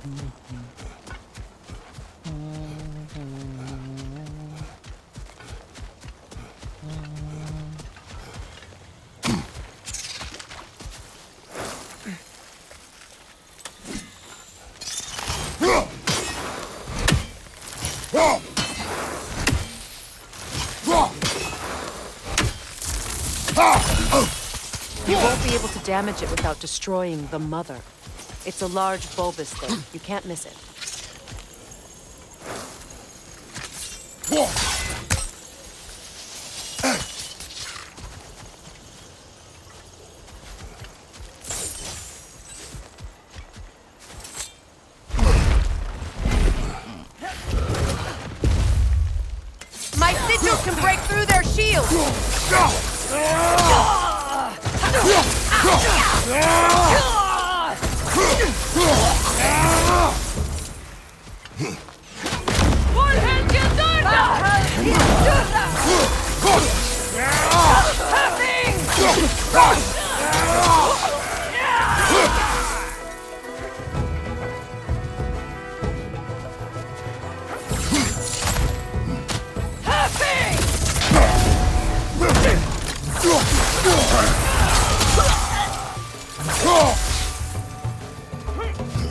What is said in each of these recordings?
You won't be able to damage it without destroying the mother. It's a large bulbous thing. You can't miss it. My sigils can break through their shields!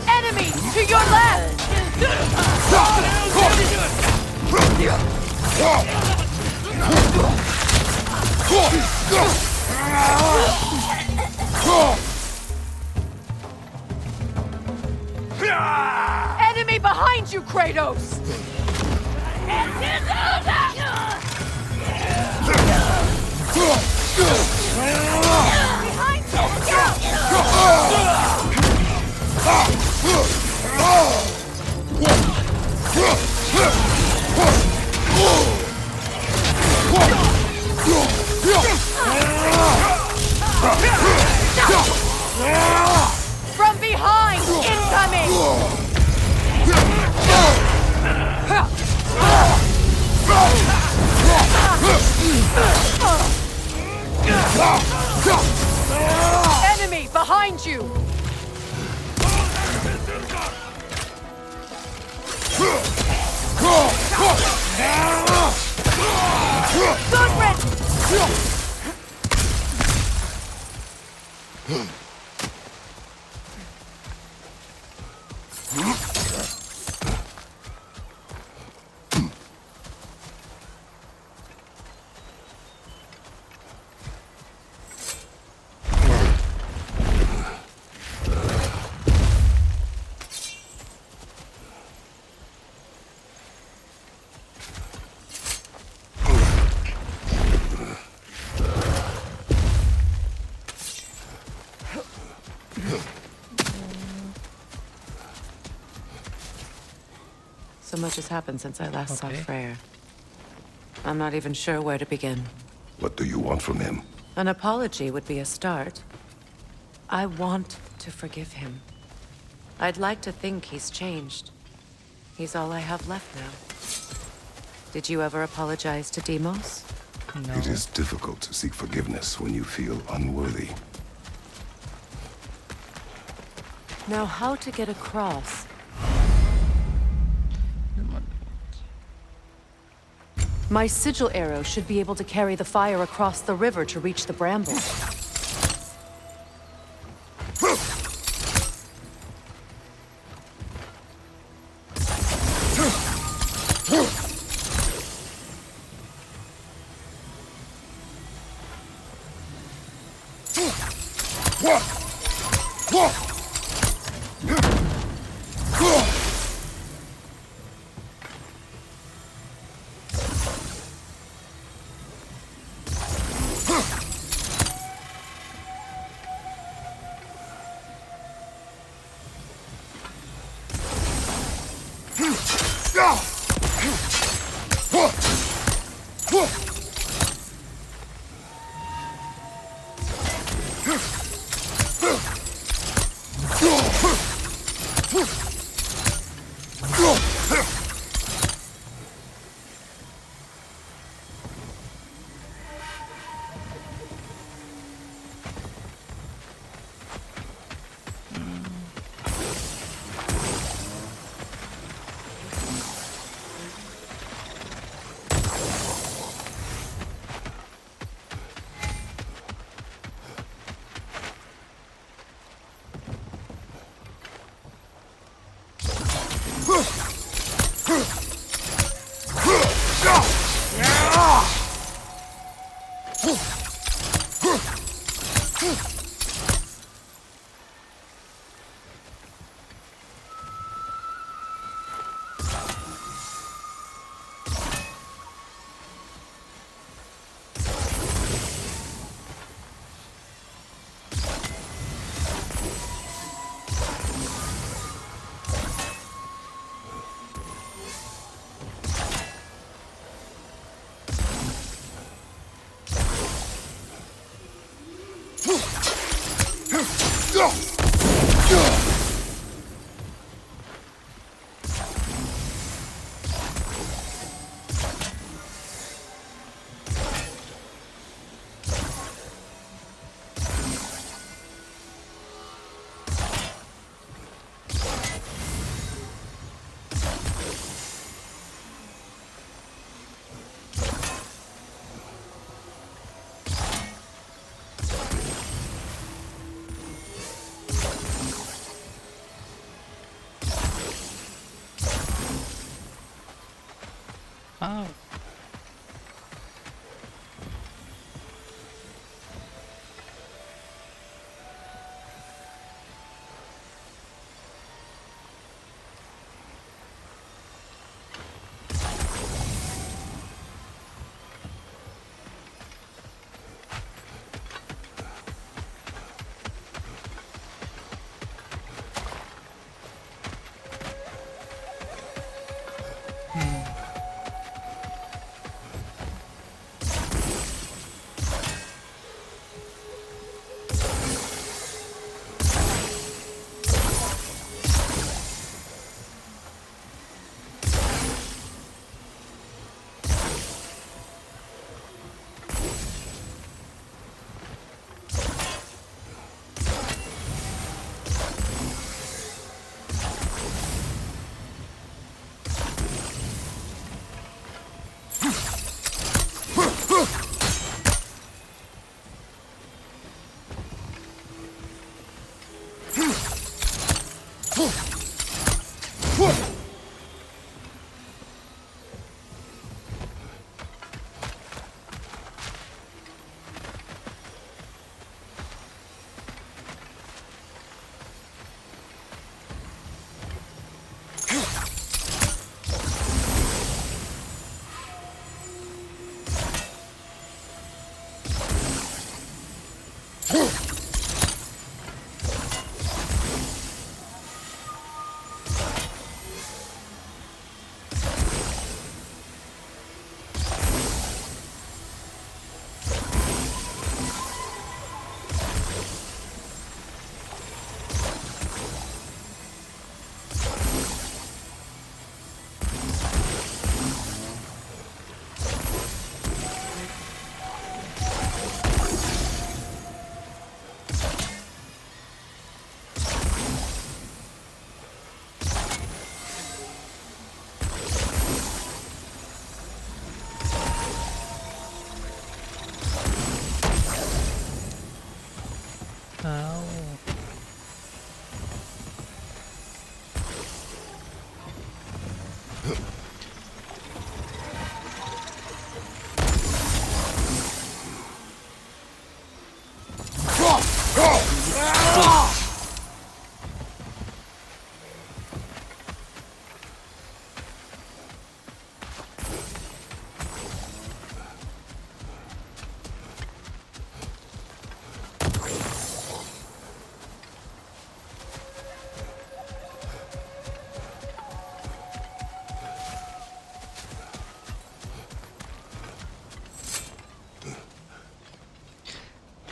Enemy to your left! Enemy behind you, Kratos! Behind From behind! Incoming! Enemy behind you! So much has happened since I last saw Freyr. I'm not even sure where to begin. What do you want from him? An apology would be a start. I want to forgive him. I'd like to think he's changed. He's all I have left now. Did you ever apologize to Deimos? No. It is difficult to seek forgiveness when you feel unworthy. Now, how to get across? My sigil arrow should be able to carry the fire across the river to reach the brambles. Oh.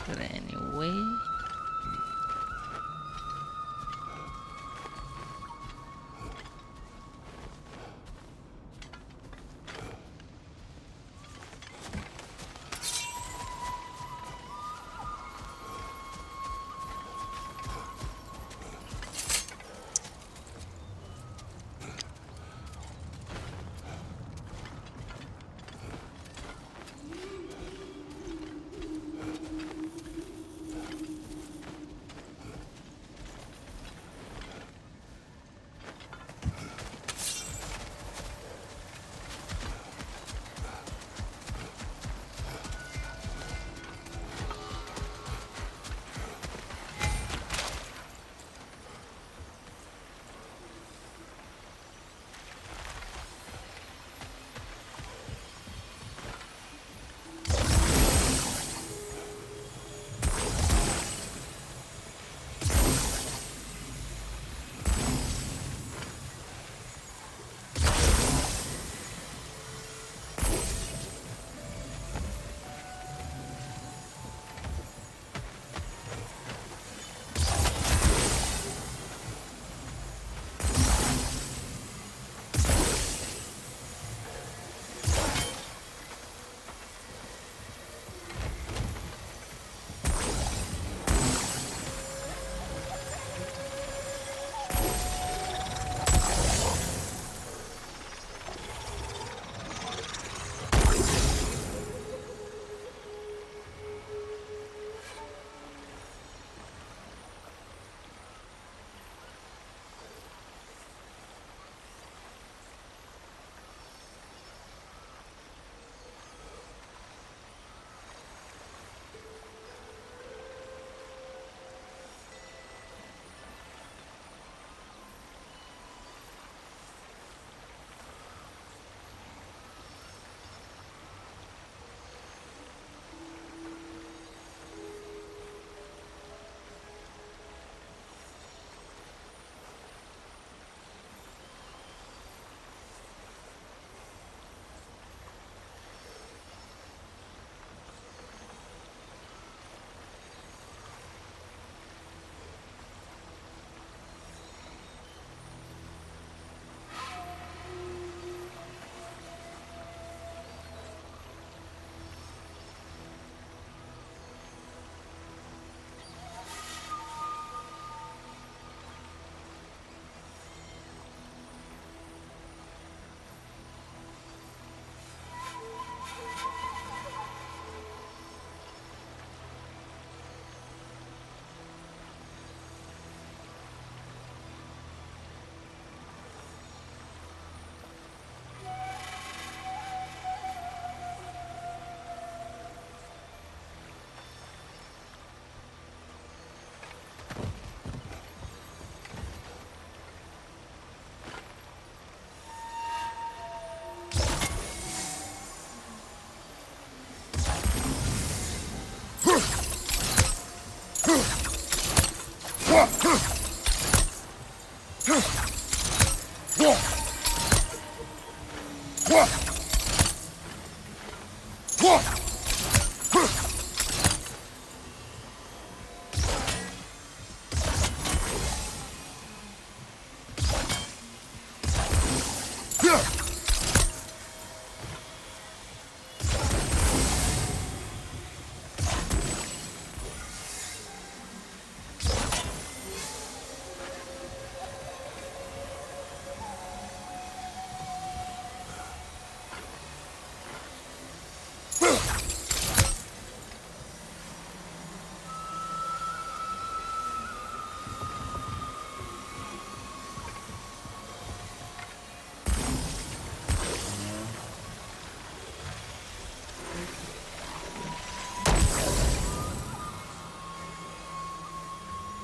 But anyway,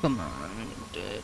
Come on, dude.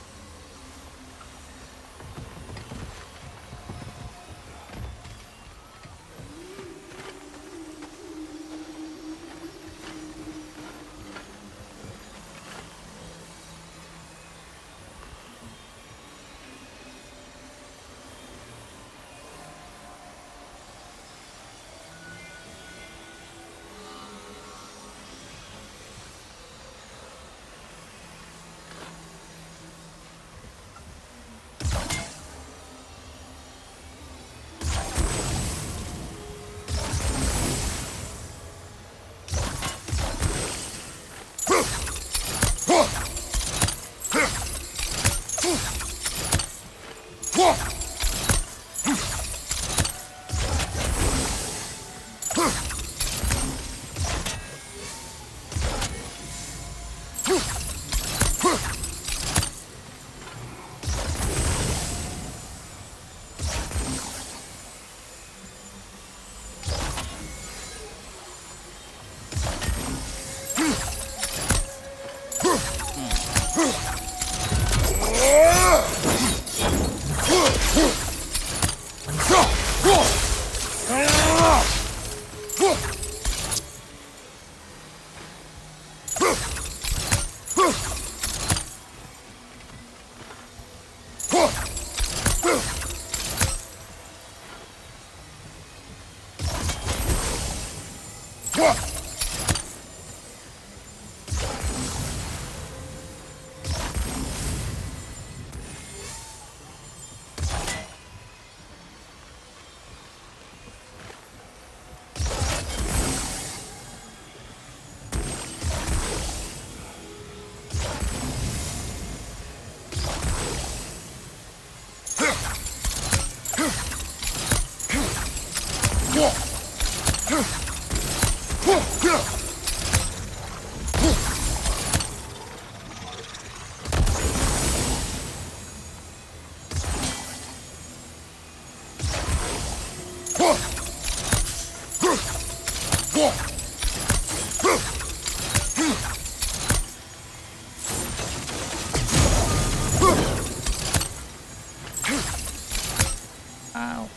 Ow.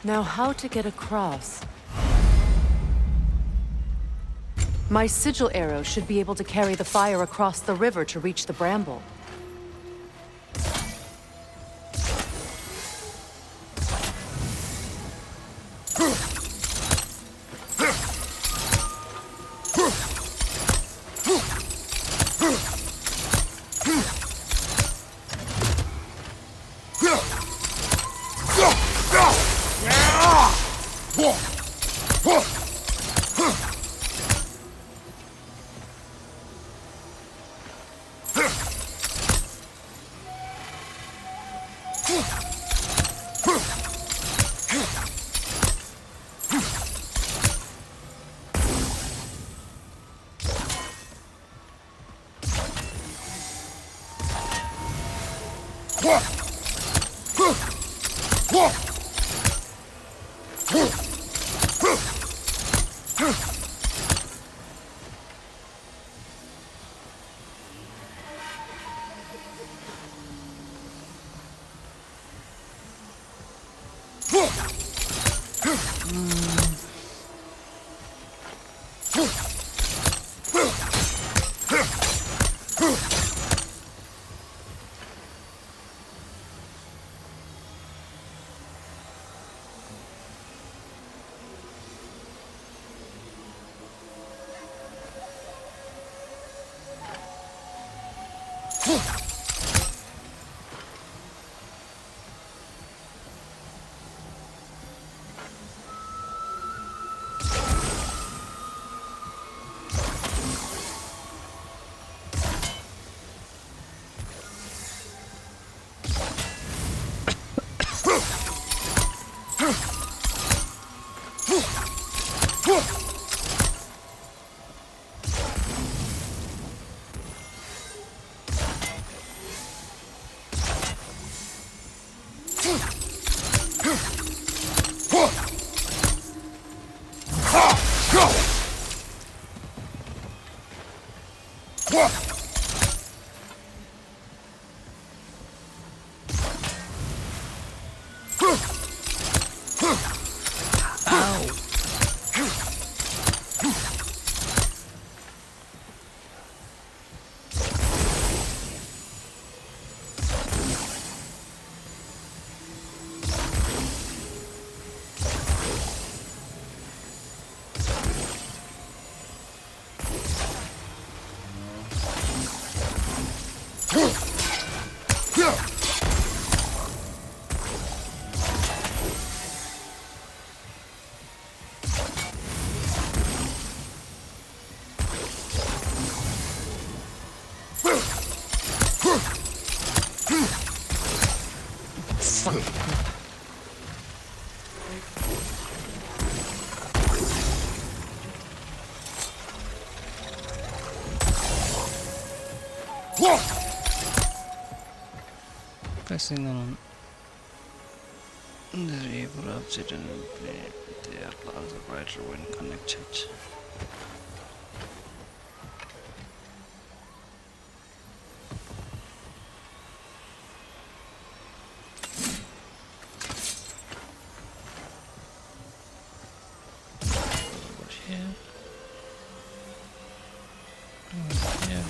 Now, how to get across? My sigil arrow should be able to carry the fire across the river to reach the bramble. Pressing on the river of obsidian, they are also brighter when connected. Over here. Over here.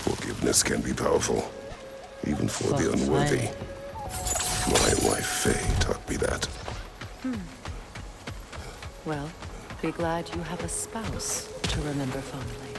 Forgiveness can be powerful, even for the unworthy. My wife Faye taught me that. Well, be glad you have a spouse to remember fondly.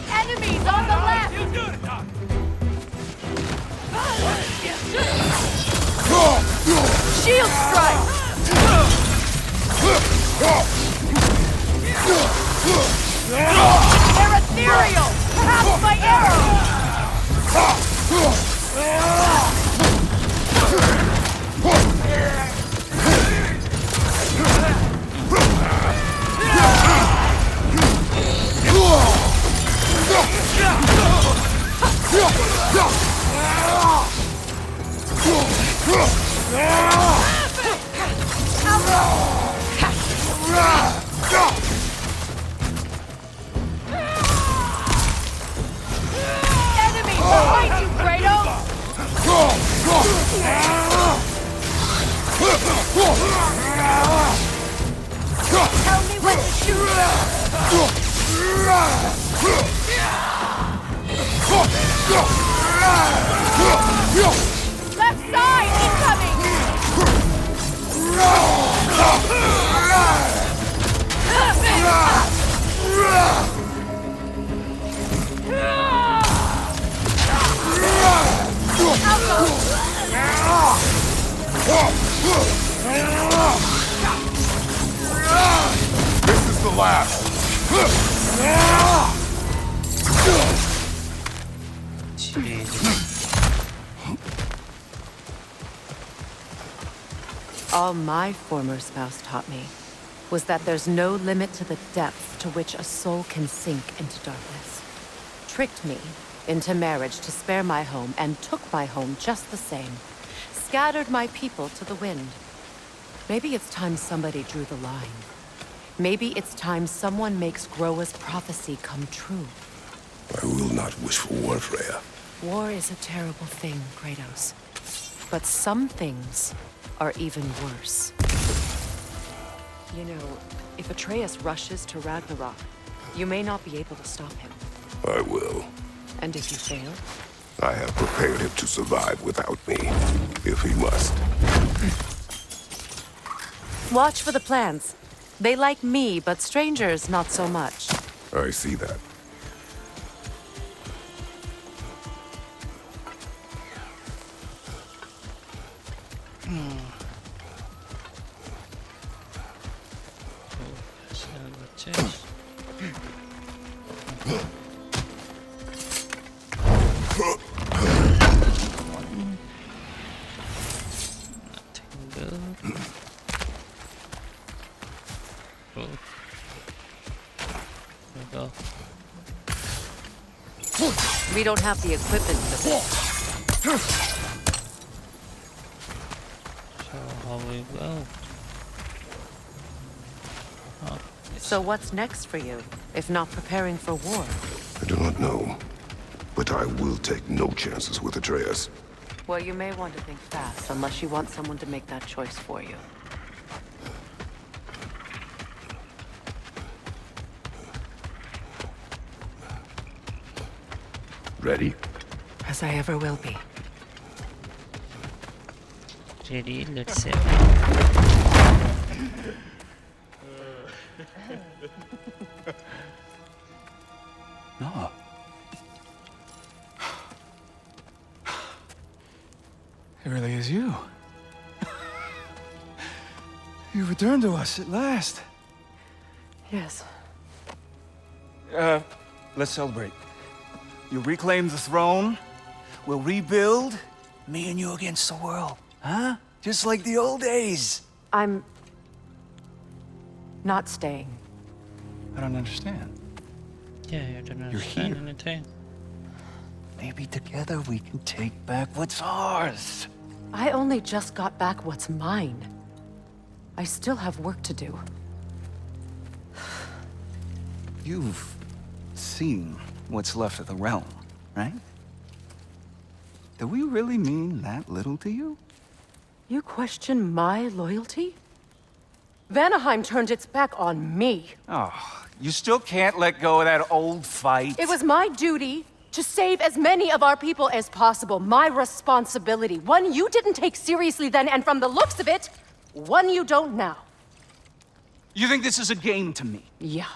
Enemies on the left! Shield strike! They're ethereal! Perhaps my arrow! Enemy behind you, Kratos! Tell me when to shoot! Left side, incoming! This is the last. All my former spouse taught me was that there's no limit to the depth to which a soul can sink into darkness. Tricked me into marriage to spare my home and took my home just the same. Scattered my people to the wind. Maybe it's time somebody drew the line. Maybe it's time someone makes Groa's prophecy come true. I will not wish for war, Freya. War is a terrible thing, Kratos. But some things are even worse. You know, if Atreus rushes to Ragnarok, you may not be able to stop him. I will. And if you fail? I have prepared him to survive without me, if he must. Watch for the plants. They like me, but strangers not so much. I see that. We don't have the equipment for this. So how we go? Oh, So what's next for you, if not preparing for war? I do not know, but I will take no chances with Atreus. Well, you may want to think fast, unless you want someone to make that choice for you. Ready? As I ever will be. Ready, let's set. No. It really is you. You returned to us at last. Yes. Let's celebrate. You reclaim the throne. We'll rebuild. Me and you against the world. Huh? Just like the old days. I'm not staying. I don't understand. Yeah, you don't You're understand here. anything. Maybe together we can take back what's ours. I only just got back what's mine. I still have work to do. You've seen what's left of the realm, right? Do we really mean that little to you? You question my loyalty? Vanaheim turned its back on me. Oh, you still can't let go of that old fight? It was my duty to save as many of our people as possible. My responsibility. One you didn't take seriously then, and from the looks of it, one you don't now. You think this is a game to me? Yeah.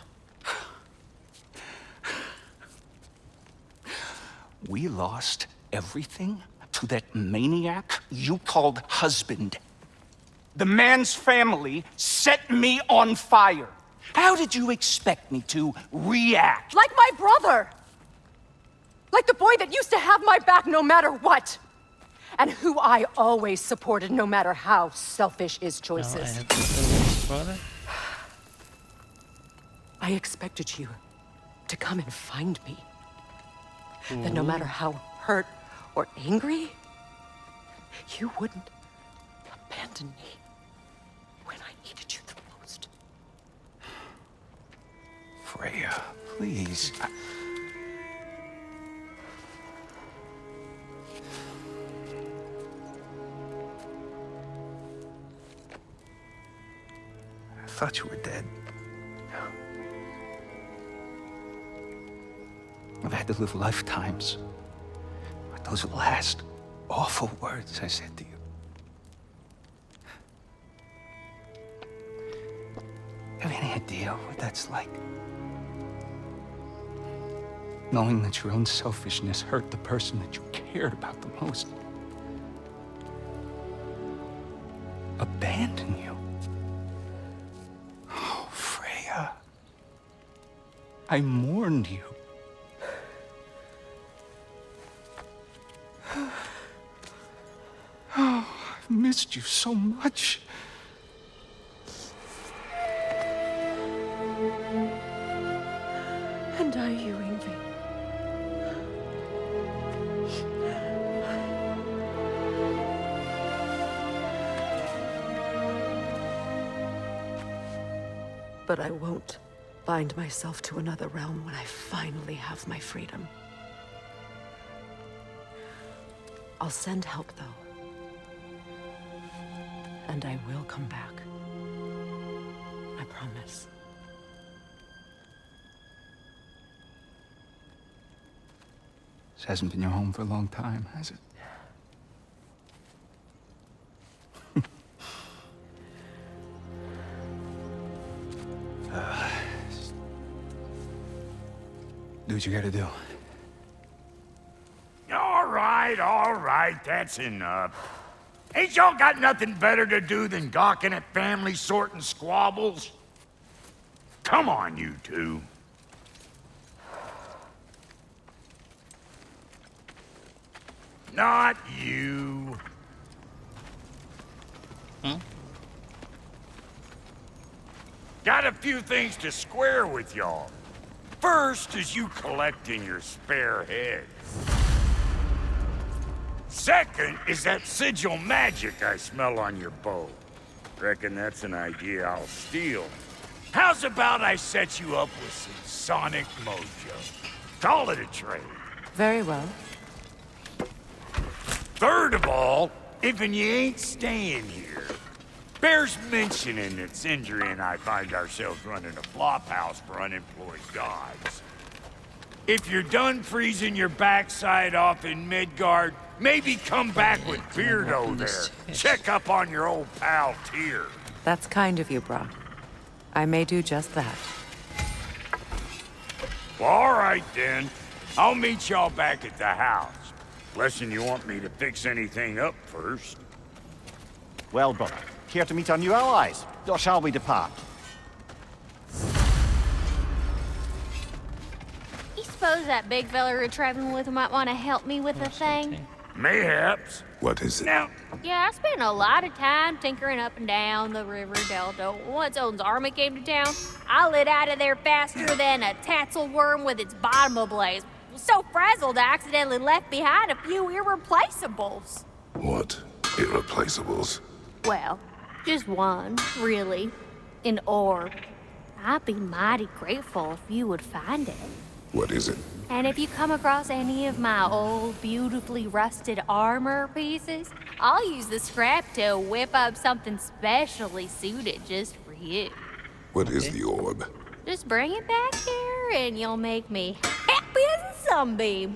We lost everything to that maniac you called husband. The man's family set me on fire. How did you expect me to react? Like my brother! Like the boy that used to have my back no matter what! And who I always supported no matter how selfish his Now I choices. have to kill his brother. I expected you to come and find me. That no matter how hurt or angry, you wouldn't abandon me when I needed you the most. Freya, please. I thought you were dead. I've had to live lifetimes with those last awful words I said to you. Have any idea what that's like? Knowing that your own selfishness hurt the person that you cared about the most. Abandon you. Oh, Freya. I mourned you. Oh, I've missed you so much. And I you, Yngvi. But I won't bind myself to another realm when I finally have my freedom. I'll send help, though. And I will come back. I promise. This hasn't been your home for a long time, has it? Do what you gotta do. All right, that's enough. Ain't y'all got nothing better to do than gawking at family sorting squabbles? Come on, you two. Not you. Got a few things to square with y'all. First is you collecting your spare heads. Second is that sigil magic I smell on your bow. Reckon that's an idea I'll steal. How's about I set you up with some sonic mojo? Call it a trade. Very well. Third of all, if you ain't staying here, bears mentioning that Sindri and I find ourselves running a flop house for unemployed gods. If you're done freezing your backside off in Midgard, maybe come back with Beardo there. Check up on your old pal Tyr. That's kind of you, Brock. I may do just that. Well, all right then. I'll meet y'all back at the house. Unless you want me to fix anything up first. Well, brother, care to meet our new allies? Or shall we depart? You suppose that big fella you're traveling with might want to help me with a thing? Mayhaps. What is it? Now, Yeah, I spent a lot of time tinkering up and down the river delta. Once Odin's army came to town, I lit out of there faster than a tassel worm with its bottom ablaze. Was so frazzled I accidentally left behind a few irreplaceables. What? Irreplaceables? Well, just one, really. An orb. I'd be mighty grateful if you would find it. What is it? And if you come across any of my old, beautifully rusted armor pieces, I'll use the scrap to whip up something specially suited just for you. What is the orb? Just bring it back here and you'll make me happy as a sunbeam.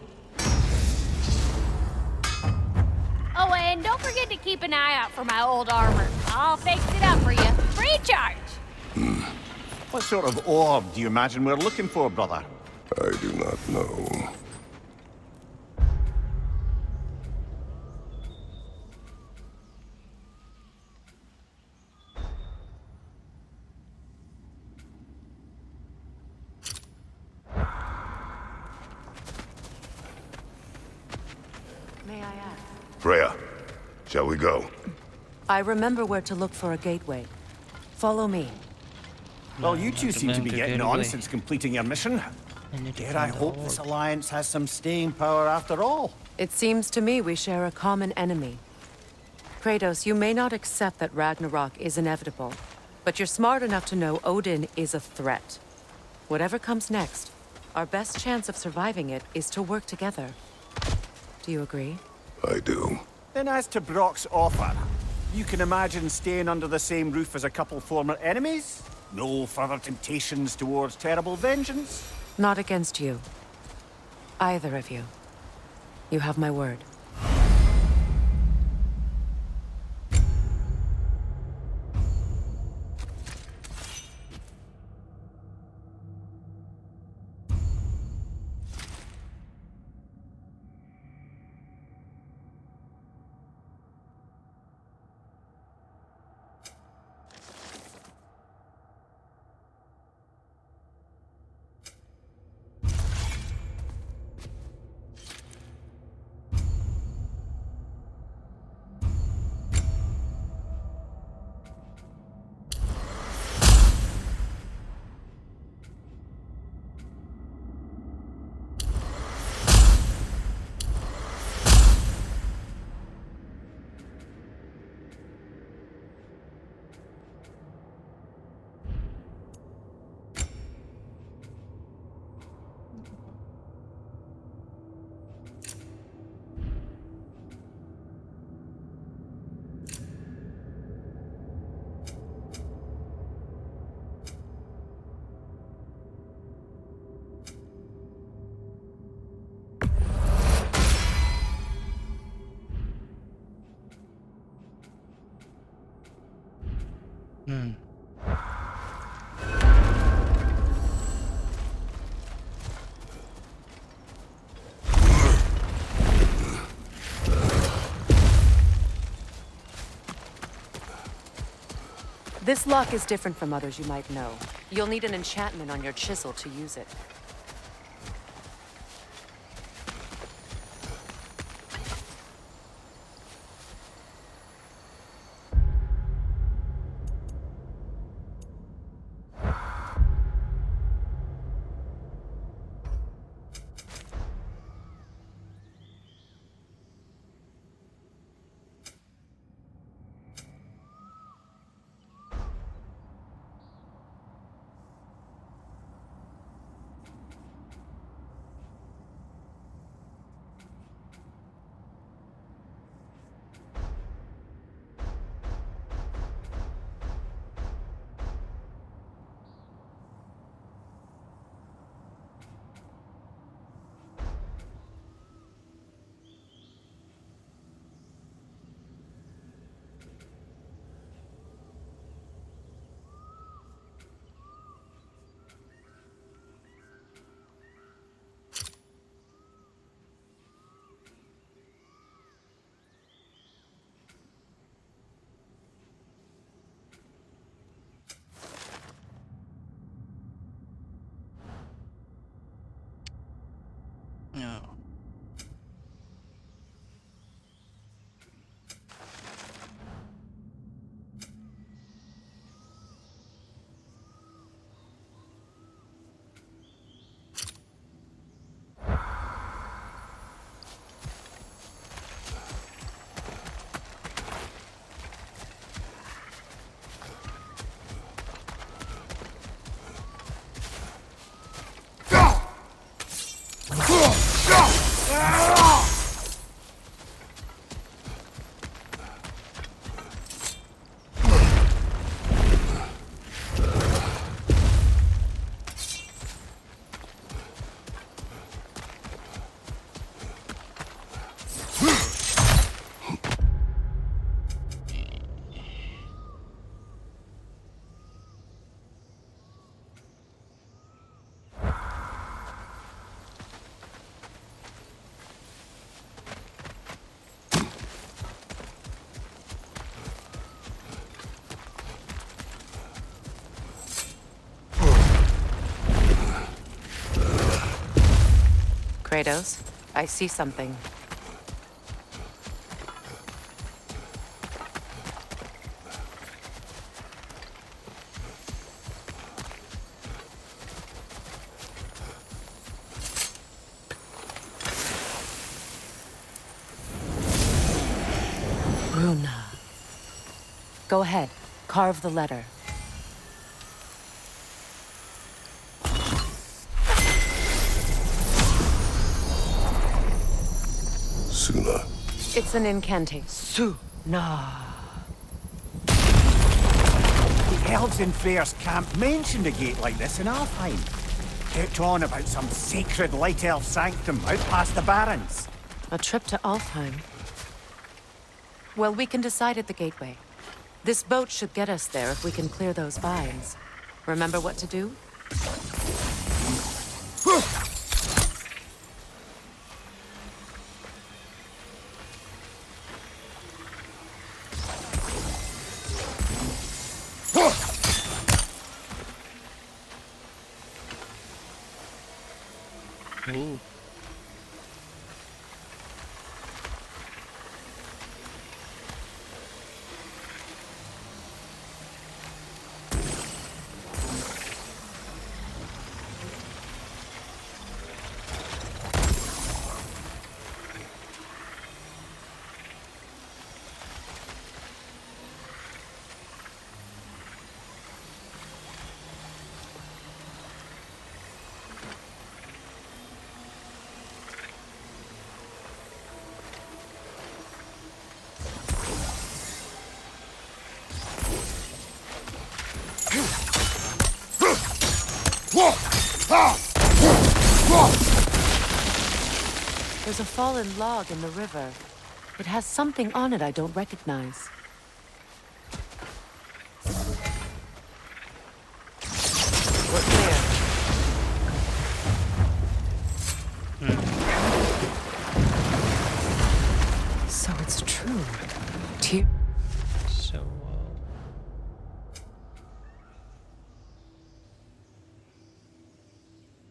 Oh, and don't forget to keep an eye out for my old armor. I'll fix it up for you, free of charge. What sort of orb do you imagine we're looking for, brother? I do not know. May I ask? Freya, shall we go? I remember where to look for a gateway. Follow me. Well, you two seem to be getting on Gateway. since completing your mission. Dare I hope this alliance has some staying power after all? It seems to me we share a common enemy. Kratos, you may not accept that Ragnarok is inevitable, but you're smart enough to know Odin is a threat. Whatever comes next, our best chance of surviving it is to work together. Do you agree? I do. Then as to Brock's offer, you can imagine staying under the same roof as a couple former enemies? No further temptations towards terrible vengeance? Not against you. Either of you. You have my word. This lock is different from others you might know. You'll need an enchantment on your chisel to use it. Kratos, I see something. Runa. Go ahead. Carve the letter. Suna. It's an incantation. Suna. The elves in Freyr's camp mentioned a gate like this in Alfheim. Kept on about some sacred light elf sanctum out past the barrens. A trip to Alfheim. Well, we can decide at the gateway. This boat should get us there if we can clear those vines. Remember what to do? Ooh. There's a fallen log in the river. It has something on it I don't recognize. We're clear. So it's true. So,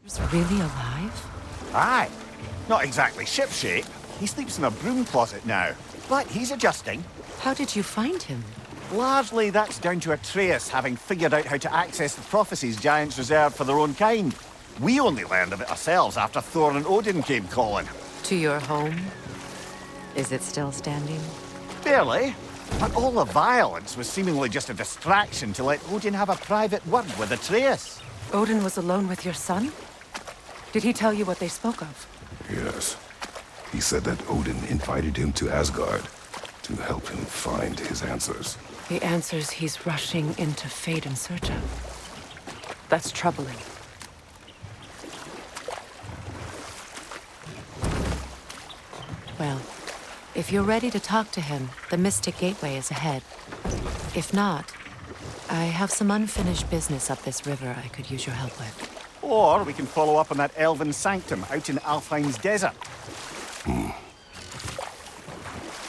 He's really alive? Aye. Not exactly shipshape. He sleeps in a broom closet now. But he's adjusting. How did you find him? Largely, that's down to Atreus having figured out how to access the prophecies giants reserved for their own kind. We only learned of it ourselves after Thor and Odin came calling. To your home? Is it still standing? Barely. But all the violence was seemingly just a distraction to let Odin have a private word with Atreus. Odin was alone with your son? Did he tell you what they spoke of? Yes. He said that Odin invited him to Asgard to help him find his answers. The answers he's rushing into fate in search of. That's troubling. Well, if you're ready to talk to him, the Mystic Gateway is ahead. If not, I have some unfinished business up this river I could use your help with. Or we can follow up on that elven sanctum out in Alfheim's desert.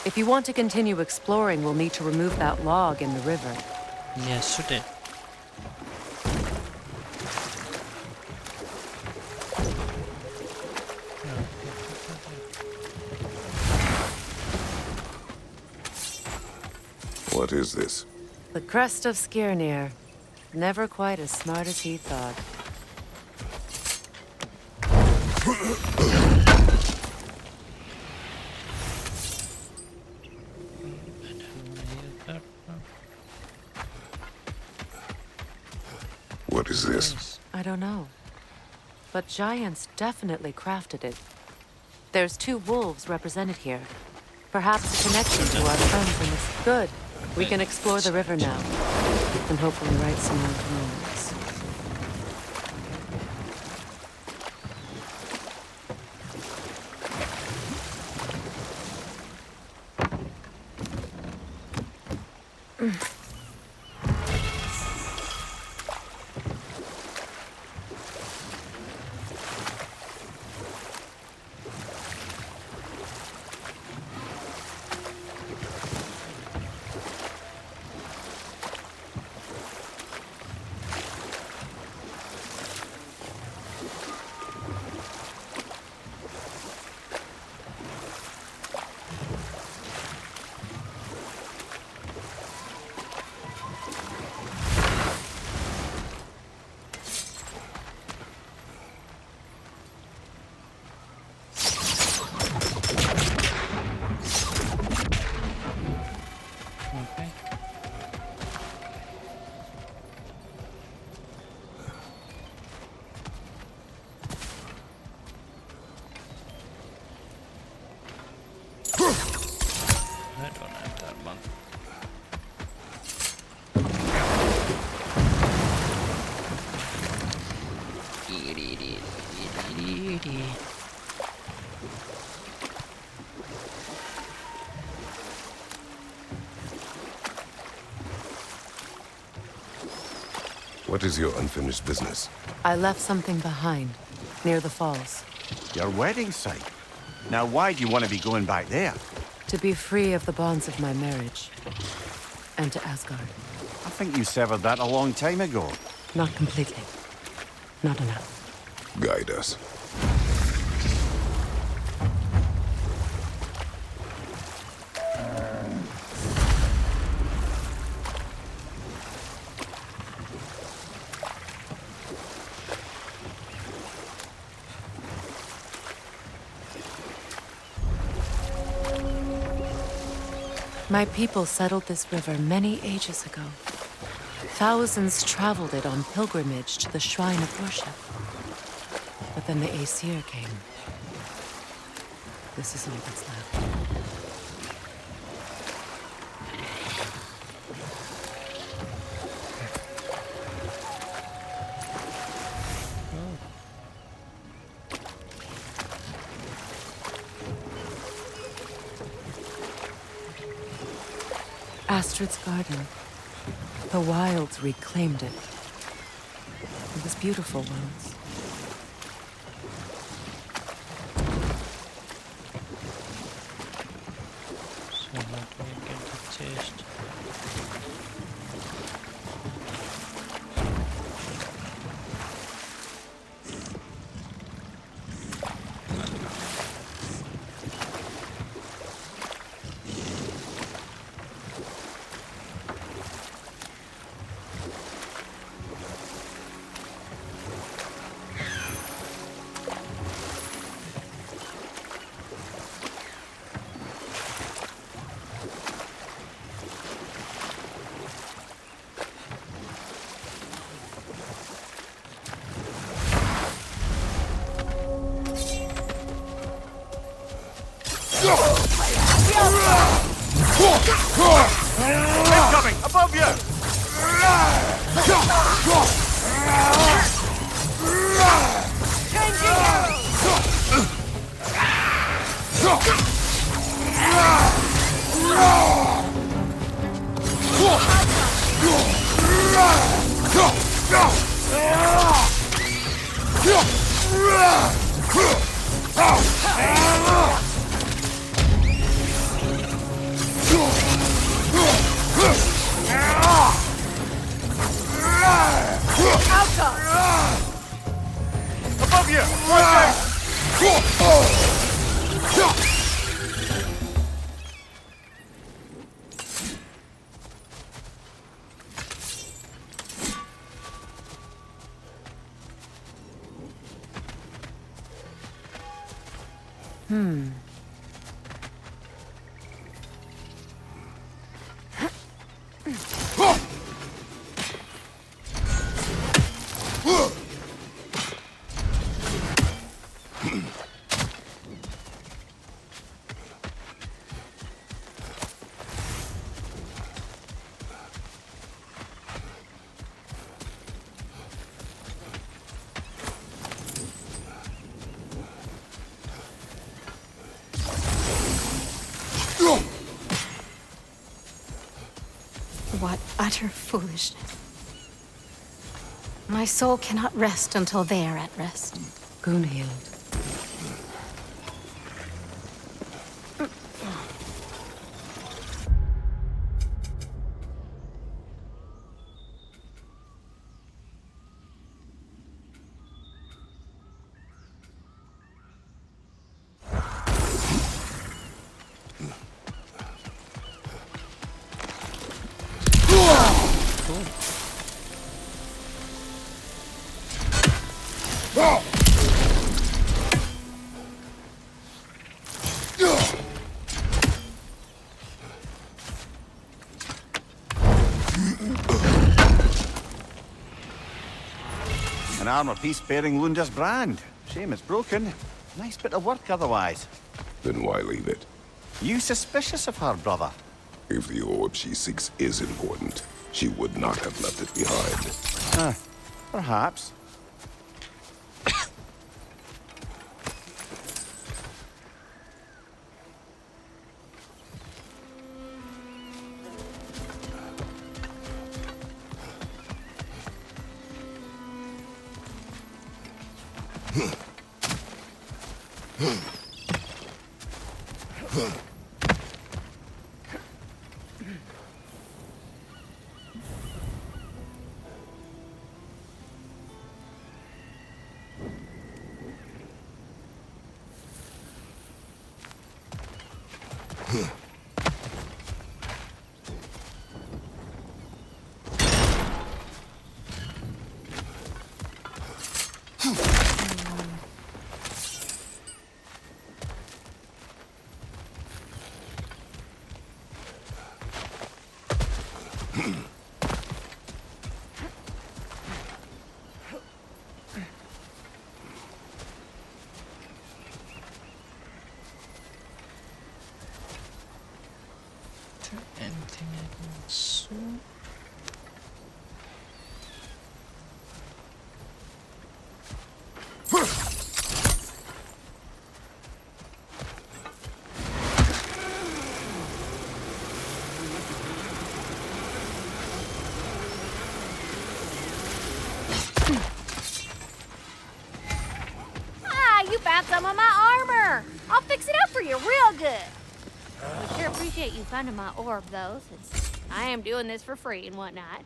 If you want to continue exploring, we'll need to remove that log in the river. yes, det. What is this? The crest of Skirnir. Never quite as smart as he thought. What is this? I don't know. But giants definitely crafted it. There's 2 wolves represented here. Perhaps a connection to our friends in this. Good. We can explore the river now. And hopefully right some more poems. Widih. What is your unfinished business? I left something behind, near the falls. Your wedding site. Now, why do you want to be going back there? To be free of the bonds of my marriage. And to Asgard. I think you severed that a long time ago. Not completely. Not enough. Guide us. My people settled this river many ages ago. Thousands traveled it on pilgrimage to the shrine of worship. But then the Aesir came. This is all that's left. Astrid's garden. The wilds reclaimed it. It was beautiful once. So let me get the chest. Incoming! Above you! Above you! Right What utter foolishness. My soul cannot rest until they are at rest. Gunhild. An armor piece bearing Lunda's brand. Shame it's broken. Nice bit of work otherwise. Then why leave it? You suspicious of her, brother? If the orb she seeks is important, she would not have left it behind. Perhaps. Anything I can sew? Ah, you found some of my armor. I'll fix it up for you real good. I sure appreciate you finding my orb, though, since I am doing this for free and whatnot.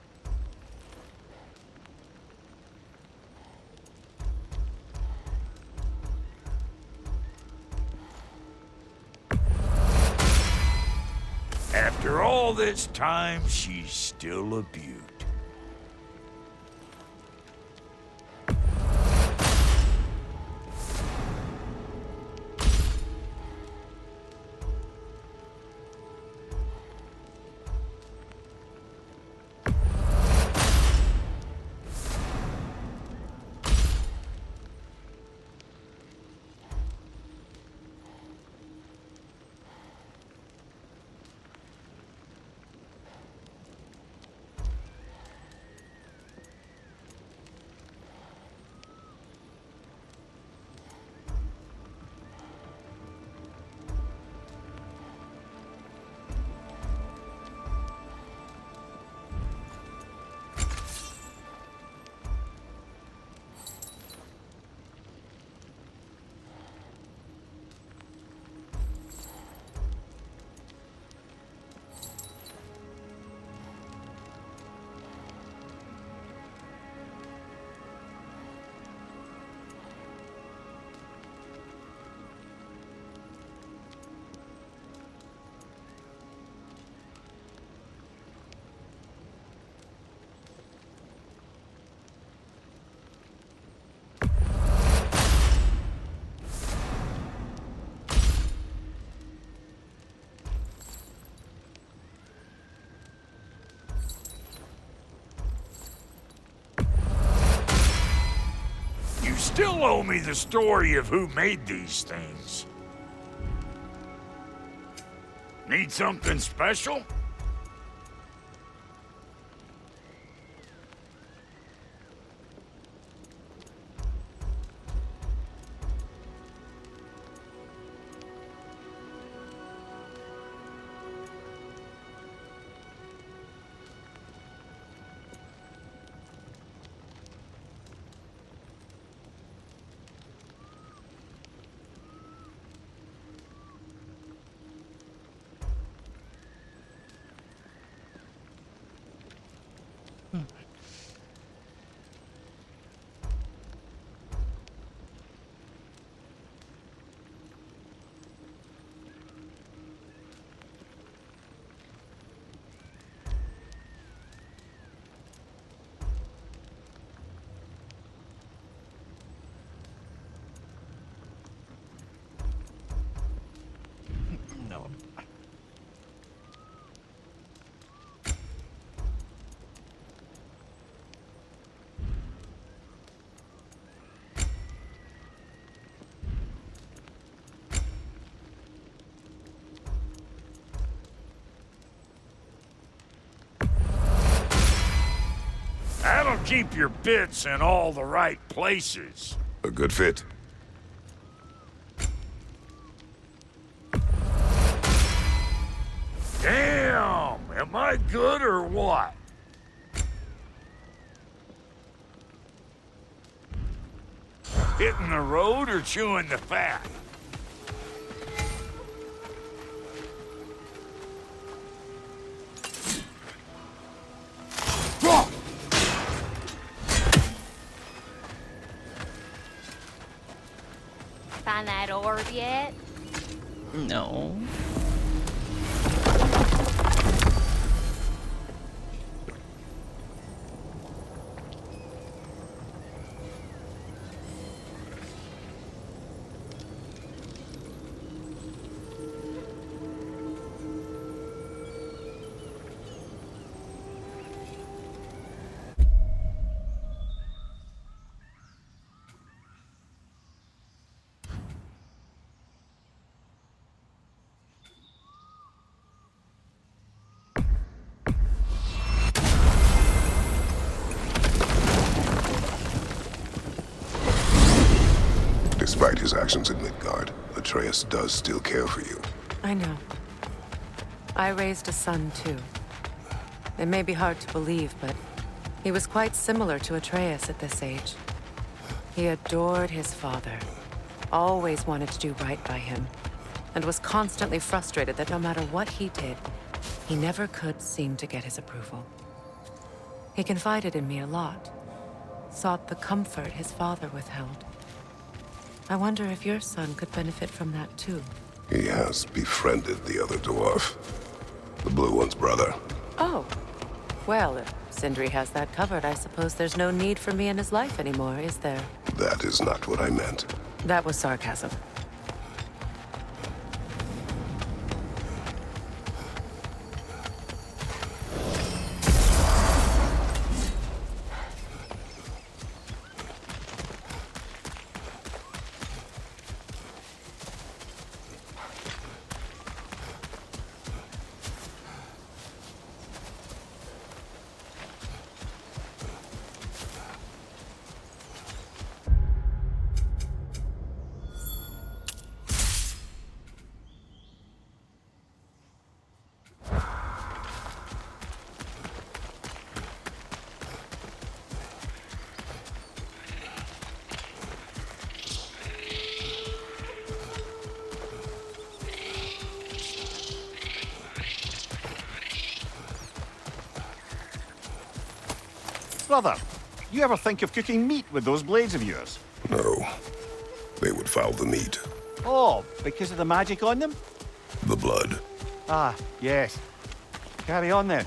After all this time, she's still a beaut. You still owe me the story of who made these things. Need something special? No. That'll keep your bits in all the right places. A good fit. Damn! Am I good or what? Hitting the road or chewing the fat? Find that orb yet? No. Despite his actions in Midgard, Atreus does still care for you. I know. I raised a son, too. It may be hard to believe, but he was quite similar to Atreus at this age. He adored his father, always wanted to do right by him, and was constantly frustrated that no matter what he did, he never could seem to get his approval. He confided in me a lot, sought the comfort his father withheld. I wonder if your son could benefit from that too. He has befriended the other dwarf. The blue one's brother. Oh. Well, if Sindri has that covered, I suppose there's no need for me in his life anymore, is there? That is not what I meant. That was sarcasm. Brother, you ever think of cooking meat with those blades of yours? No. They would foul the meat. Oh, because of the magic on them? The blood. Ah, yes. Carry on then.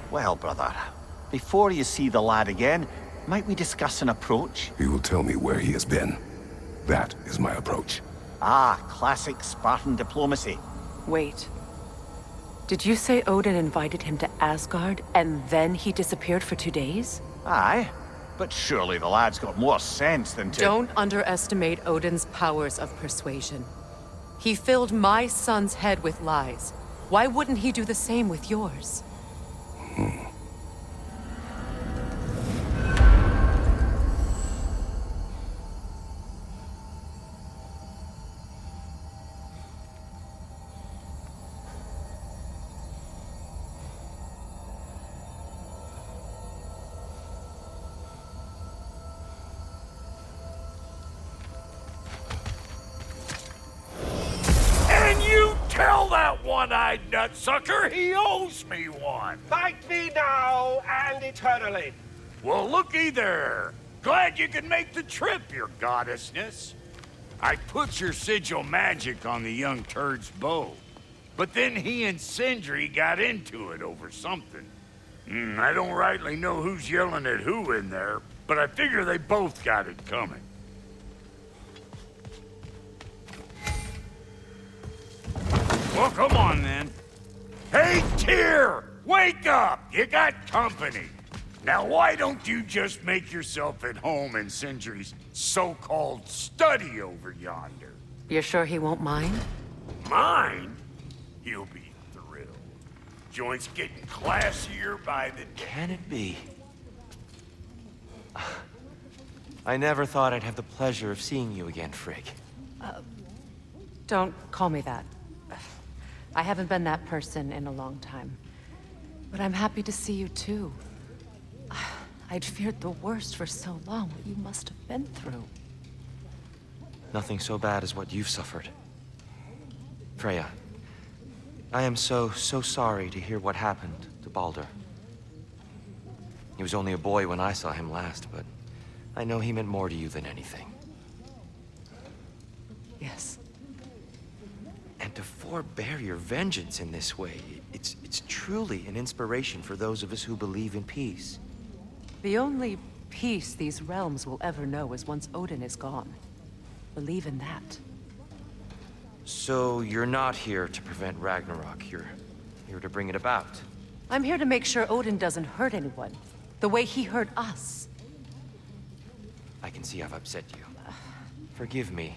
Well, brother, before you see the lad again, might we discuss an approach? He will tell me where he has been. That is my approach. Ah, classic Spartan diplomacy. Wait. Did you say Odin invited him to Asgard, and then he disappeared for 2 days? Aye, but surely the lad's got more sense than to... Don't underestimate Odin's powers of persuasion. He filled my son's head with lies. Why wouldn't he do the same with yours? Tell that one-eyed nutsucker he owes me one. Fight me now and eternally. Well, looky there. Glad you could make the trip, your goddessness. I put your sigil magic on the young turd's bow, but then he and Sindri got into it over something. I don't rightly know who's yelling at who in there, but I figure they both got it coming. Well, come on then. Hey, Tyr! Wake up! You got company. Now why don't you just make yourself at home in Sindri's so-called study over yonder? You're sure he won't mind? Mine? He'll be thrilled. Joint's getting classier by the day. Can it be? I never thought I'd have the pleasure of seeing you again, Frigg. Don't call me that. I haven't been that person in a long time. But I'm happy to see you too. I'd feared the worst for so long, what you must have been through. Nothing so bad as what you've suffered. Freya, I am so sorry to hear what happened to Baldur. He was only a boy when I saw him last, but I know he meant more to you than anything. Yes. And to forbear your vengeance in this way, it's truly an inspiration for those of us who believe in peace. The only peace these realms will ever know is once Odin is gone. Believe in that. So you're not here to prevent Ragnarok, you're here to bring it about. I'm here to make sure Odin doesn't hurt anyone, the way he hurt us. I can see I've upset you. Forgive me.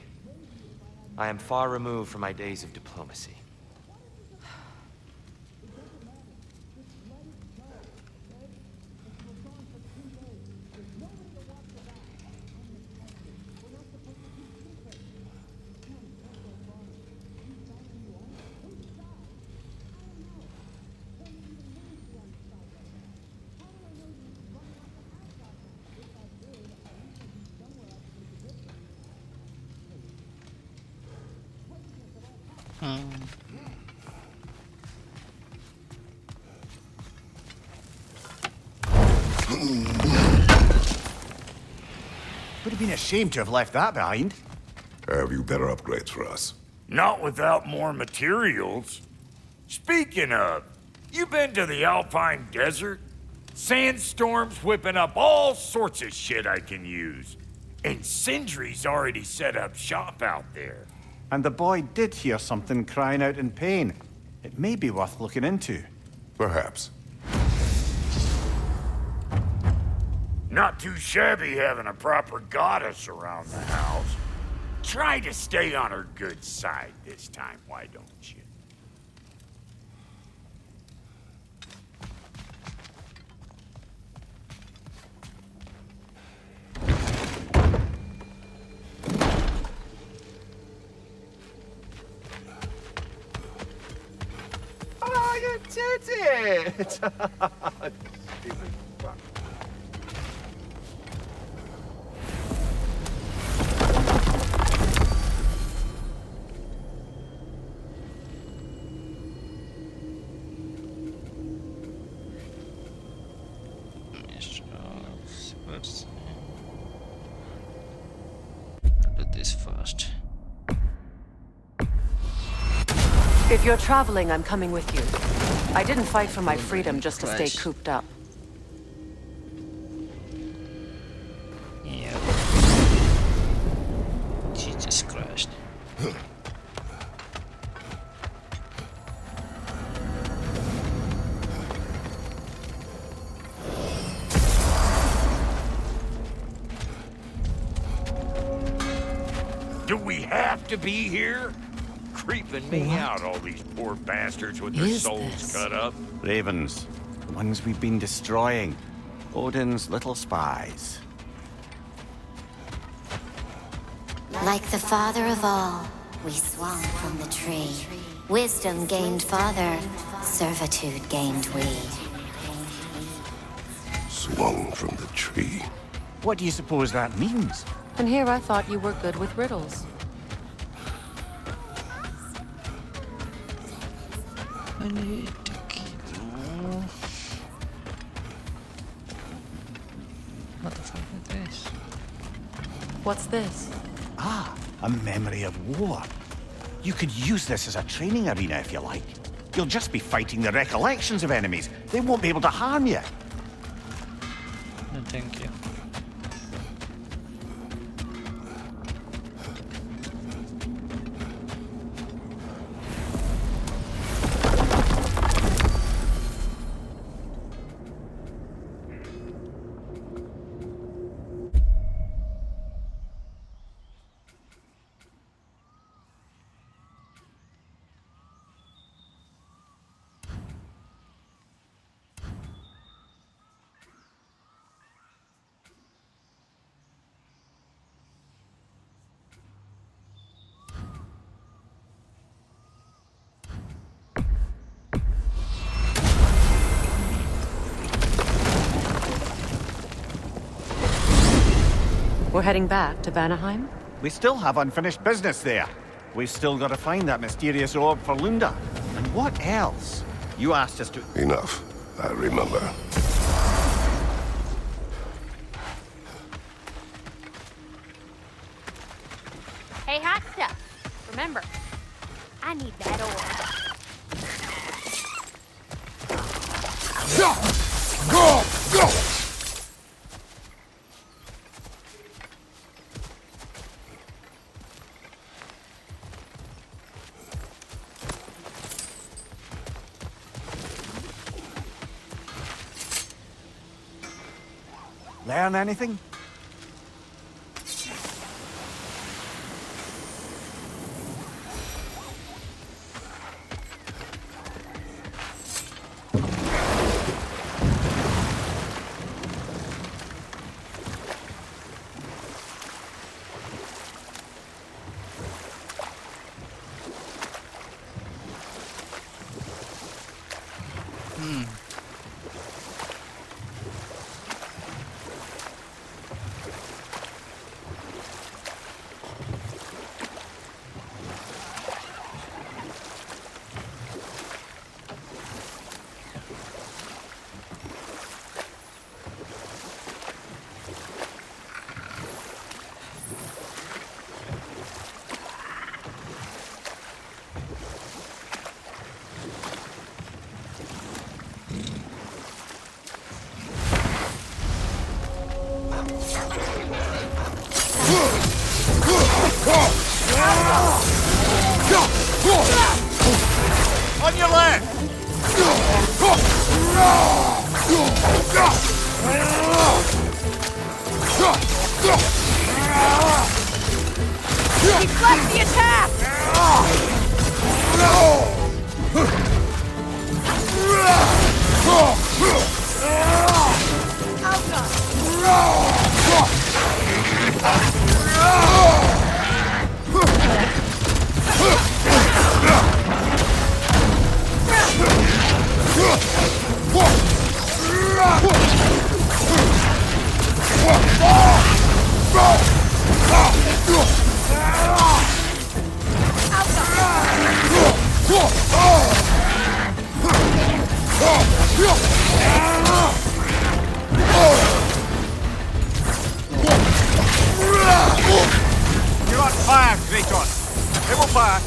I am far removed from my days of diplomacy. Would have been a shame to have left that behind. Have you better upgrades for us? Not without more materials. Speaking of, you been to the Alpine Desert? Sandstorms whipping up all sorts of shit I can use. And Sindri's already set up shop out there. And the boy did hear something crying out in pain. It may be worth looking into. Perhaps. Not too shabby having a proper goddess around the house. Try to stay on her good side this time, why don't you? Oh, you did it! Do this first. If you're traveling, I'm coming with you. I didn't fight for my freedom just to stay cooped up. Yeah. Jesus Christ. Do we have to be here? Creeping me out, all these poor bastards with their souls cut up. Ravens. The ones we've been destroying. Odin's little spies. Like the father of all, we swung from the tree. Wisdom gained father, servitude gained we. Swung from the tree. What do you suppose that means? And here I thought you were good with riddles. I need to kill. What the fuck is this? What's this? Ah, a memory of war. You could use this as a training arena if you like. You'll just be fighting the recollections of enemies. They won't be able to harm you. No, thank you. We're heading back to Vanaheim? We still have unfinished business there. We've still got to find that mysterious orb for Lunda. And what else? You asked us to... Enough. I remember. Hey, hot stuff. Remember, I need that orb. Learn anything? On your left! Deflect the attack! You're on fire, Kratos. It will fire.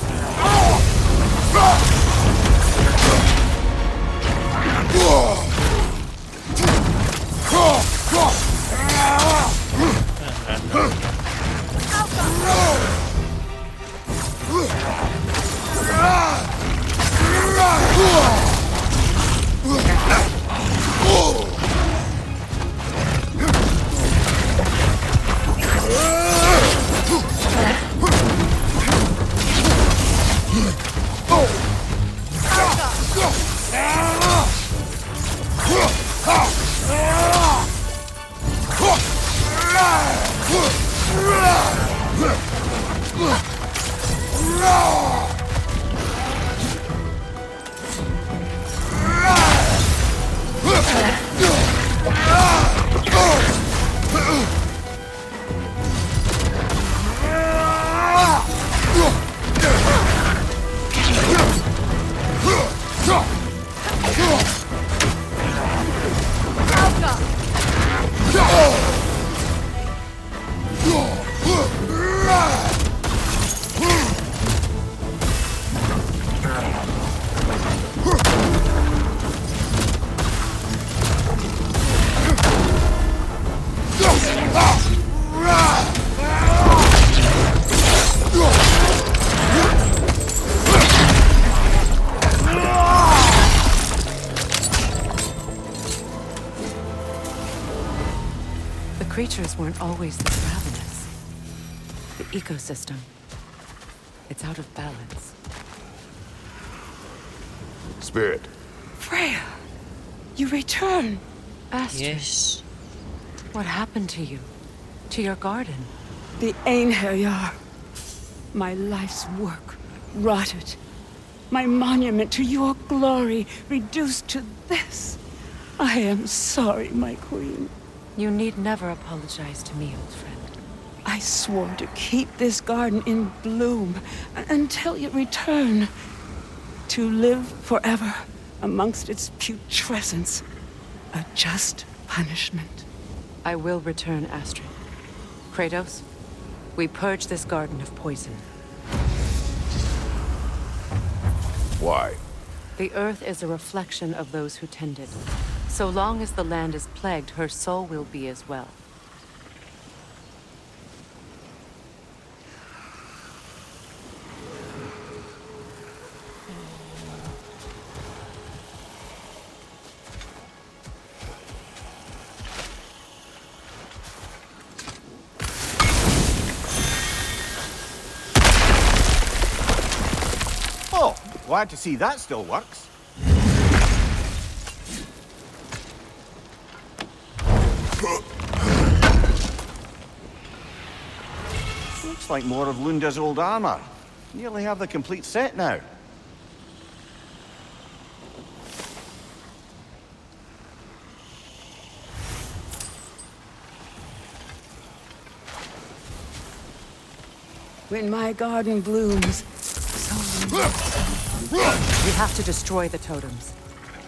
The creatures weren't always this ravenous. The ecosystem. It's out of balance. Spirit. Freya, you return. Astrid, Yes. what happened to you? To your garden? The Einherjar. My life's work rotted. My monument to your glory reduced to this. I am sorry, my queen. You need never apologize to me, old friend. I swore to keep this garden in bloom until you return. To live forever amongst its putrescence. A just punishment. I will return, Astrid. Kratos, we purge this garden of poison. Why? The earth is a reflection of those who tend it. So long as the land is plagued, her soul will be as well. Oh, glad to see that still works. Looks like more of Lunda's old armor. Nearly have the complete set now. When my garden blooms, We have to destroy the totems.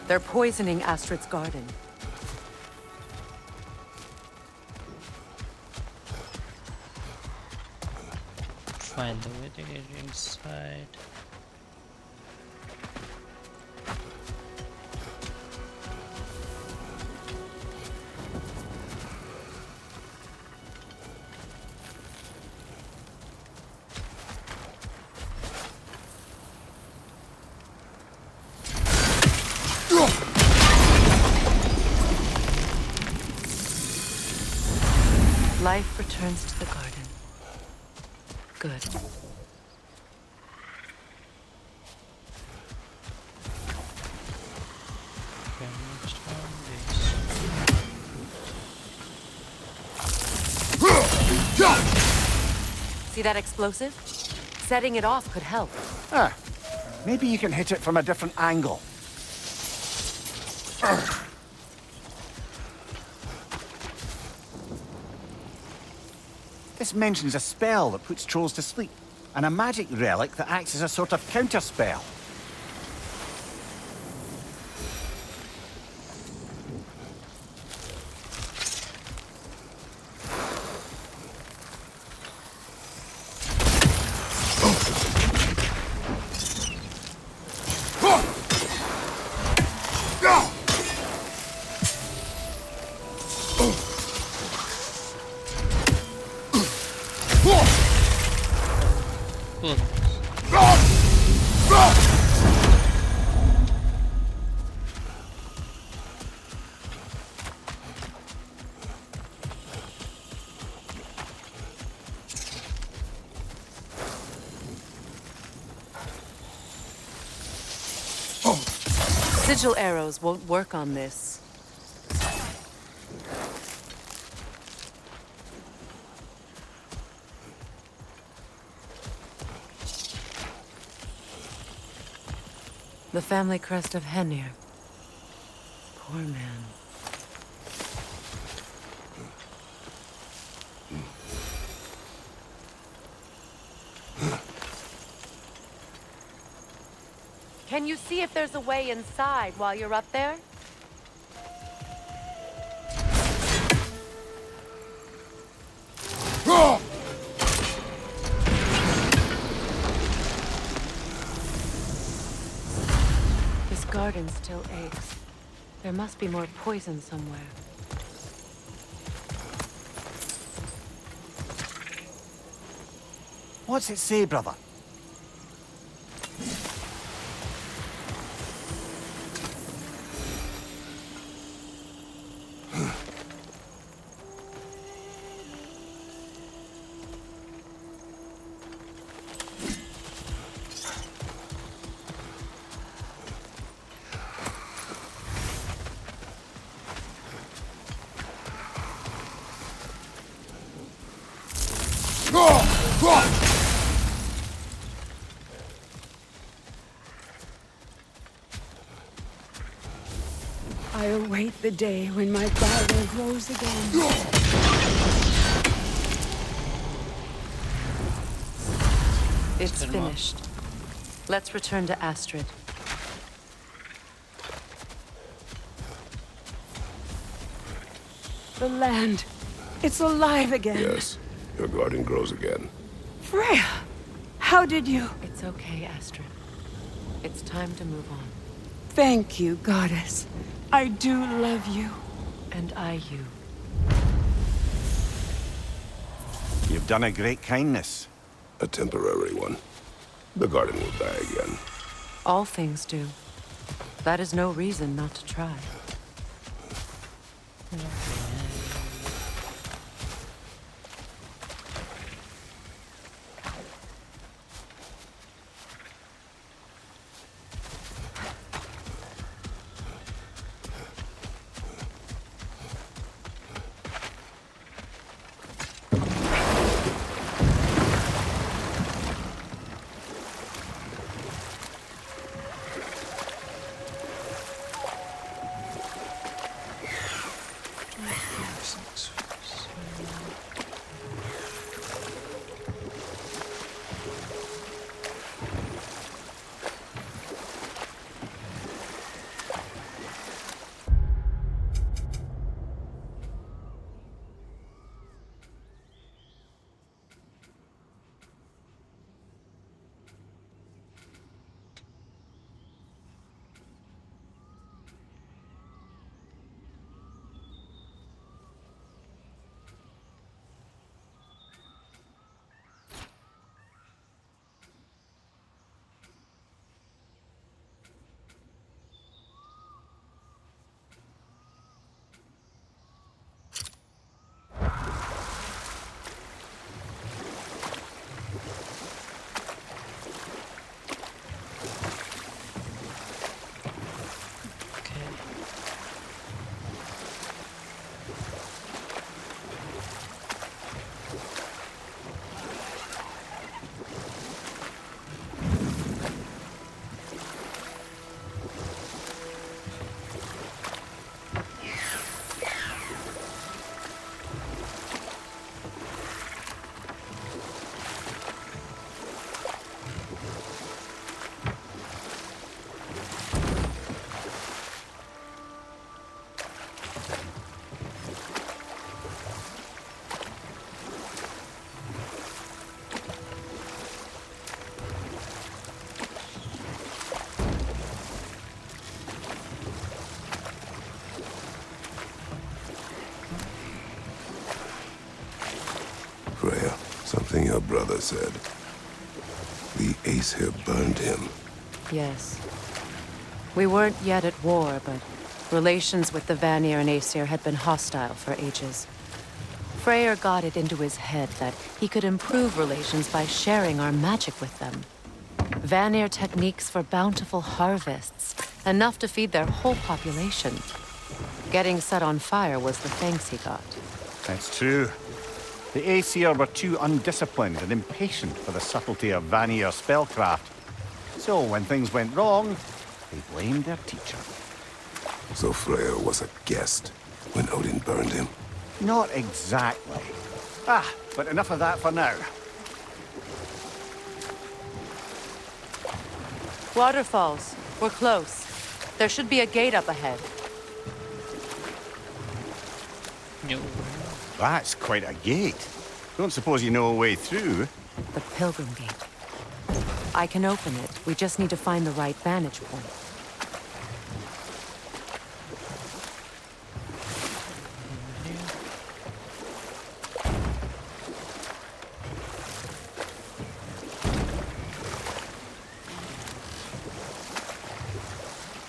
They're poisoning Astrid's garden. Find the way to get inside. Life returns to the garden. Good. See that explosive? Setting it off could help. Ah, maybe you can hit it from a different angle. This mentions a spell that puts trolls to sleep, and a magic relic that acts as a sort of counter-spell. Sigil arrows won't work on this. The family crest of Henir. Poor man. Can you see if there's a way inside while you're up there? This garden still aches. There must be more poison somewhere. What's it say, brother? I await the day when my garden grows again. It's finished. Let's return to Astrid. The land. It's alive again. Yes, your garden grows again. Freya, how did you... It's okay, Astrid. It's time to move on. Thank you, goddess. I do love you. And I you. You've done a great kindness. A temporary one. The garden will die again. All things do. That is no reason not to try. Freya, something your brother said. The Aesir burned him. Yes. We weren't yet at war, but relations with the Vanir and Aesir had been hostile for ages. Freyr got it into his head that he could improve relations by sharing our magic with them. Vanir techniques for bountiful harvests, enough to feed their whole population. Getting set on fire was the thanks he got. That's true. The Aesir were too undisciplined and impatient for the subtlety of Vanir spellcraft. So when things went wrong, they blamed their teacher. So Freya was a guest when Odin burned him? Not exactly. But enough of that for now. Waterfalls. We're close. There should be a gate up ahead. No. That's quite a gate. Don't suppose you know a way through? The Pilgrim Gate. I can open it. We just need to find the right vantage point.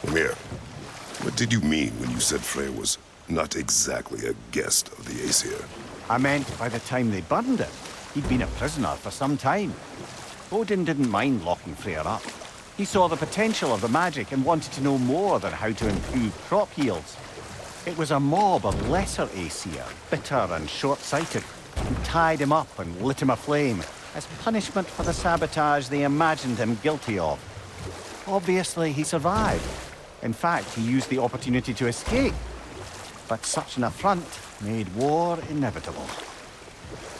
Mimir, what did you mean when you said Freya was not exactly a guest of the Aesir? I meant by the time they burned him, he'd been a prisoner for some time. Odin didn't mind locking Freya up. He saw the potential of the magic and wanted to know more than how to improve crop yields. It was a mob of lesser Aesir, bitter and short-sighted, who tied him up and lit him aflame as punishment for the sabotage they imagined him guilty of. Obviously, he survived. In fact, he used the opportunity to escape. But such an affront made war inevitable.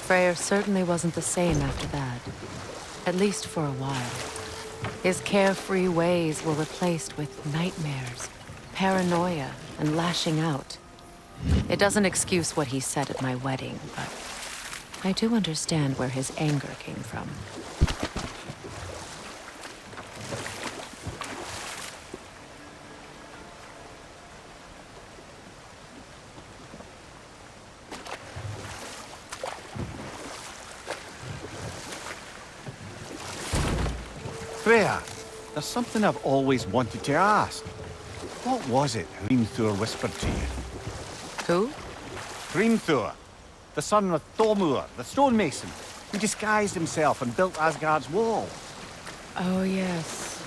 Freyr certainly wasn't the same after that. At least for a while. His carefree ways were replaced with nightmares, paranoia, and lashing out. It doesn't excuse what he said at my wedding, but I do understand where his anger came from. Freya, there's something I've always wanted to ask. What was it Hrimthur whispered to you? Who? Hrimthur, the son of Thormur, the stonemason, who disguised himself and built Asgard's wall. Oh, yes.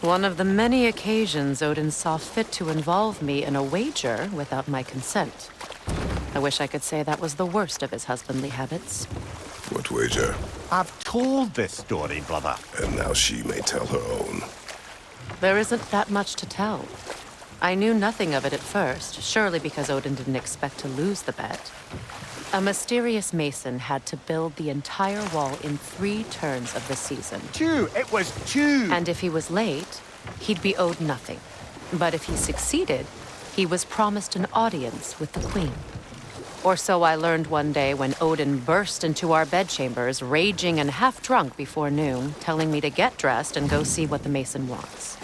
One of the many occasions Odin saw fit to involve me in a wager without my consent. I wish I could say that was the worst of his husbandly habits. What wager? I've told this story, brother. And now she may tell her own. There isn't that much to tell. I knew nothing of it at first, surely because Odin didn't expect to lose the bet. A mysterious mason had to build the entire wall in 3 turns of the season. 2! It was 2! And if he was late, he'd be owed nothing. But if he succeeded, he was promised an audience with the queen. Or so I learned one day when Odin burst into our bedchambers, raging and half-drunk before noon, telling me to get dressed and go see what the mason wants.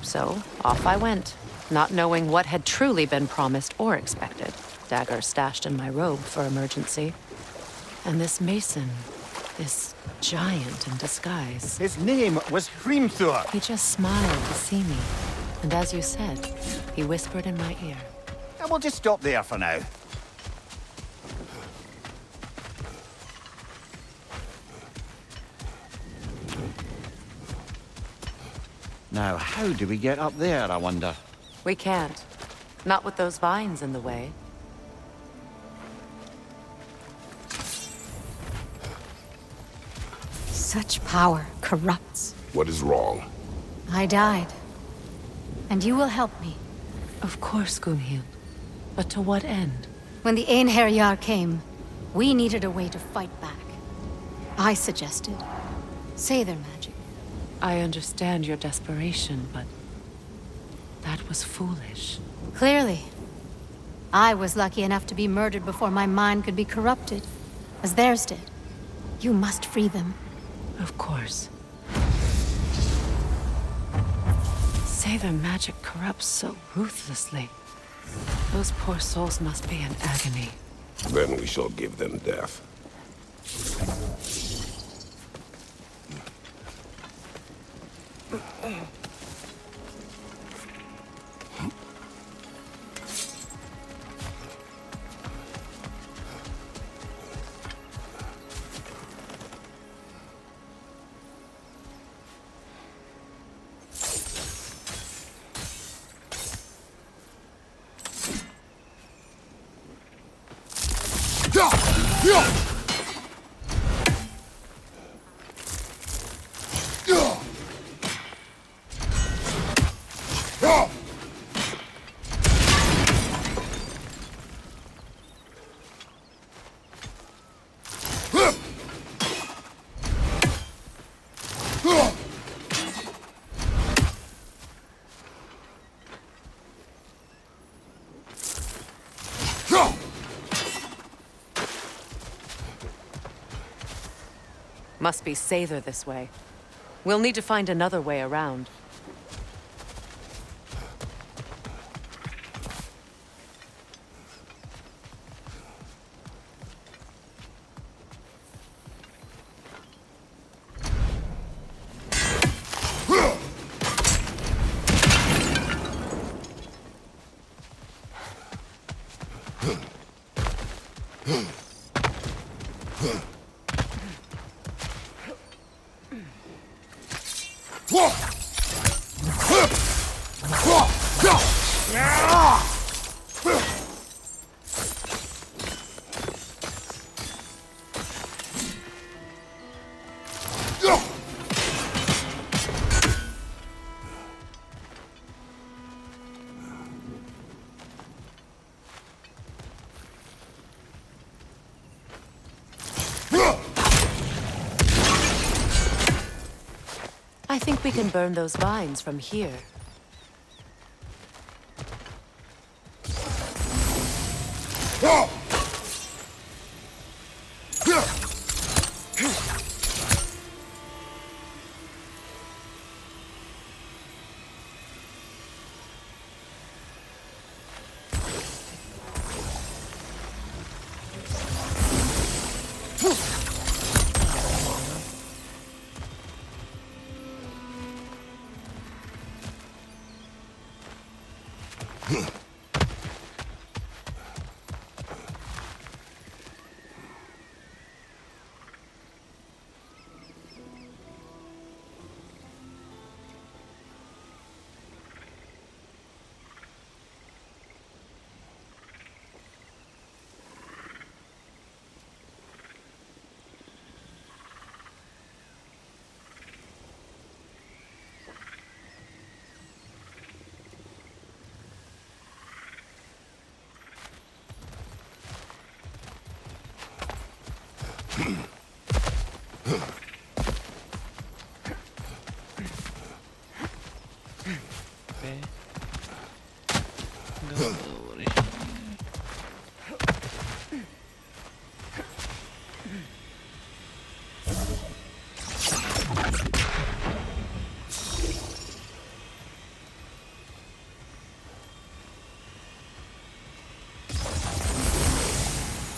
So, off I went, not knowing what had truly been promised or expected. Dagger stashed in my robe for emergency. And this mason, this giant in disguise. His name was Hrimthur. He just smiled to see me. And as you said, he whispered in my ear. And we'll just stop there for now. Now, how do we get up there, I wonder? We can't. Not with those vines in the way. Such power corrupts. What is wrong? I died. And you will help me. Of course, Gunhild. But to what end? When the Einherjar came, we needed a way to fight back. I suggested Seidr magic. I understand your desperation, but that was foolish. Clearly. I was lucky enough to be murdered before my mind could be corrupted, as theirs did. You must free them. Of course. Seidr magic corrupts so ruthlessly. Those poor souls must be in agony. Then we shall give them death. Must be Seidr this way. We'll need to find another way around. we can burn those vines from here.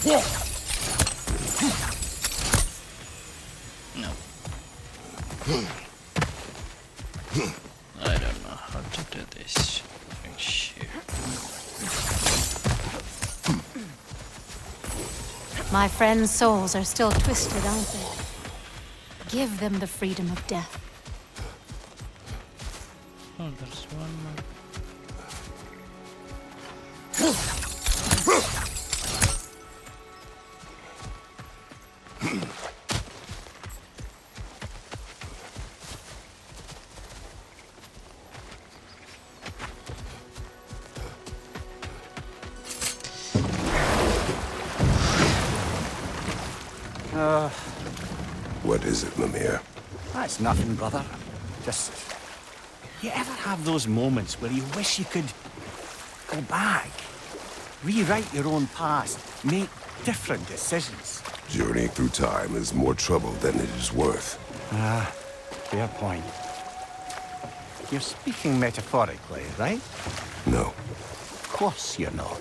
No. I don't know how to do this. Shit. My friends' souls are still twisted, aren't they? Give them the freedom of death. Oh, there's one more. What is it, Mimir? That's nothing, brother. Just... You ever have those moments where you wish you could go back? Rewrite your own past, make different decisions? Journeying through time is more trouble than it is worth. Ah, fair point. You're speaking metaphorically, right? No. Of course you're not.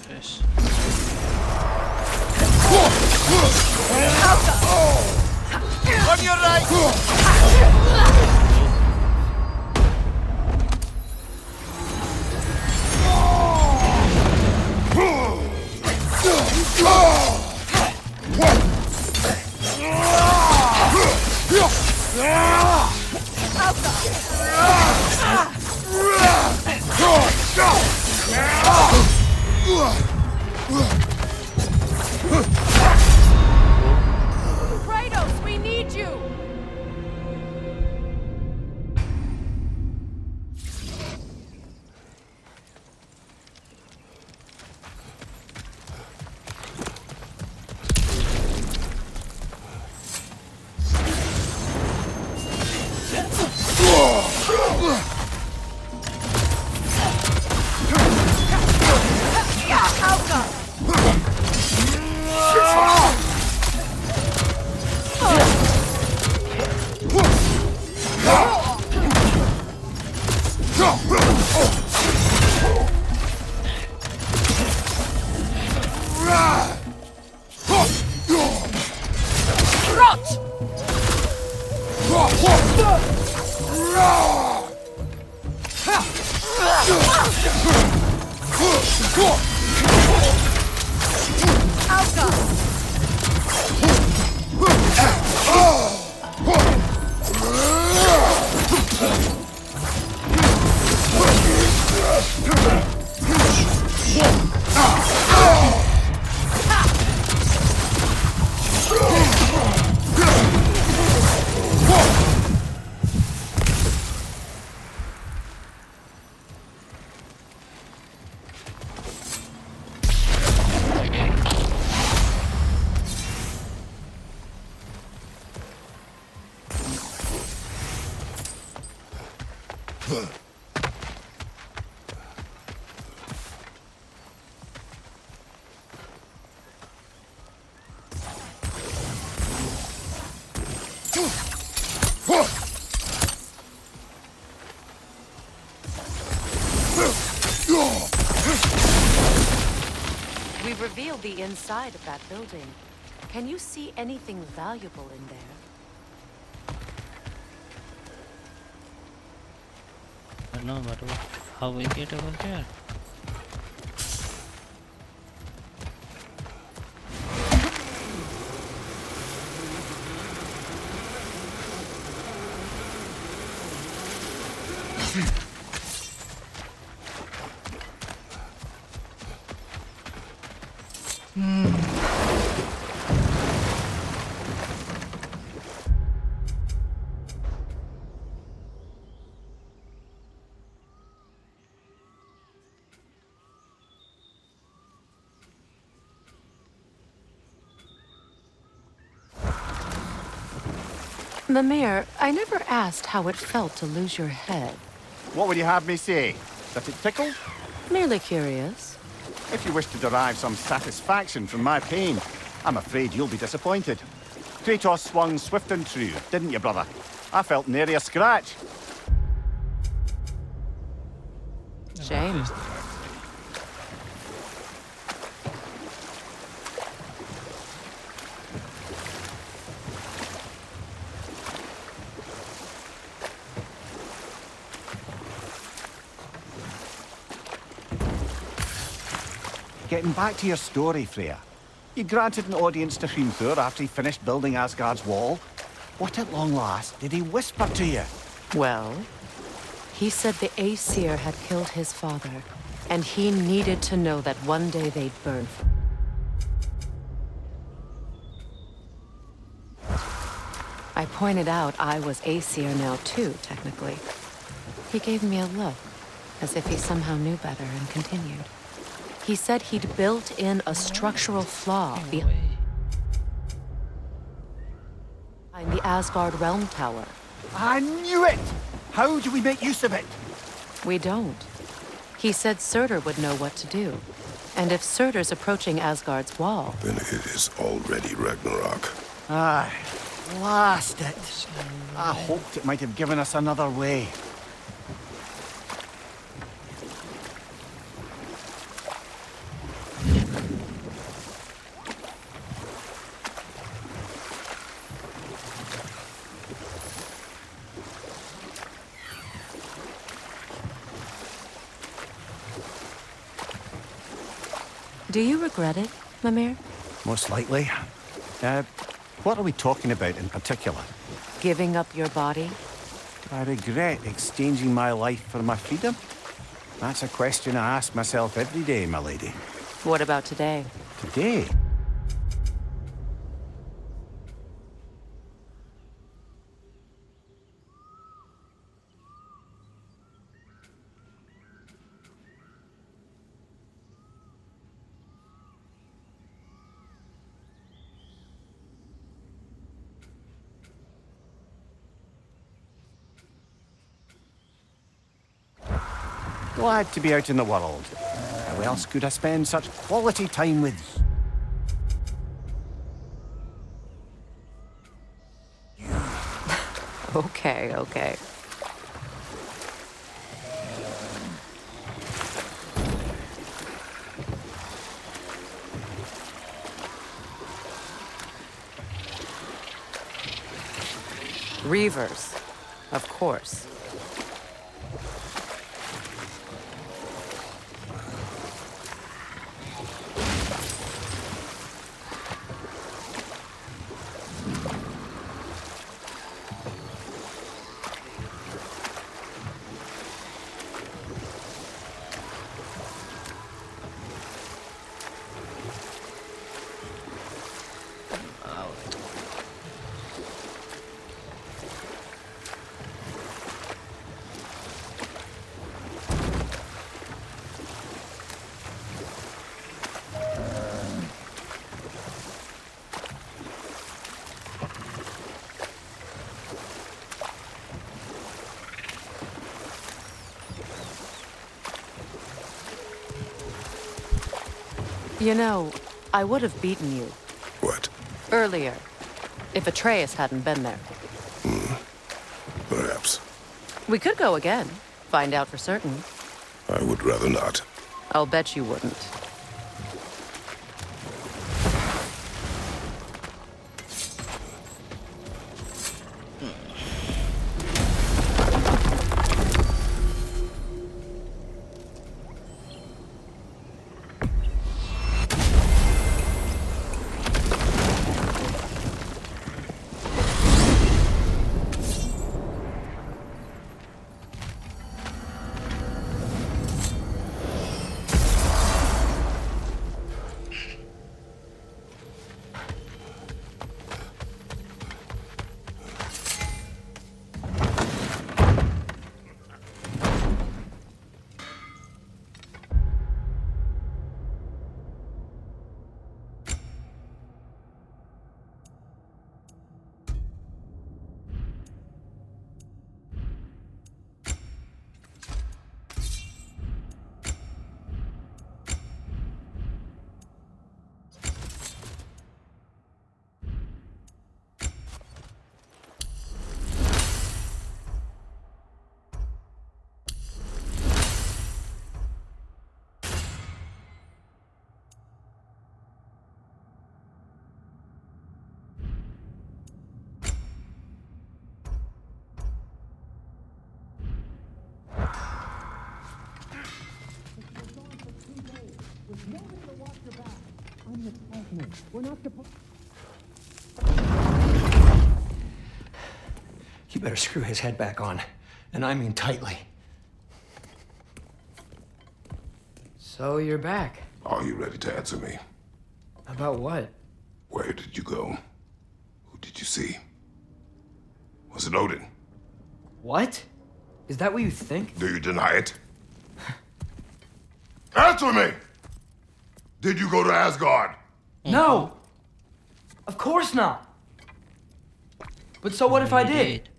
Yes. On your right! Kratos, we need you! We revealed the inside of that building. Can you see anything valuable in there? I don't know, but how we get over there? Mimir, I never asked how it felt to lose your head. What would you have me say? That it tickled? Merely curious. If you wish to derive some satisfaction from my pain, I'm afraid you'll be disappointed. Kratos swung swift and true, didn't you, brother? I felt nary a scratch. Shame. Getting back to your story, Freya. You granted an audience to Hrimthur after he finished building Asgard's wall. What at long last did he whisper to you? Well, he said the Aesir had killed his father, and he needed to know that one day they'd burn. I pointed out I was Aesir now too, technically. He gave me a look, as if he somehow knew better, and continued. He said he'd built in a structural flaw behind the Asgard realm tower. I knew it! How do we make use of it? We don't. He said Surtur would know what to do. And if Surtur's approaching Asgard's wall... Then it is already Ragnarok. Aye, blast it. I hoped it might have given us another way. Do you regret it, Mimir? Most likely. What are we talking about in particular? Giving up your body? Do I regret exchanging my life for my freedom? That's a question I ask myself every day, my lady. What about today? Today? Glad to be out in the world. How else could I spend such quality time with you? Okay. Reavers, of course. You know, I would have beaten you. What? Earlier, if Atreus hadn't been there. Perhaps. We could go again, find out for certain. I would rather not. I'll bet you wouldn't. You better screw his head back on, and I mean tightly. So you're back. Are you ready to answer me? About what? Where did you go? Who did you see? Was it Odin? What? Is that what you think? Do you deny it? Answer me! Did you go to Asgard? No! Of course not! But so what if I did?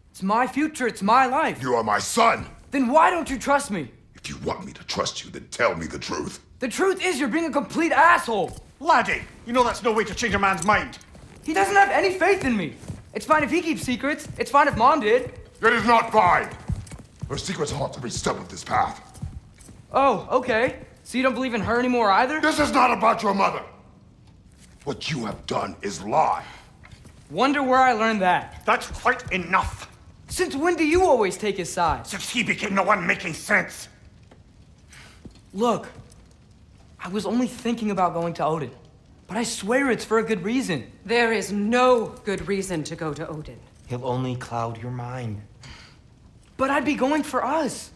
It's my future, it's my life. You are my son! Then why don't you trust me? If you want me to trust you, then tell me the truth. The truth is you're being a complete asshole! Laddie, you know that's no way to change a man's mind. He doesn't have any faith in me. It's fine if he keeps secrets. It's fine if Mom did. It is not fine! Her secrets haunt every step of this path. Oh, okay. So you don't believe in her anymore either? This is not about your mother! What you have done is lie. Wonder where I learned that. That's quite enough. Since when do you always take his side? Since he became the one making sense. Look, I was only thinking about going to Odin, but I swear it's for a good reason. There is no good reason to go to Odin. He'll only cloud your mind. But I'd be going for us.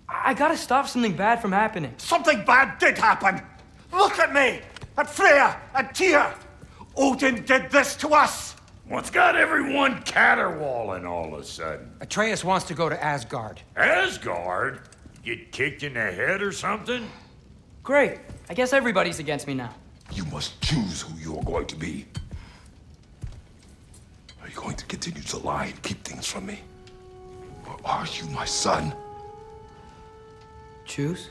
I gotta stop something bad from happening. Something bad did happen. Look at me, at Freya, and Tyr. Odin did this to us. What's got everyone caterwauling all of a sudden? Atreus wants to go to Asgard. Asgard? Get kicked in the head or something? Great. I guess everybody's against me now. You must choose who you are going to be. Are you going to continue to lie and keep things from me? Or are you my son? Choose?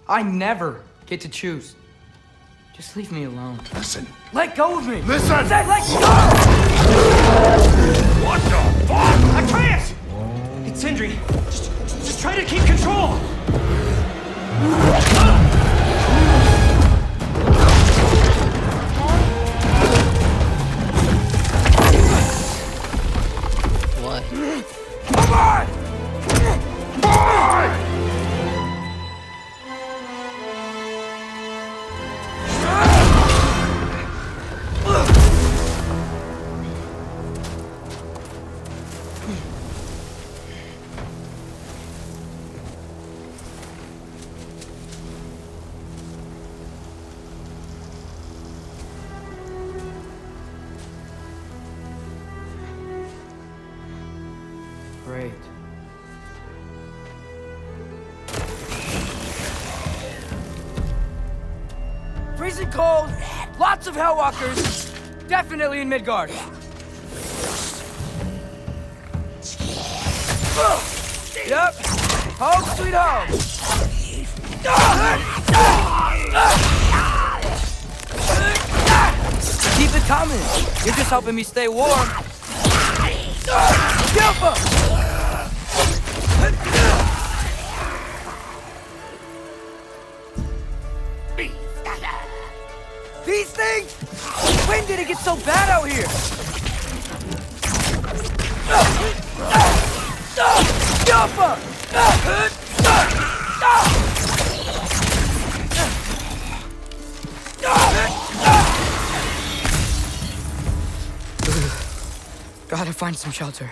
I never get to choose. Just leave me alone. Listen. Let go of me! Listen! I said let go! What the fuck? Atreus! It's Sindri. Just try to keep control. What? Come on! Boy! Great. Freezing cold, lots of Hellwalkers, definitely in Midgard. Yep, home sweet home. Keep it coming. You're just helping me stay warm. Jump up! These things? When did it get so bad out here? Jump up! Gotta find some shelter.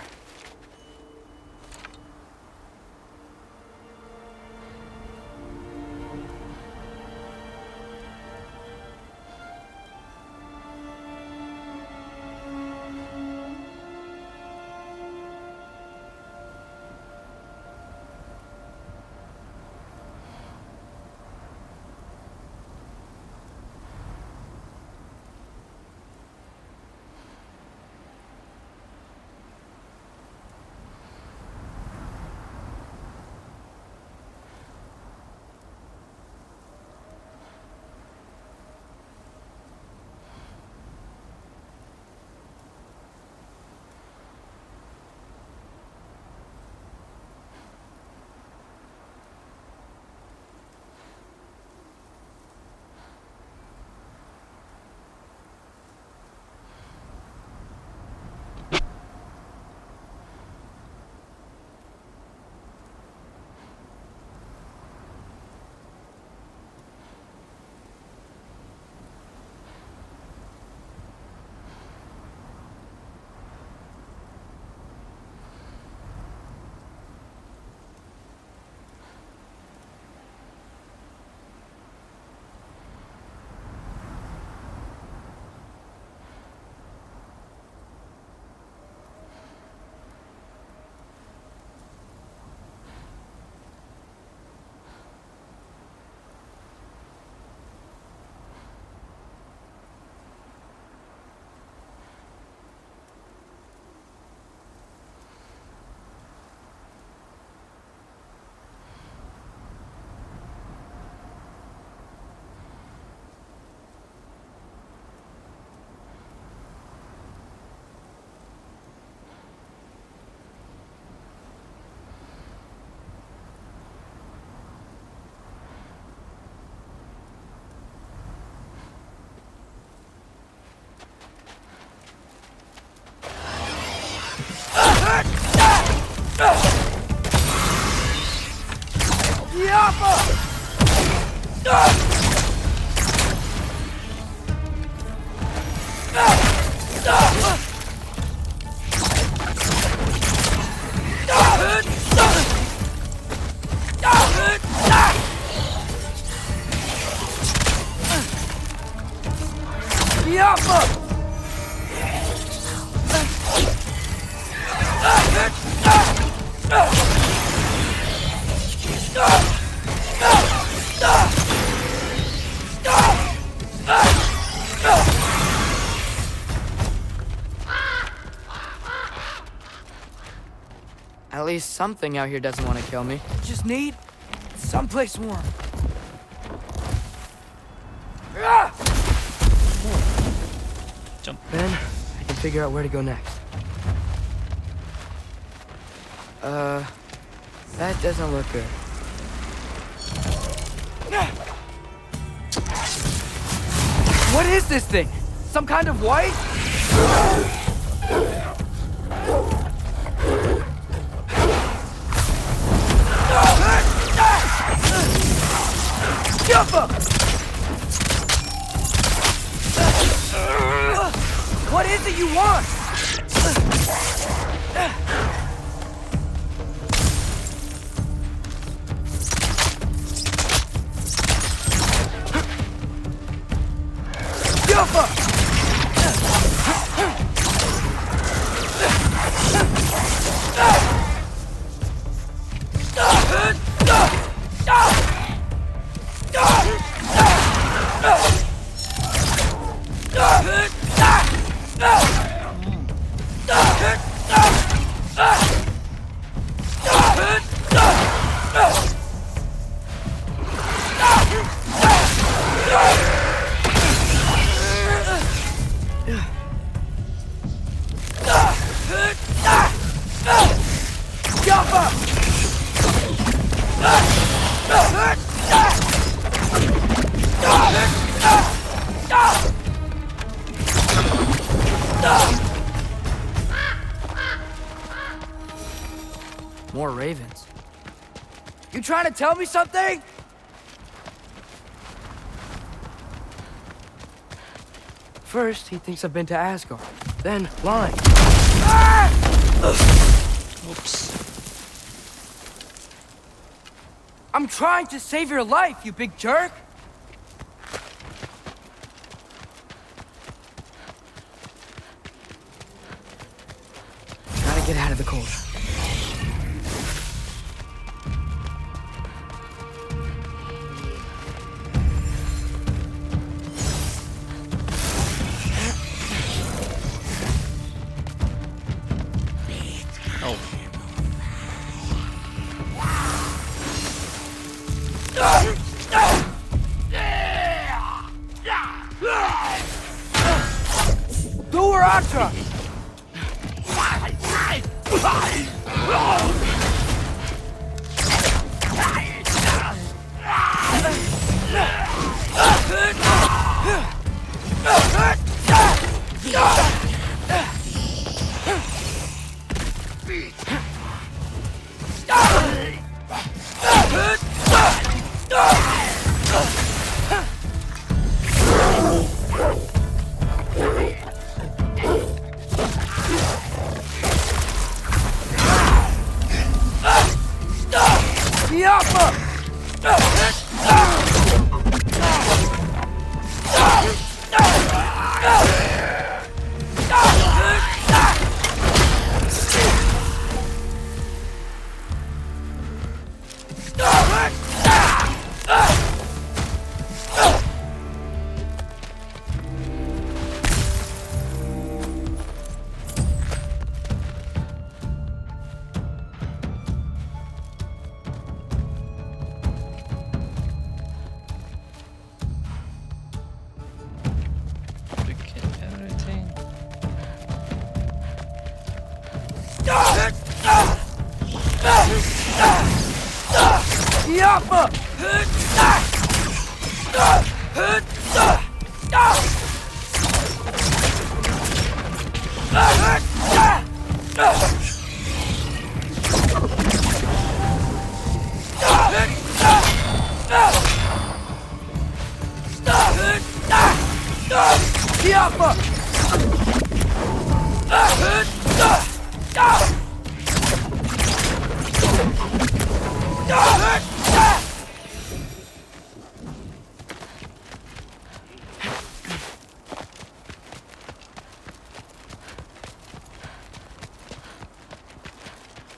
At least something out here doesn't want to kill me. Just need someplace warm. Jump. Then I can figure out where to go next. That doesn't look good. What is this thing? Some kind of white? Jump up! What is it you want? Jump up! More ravens. You trying to tell me something? First, he thinks I've been to Asgard. Then, lying. Oops. I'm trying to save your life, you big jerk! Gotta get out of the cold.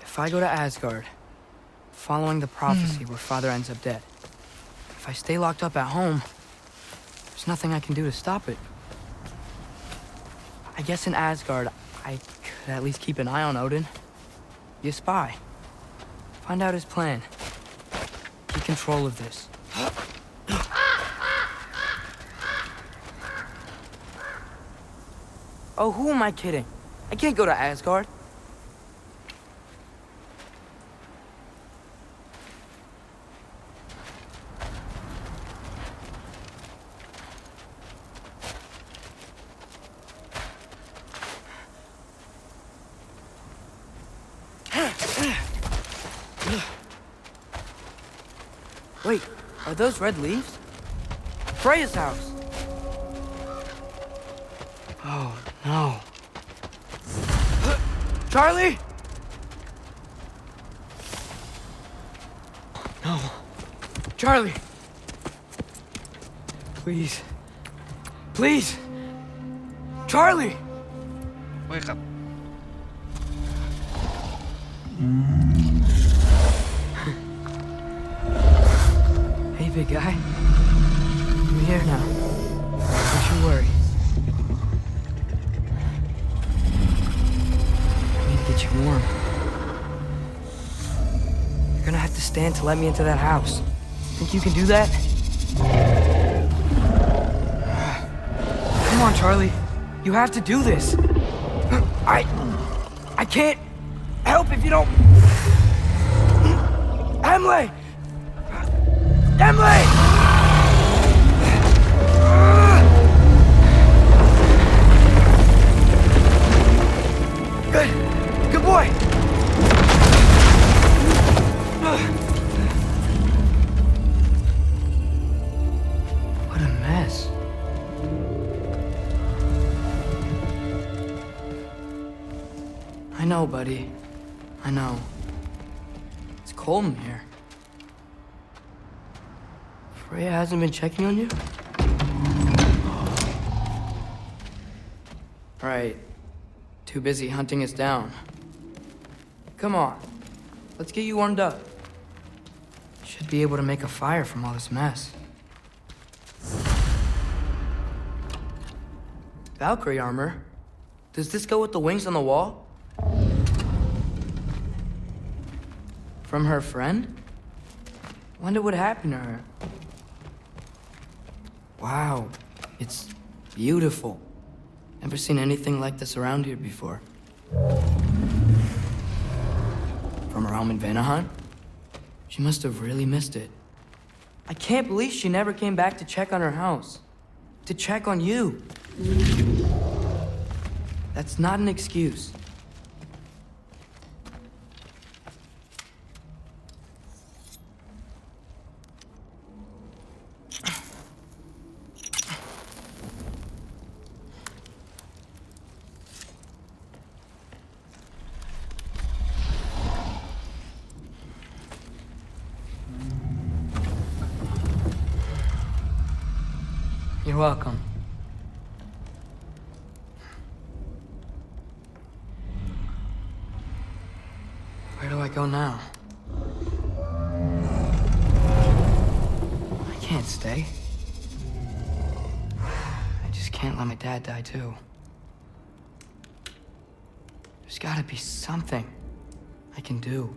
If I go to Asgard, following the prophecy where Father ends up dead, if I stay locked up at home, there's nothing I can do to stop it. I guess in Asgard, I could at least keep an eye on Odin. Be a spy. Find out his plan. Keep control of this. Oh, who am I kidding? I can't go to Asgard. Wait, are those red leaves? Freya's house! Oh, no. Charlie! No. Charlie! Please. Please! Charlie! Wake up. Hey, big guy. I'm here now. Don't you worry. I need to get you warm. You're gonna have to stand to let me into that house. Think you can do that? Come on, Charlie. You have to do this. I can't help if you don't... Emily! Emily! Good. Good boy. What a mess. I know, buddy. I know. It's cold in here. Freya hasn't been checking on you? Right. Too busy hunting us down. Come on. Let's get you warmed up. Should be able to make a fire from all this mess. Valkyrie armor? Does this go with the wings on the wall? From her friend? Wonder what happened to her. Wow, it's beautiful. Never seen anything like this around here before. From her home in Vanaheim? She must have really missed it. I can't believe she never came back to check on her house. To check on you. That's not an excuse. You're welcome. Where do I go now? I can't stay. I just can't let my dad die too. There's gotta be something I can do.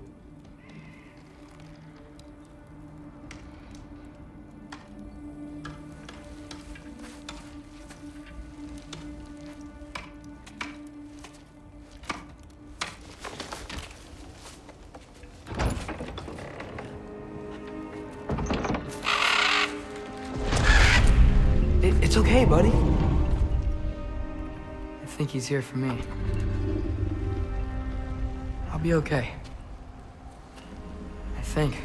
It's okay, buddy. I think he's here for me. I'll be okay. I think.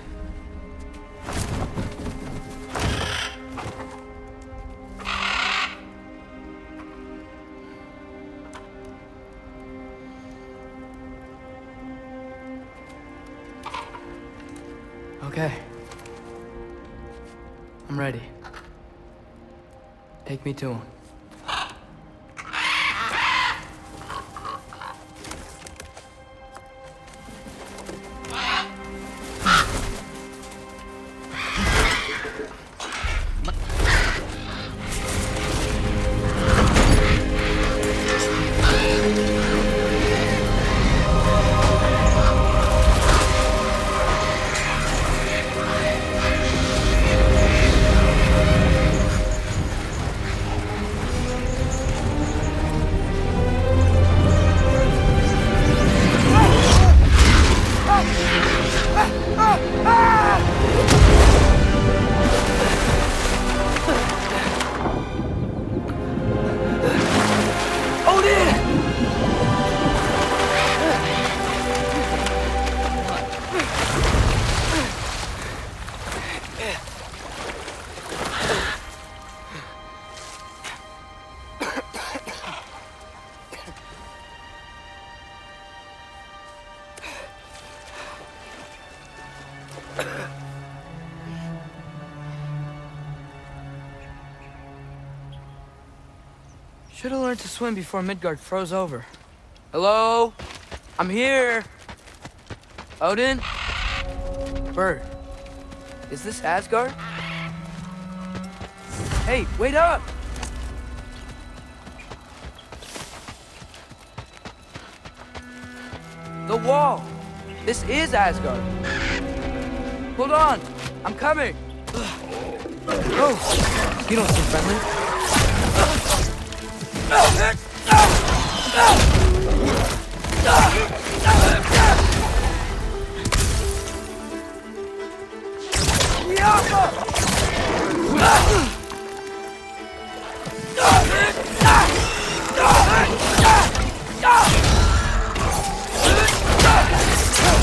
Okay. I'm ready. Take me to him. Should have learned to swim before Midgard froze over. Hello? I'm here. Odin? Bird. Is this Asgard? Hey, wait up! The wall! This is Asgard! Hold on! I'm coming! Oh! You don't seem friendly.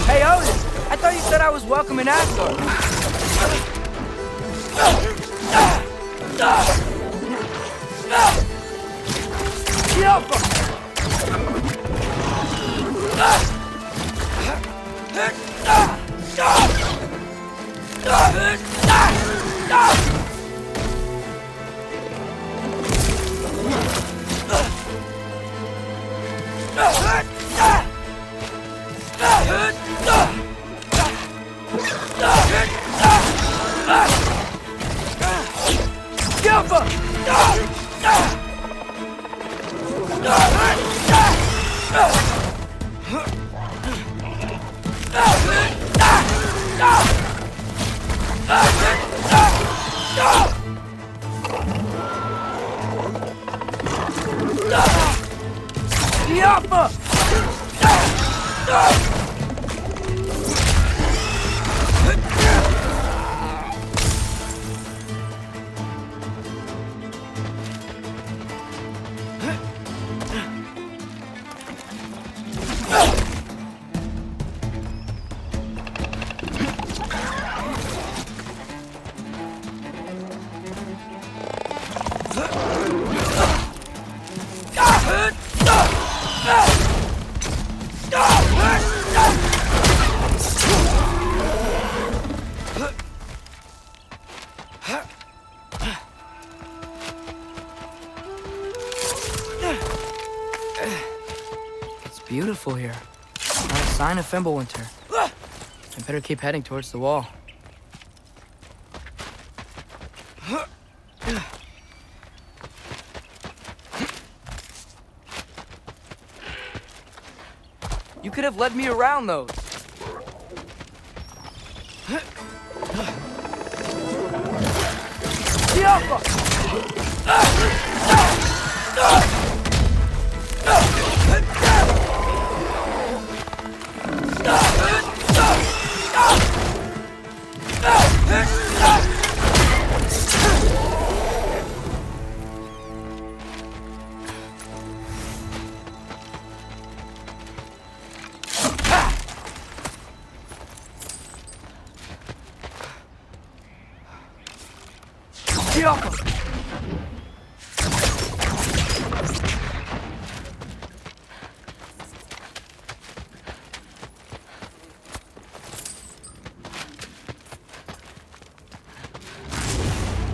Hey, Odin! I thought you said I was welcome in Asgard. It's beautiful here. Not a sign of Fimbulwinter. I better keep heading towards the wall. You could have led me around those.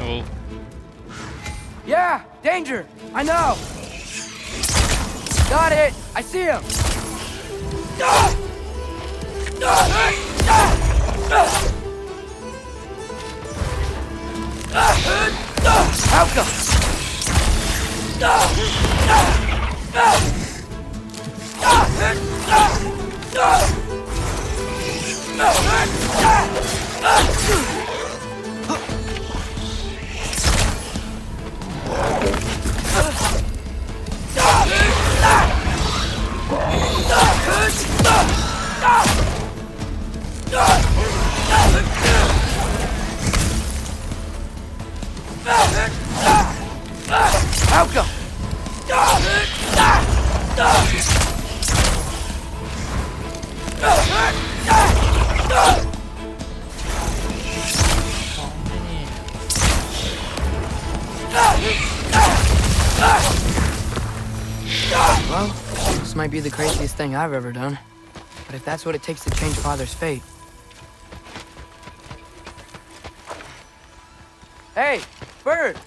Oh. Yeah, danger! I know! Got it! I see him! Outcome! Outcome! Well, this might be the craziest thing I've ever done. But if that's what it takes to change Father's fate... Hey, Bird!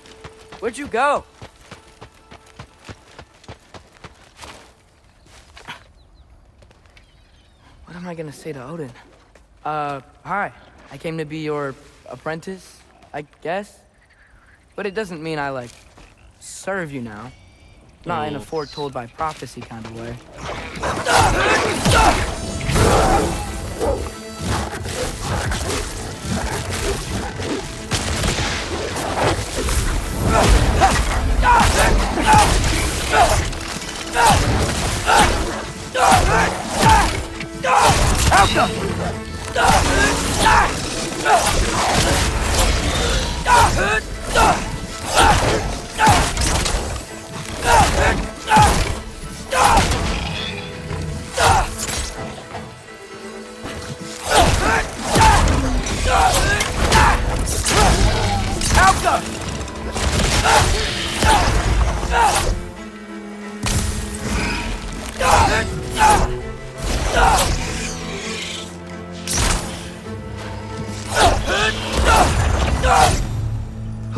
Where'd you go? What am I gonna say to Odin? Hi. I came to be your apprentice, I guess? But it doesn't mean I, like, serve you now. Not in a foretold by prophecy kind of way.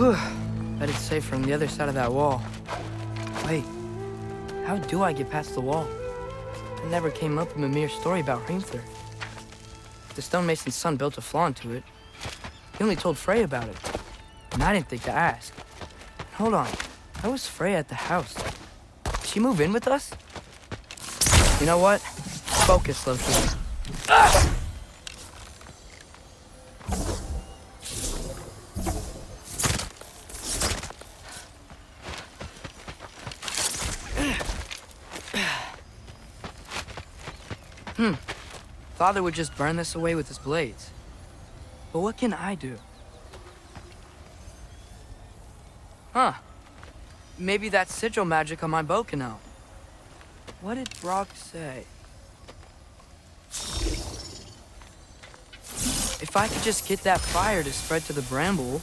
Whew. Bet it's safe from the other side of that wall. Wait, how do I get past the wall? It never came up in Mimir's story about Hrimthur. The stonemason's son built a flaw into it. He only told Frey about it, and I didn't think to ask. Hold on, how was Frey at the house? Did she move in with us? You know what? Focus, Loki. Father would just burn this away with his blades. But what can I do? Huh. Maybe that sigil magic on my bow can help. What did Brock say? If I could just get that fire to spread to the bramble...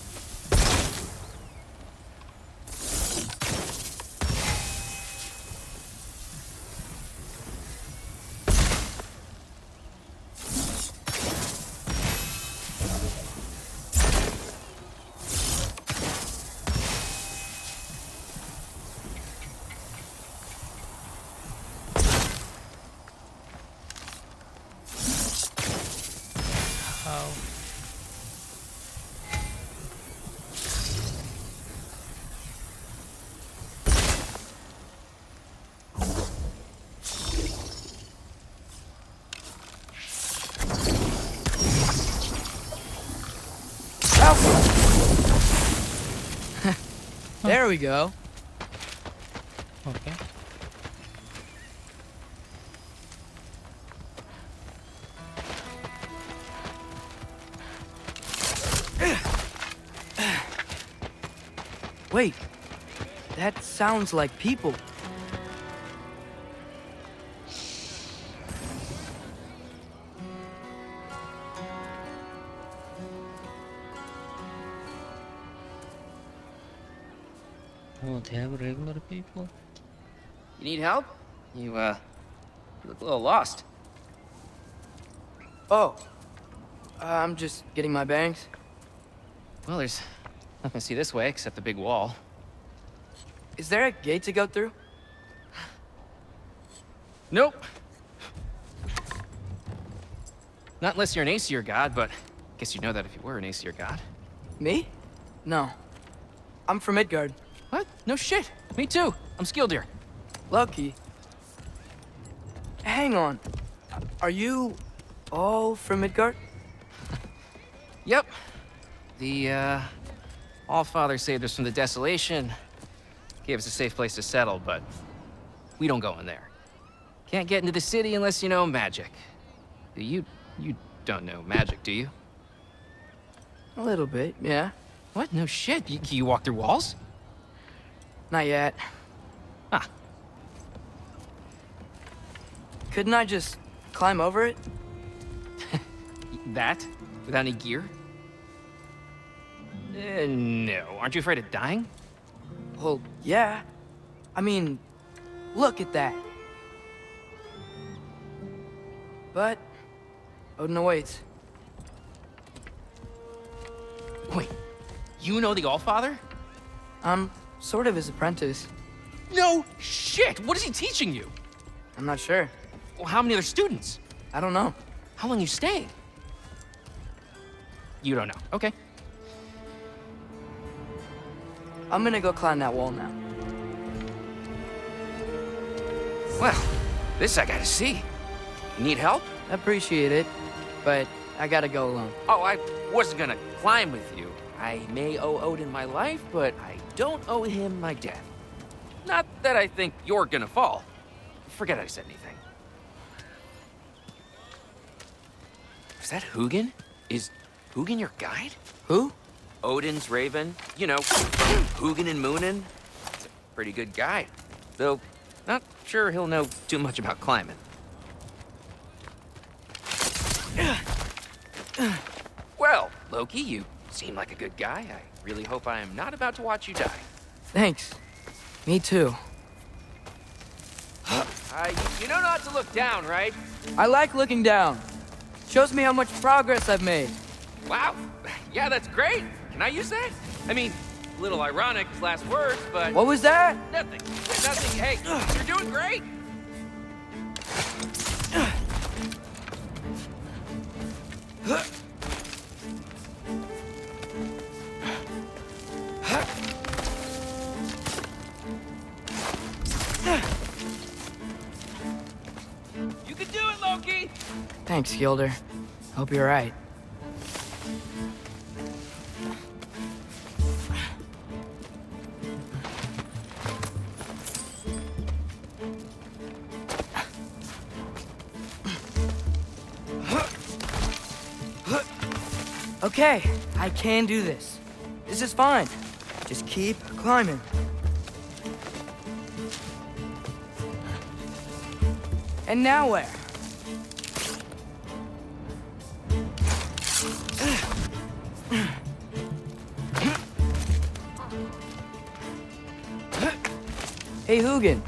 There we go. Okay. Wait, that sounds like people. Oh, they have regular people? You need help? You look a little lost. Oh, I'm just getting my bearings. Well, there's nothing to see this way except the big wall. Is there a gate to go through? Nope. Not unless you're an Aesir god, but I guess you'd know that if you were an Aesir god. Me? No. I'm from Midgard. What? No shit. Me too. I'm Skildir. Lucky. Hang on. Are you all from Midgard? Yep. The, Allfather saved us from the desolation. Gave us a safe place to settle, but we don't go in there. Can't get into the city unless you know magic. You don't know magic, do you? A little bit, yeah. What? No shit. You walk through walls? Not yet. Huh. Couldn't I just climb over it? That? Without any gear? No. Aren't you afraid of dying? Well, yeah. I mean, look at that. But Odin awaits. Wait, you know the Allfather? I'm sort of his apprentice. No shit! What is he teaching you? I'm not sure. Well, how many other students? I don't know. How long you staying? You don't know. Okay. I'm gonna go climb that wall now. Well, this I gotta see. You need help? Appreciate it, but I gotta go alone. Oh, I wasn't gonna climb with you. I may owe Odin my life, but I don't owe him my death. Not that I think you're gonna fall. Forget I said anything. Is that Hugin? Is Hugin your guide? Who? Odin's raven. You know, Hugin and Moonin. He's a pretty good guide. Though, not sure he'll know too much about climbing. Well, Loki, you seem like a good guy. I really hope I am not about to watch you die. Thanks. Me too. You know not to look down, right? I like looking down. Shows me how much progress I've made. Wow. Yeah, that's great. Can I use that? I mean, A little ironic, his last words, but... What was that? Nothing. Nothing. Hey, you're doing great. You can do it, Loki! Thanks, Gilder. Hope you're right. Okay, I can do this. This is fine. Just keep climbing. And now where? Hey, Hugin.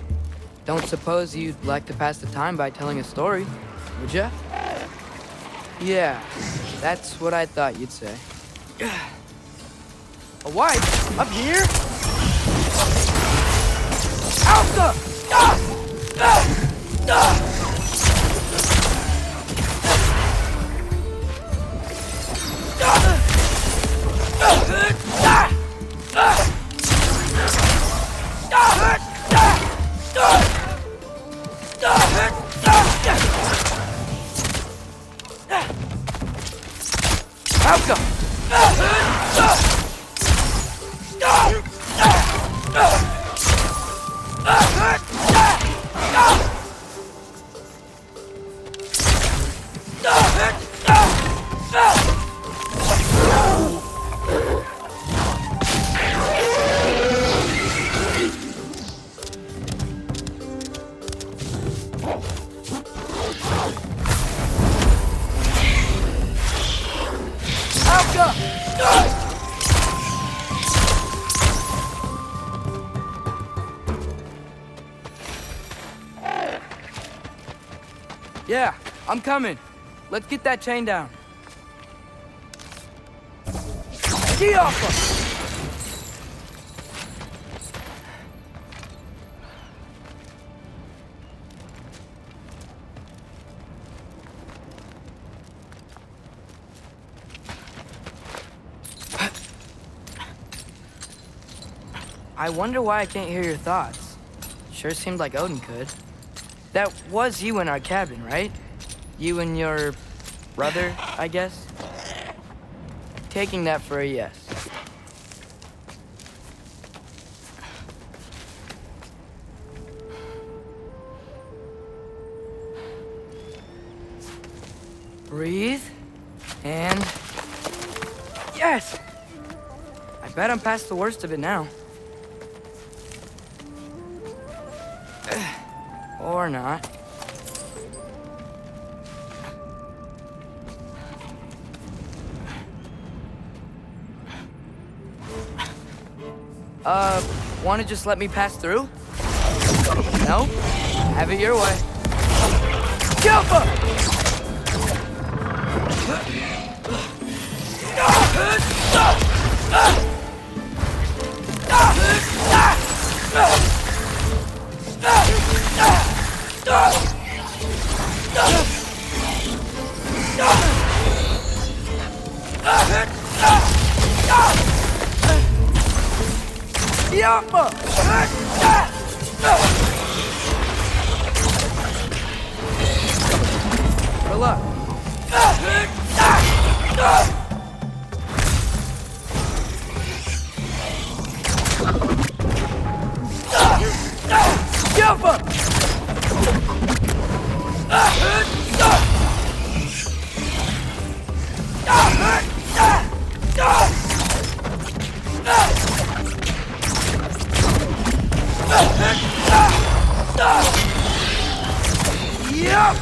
Don't suppose you'd like to pass the time by telling a story, would ya? Yeah, that's what I thought you'd say. A wife? Up here? Alka! Yeah, I'm coming. Let's get that chain down. Get off her! I wonder why I can't hear your thoughts. Sure seemed like Odin could. That was you in our cabin, right? You and your brother, I guess? Taking that for a yes. Breathe, and... Yes! I bet I'm past the worst of it now. Or not. Wanna just let me pass through? No? Have it your way. Jump up! Good luck. Jump up! Yup!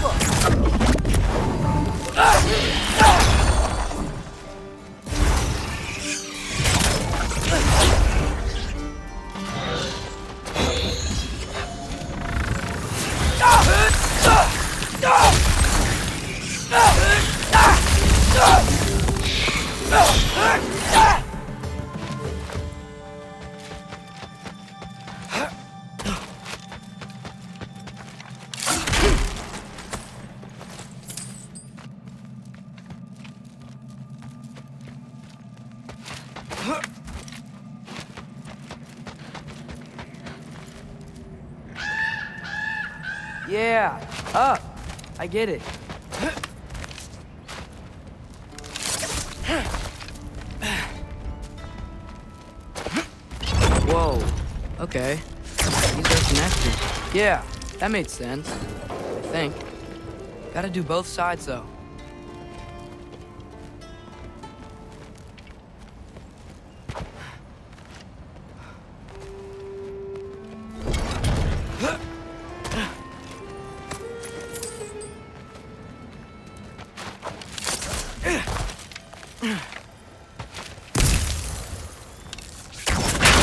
Yeah, up. I get it. Whoa. Okay. These are connected. Yeah, that made sense. I think. Gotta do both sides, though.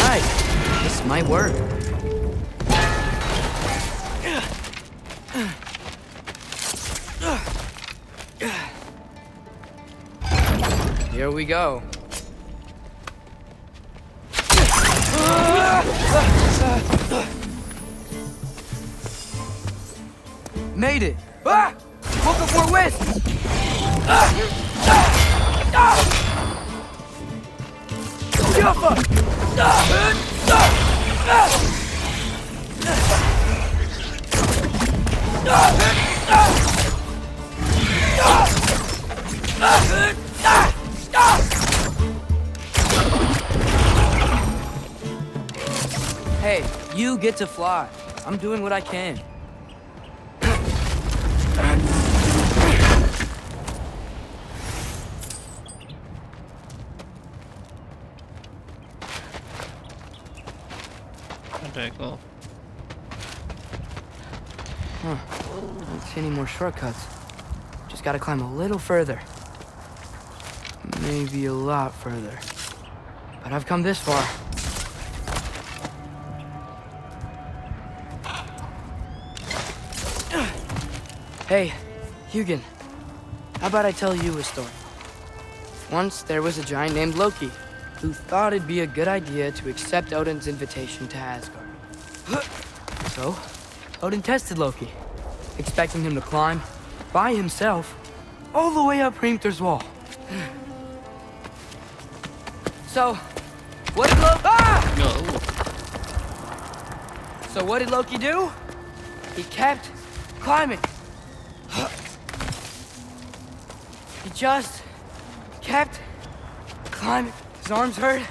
Nice. This might work. Here we go. Made it! Ah! Woke up more wisps! Hey, you get to fly. I'm doing what I can. Okay, cool. Huh. Don't see any more shortcuts. Just gotta climb a little further. Maybe a lot further. But I've come this far. Hey, Hugin. How about I tell you a story? Once there was a giant named Loki who thought it'd be a good idea to accept Odin's invitation to Asgard. So, Odin tested Loki, expecting him to climb, by himself, all the way up Hrimthur's wall. So, what did Loki... Ah! No. So what did Loki do? He kept climbing. He just kept climbing. His arms hurt.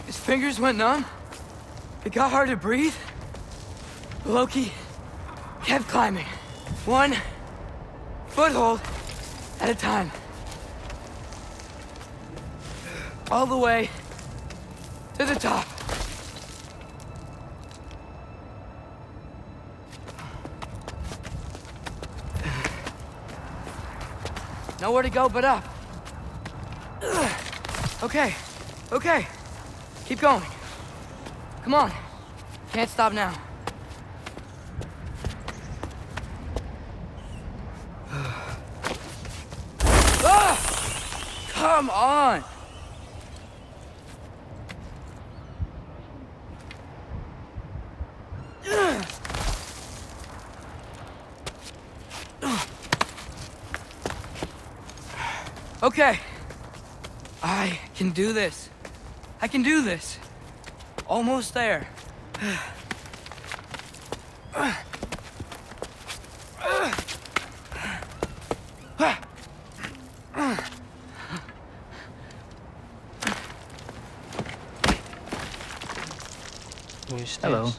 His fingers went numb. It got hard to breathe. Loki kept climbing. One foothold at a time. All the way to the top. Nowhere to go but up. Okay, okay. Keep going. Come on. Can't stop now. Ah! Come on! Okay. I can do this. I can do this. Almost there. Hello.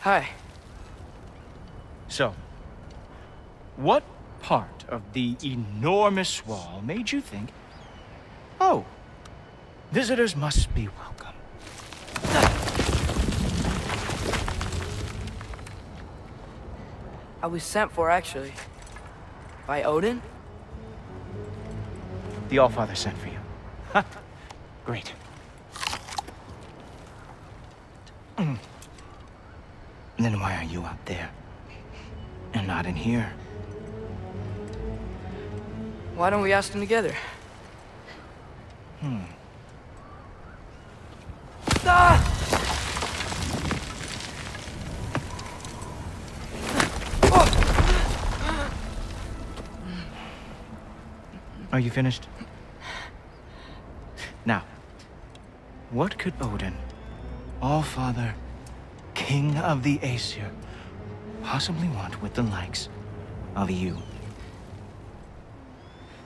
Hi. So, what part of the enormous wall made you think, oh, visitors must be welcome? I was sent for, actually. By Odin? The Allfather sent for you. Ha! Great. Then why are you out there? And not in here? Why don't we ask them together? Ah! Are you finished? Now, what could Odin, All-Father, King of the Aesir, possibly want with the likes of you?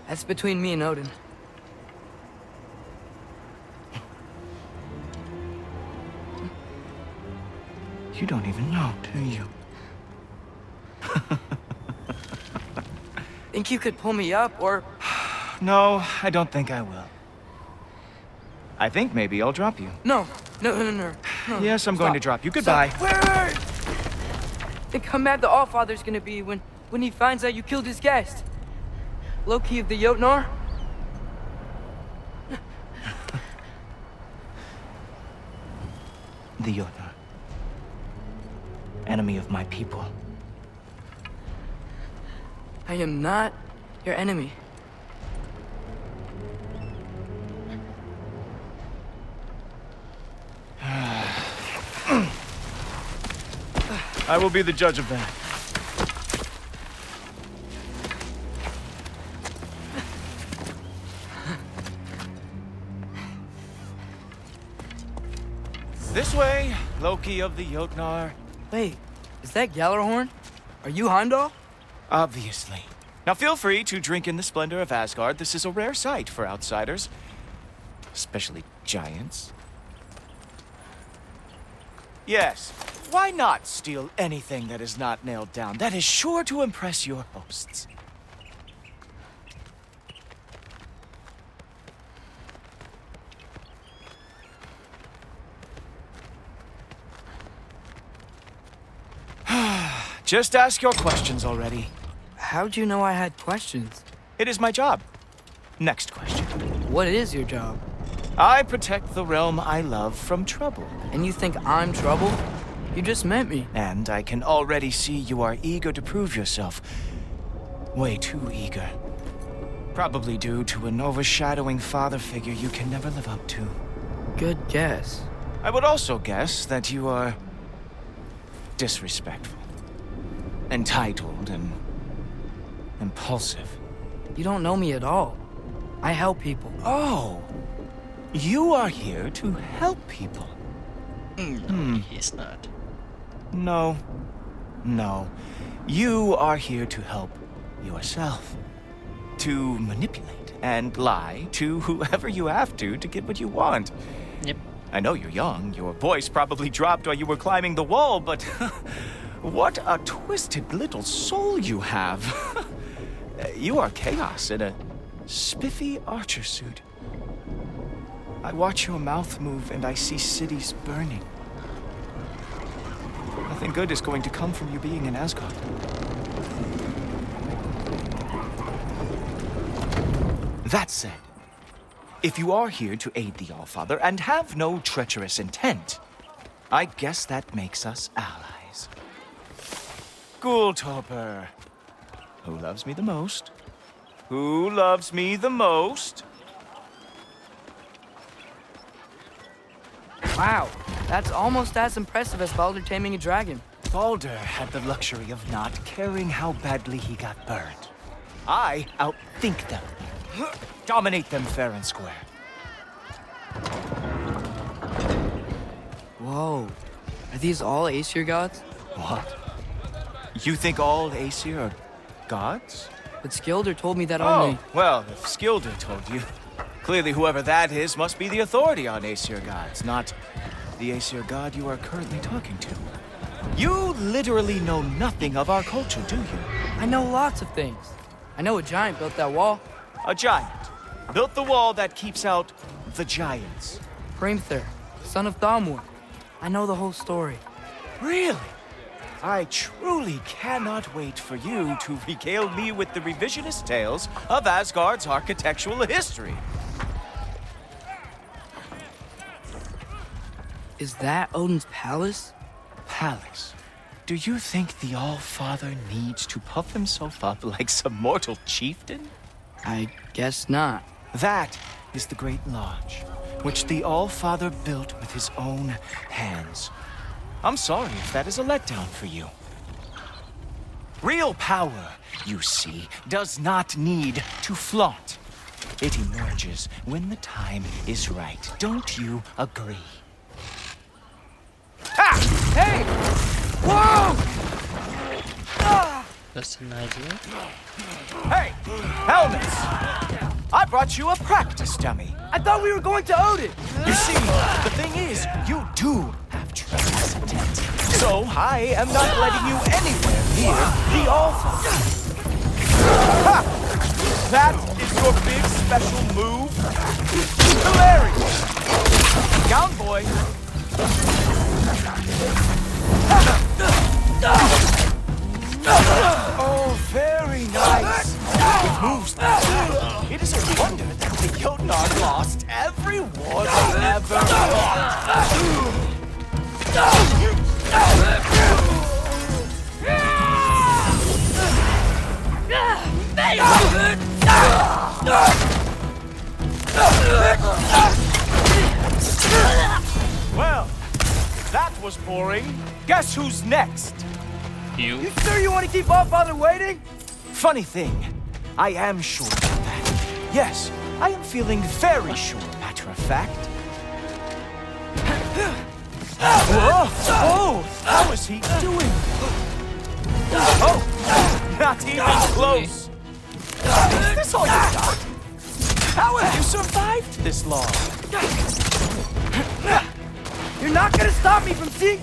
That's between me and Odin. You don't even know, do you? Think you could pull me up, or... No, I don't think I will. I think maybe I'll drop you. No. Yes, I'm going to drop you. Goodbye. Wait. Think how mad the Allfather's gonna be when he finds out you killed his guest. Loki of the Jotnar? The Jotnar. Enemy of my people. I am not your enemy. I will be the judge of that. This way, Loki of the Jotnar. Wait, is that Gjallarhorn? Are you Heimdall? Obviously. Now feel free to drink in the splendor of Asgard. This is a rare sight for outsiders. Especially giants. Yes, why not steal anything that is not nailed down? That is sure to impress your hosts. Just ask your questions already. How'd you know I had questions? It is my job. Next question. What is your job? I protect the realm I love from trouble. And you think I'm trouble? You just met me. And I can already see you are eager to prove yourself. Way too eager. Probably due to an overshadowing father figure you can never live up to. Good guess. I would also guess that you are disrespectful, entitled, and impulsive. You don't know me at all. I help people. Oh, you are here to help people. No, he's not. No. You are here to help yourself. To manipulate and lie to whoever you have to get what you want. Yep. I know you're young. Your voice probably dropped while you were climbing the wall, but what a twisted little soul you have. You are chaos in a spiffy archer suit. I watch your mouth move and I see cities burning. Nothing good is going to come from you being in Asgard. That said, if you are here to aid the Allfather and have no treacherous intent, I guess that makes us allies. Gulltoper. Who loves me the most? Who loves me the most? Wow, that's almost as impressive as Baldur taming a dragon. Baldur had the luxury of not caring how badly he got burned. I outthink them. Dominate them fair and square. Whoa. Are these all Aesir gods? What? You think all Aesir are gods? But Skilder told me that only... Oh, well, if Skilder told you, clearly whoever that is must be the authority on Aesir gods, not the Aesir god you are currently talking to. You literally know nothing of our culture, do you? I know lots of things. I know a giant built that wall. A giant built the wall that keeps out the giants. Hrimthur, son of Thamur. I know the whole story. Really? I truly cannot wait for you to regale me with the revisionist tales of Asgard's architectural history. Is that Odin's palace? Palace? Do you think the All-Father needs to puff himself up like some mortal chieftain? I guess not. That is the Great Lodge, which the All-Father built with his own hands. I'm sorry if that is a letdown for you. Real power, you see, does not need to flaunt. It emerges when the time is right. Don't you agree? Ha! Hey! Whoa! That's an idea. Hey, helmets! I brought you a practice dummy. I thought we were going to Odin. You see, the thing is, you do have tremendous intent. So I am not letting you anywhere near the altar. Ha! That is your big special move? Hilarious! Down, boy. Oh, very nice. It moves. It is a wonder that the Jotnar lost every war they ever fought. Well, that was boring. Guess who's next? You? You sure you want to keep Allfather waiting? Funny thing, I am sure about that. Yes, I am feeling very sure, matter of fact. Whoa! Oh! How is he doing? Oh! Not even close! Is this all you got? How have you survived this long? You're not gonna stop me from seeing...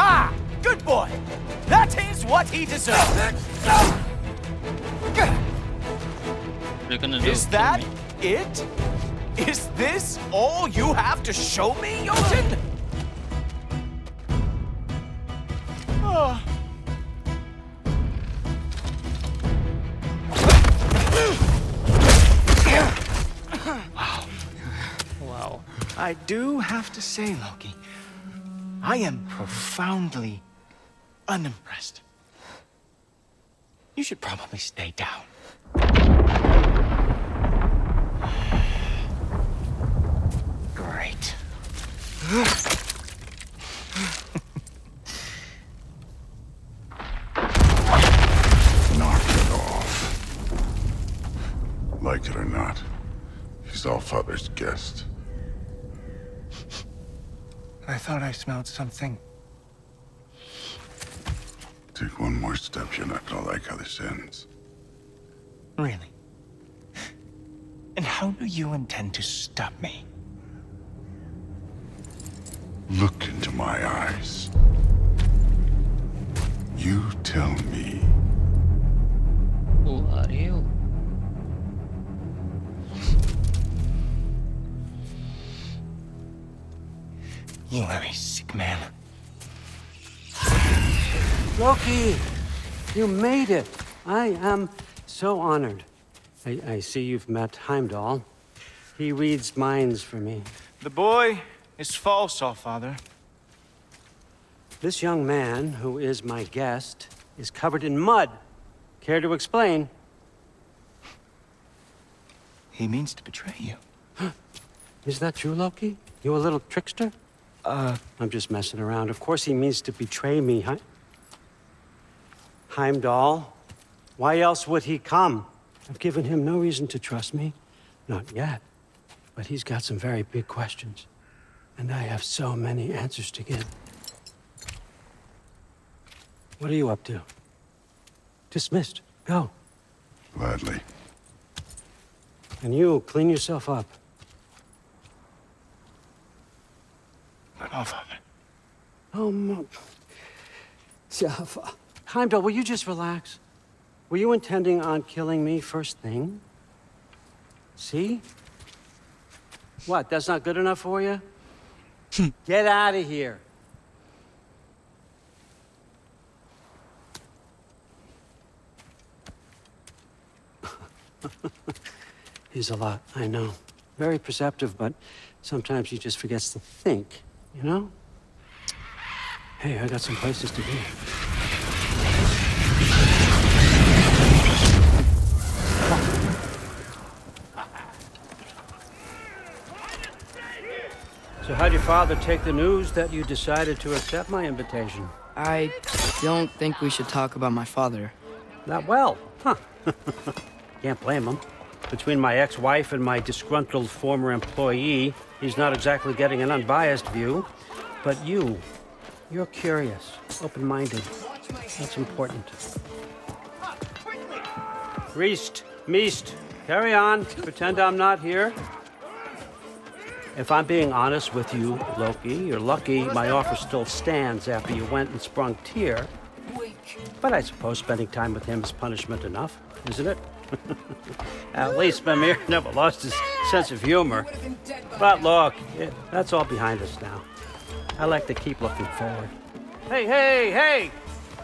Ah! Good boy! That is what he deserves! You're gonna do Is that it? Is this all you have to show me, Jotun? Oh. Wow. I do have to say, Loki, I am profoundly unimpressed. You should probably stay down. Great. Knock it off. Like it or not, he's Allfather's guest. I thought I smelled something. Take one more step, you're not gonna like how this ends. Really? And how do you intend to stop me? Look into my eyes. You tell me. Who are you? You are a sick man. Loki, you made it. I am so honored. I see you've met Heimdall. He reads minds for me. The boy is false, Allfather. This young man, who is my guest, is covered in mud. Care to explain? He means to betray you. Is that true, Loki? You a little trickster? I'm just messing around. Of course he means to betray me, Heimdall. Why else would he come? I've given him no reason to trust me. Not yet. But he's got some very big questions. And I have so many answers to give. What are you up to? Dismissed. Go. Gladly. And you, clean yourself up. But Allfather. Oh, no. Jaffa. Heimdall, will you just relax? Were you intending on killing me first thing? See? What, that's not good enough for you? Get out of here. He's a lot, I know. Very perceptive, but sometimes he just forgets to think, you know? Hey, I got some places to be. So how'd your father take the news that you decided to accept my invitation? I don't think we should talk about my father. Not well, huh? Can't blame him. Between my ex-wife and my disgruntled former employee, he's not exactly getting an unbiased view. But you're curious, open-minded. That's important. Reist, Meest, carry on. Pretend I'm not here. If I'm being honest with you, Loki, you're lucky my offer still stands after you went and sprung Tyr. But I suppose spending time with him is punishment enough, isn't it? At least Mimir never lost his sense of humor. But look, that's all behind us now. I like to keep looking forward. Hey!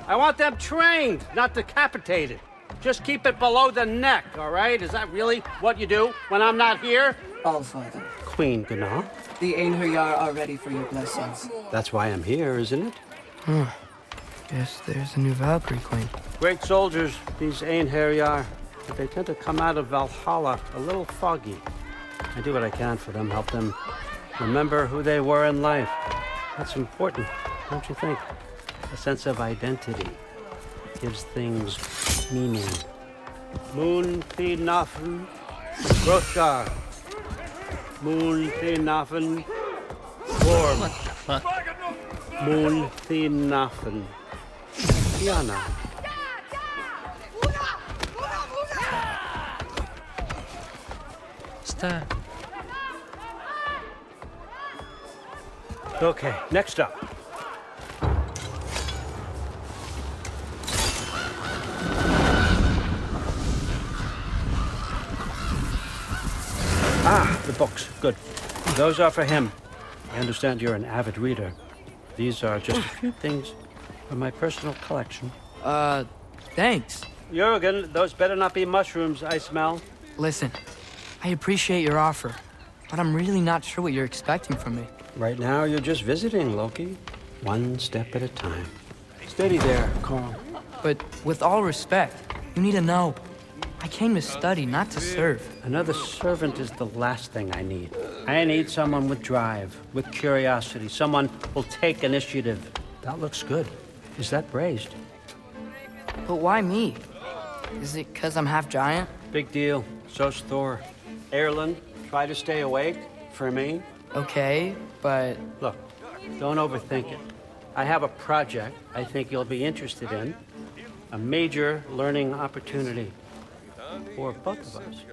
I want them trained, not decapitated. Just keep it below the neck, all right? Is that really what you do when I'm not here? Allfather. Queen Gná. The Einherjar are ready for your blessings. That's why I'm here, isn't it? Guess there's a new Valkyrie Queen. Great soldiers, these Einherjar. But they tend to come out of Valhalla a little foggy. I do what I can for them, help them remember who they were in life. That's important, don't you think? A sense of identity gives things meaning. Moon Thinafen, Hrothgar. Moon Thinafen, Gorm. What the fuck? Moon Thinafen, Tiana. Stop. Okay, next up. Ah, the books. Good. Those are for him. I understand you're an avid reader. These are just a few things from my personal collection. Thanks. Jurgen, those better not be mushrooms I smell. Listen, I appreciate your offer, but I'm really not sure what you're expecting from me. Right now, you're just visiting, Loki. One step at a time. Steady there, Carl. But with all respect, you need to know. I came to study, not to serve. Another servant is the last thing I need. I need someone with drive, with curiosity, someone who'll take initiative. That looks good. Is that braised? But why me? Is it because I'm half giant? Big deal. So's Thor. Erlen, try to stay awake for me. Okay, but... Look, don't overthink it. I have a project I think you'll be interested in. A major learning opportunity. For both of us.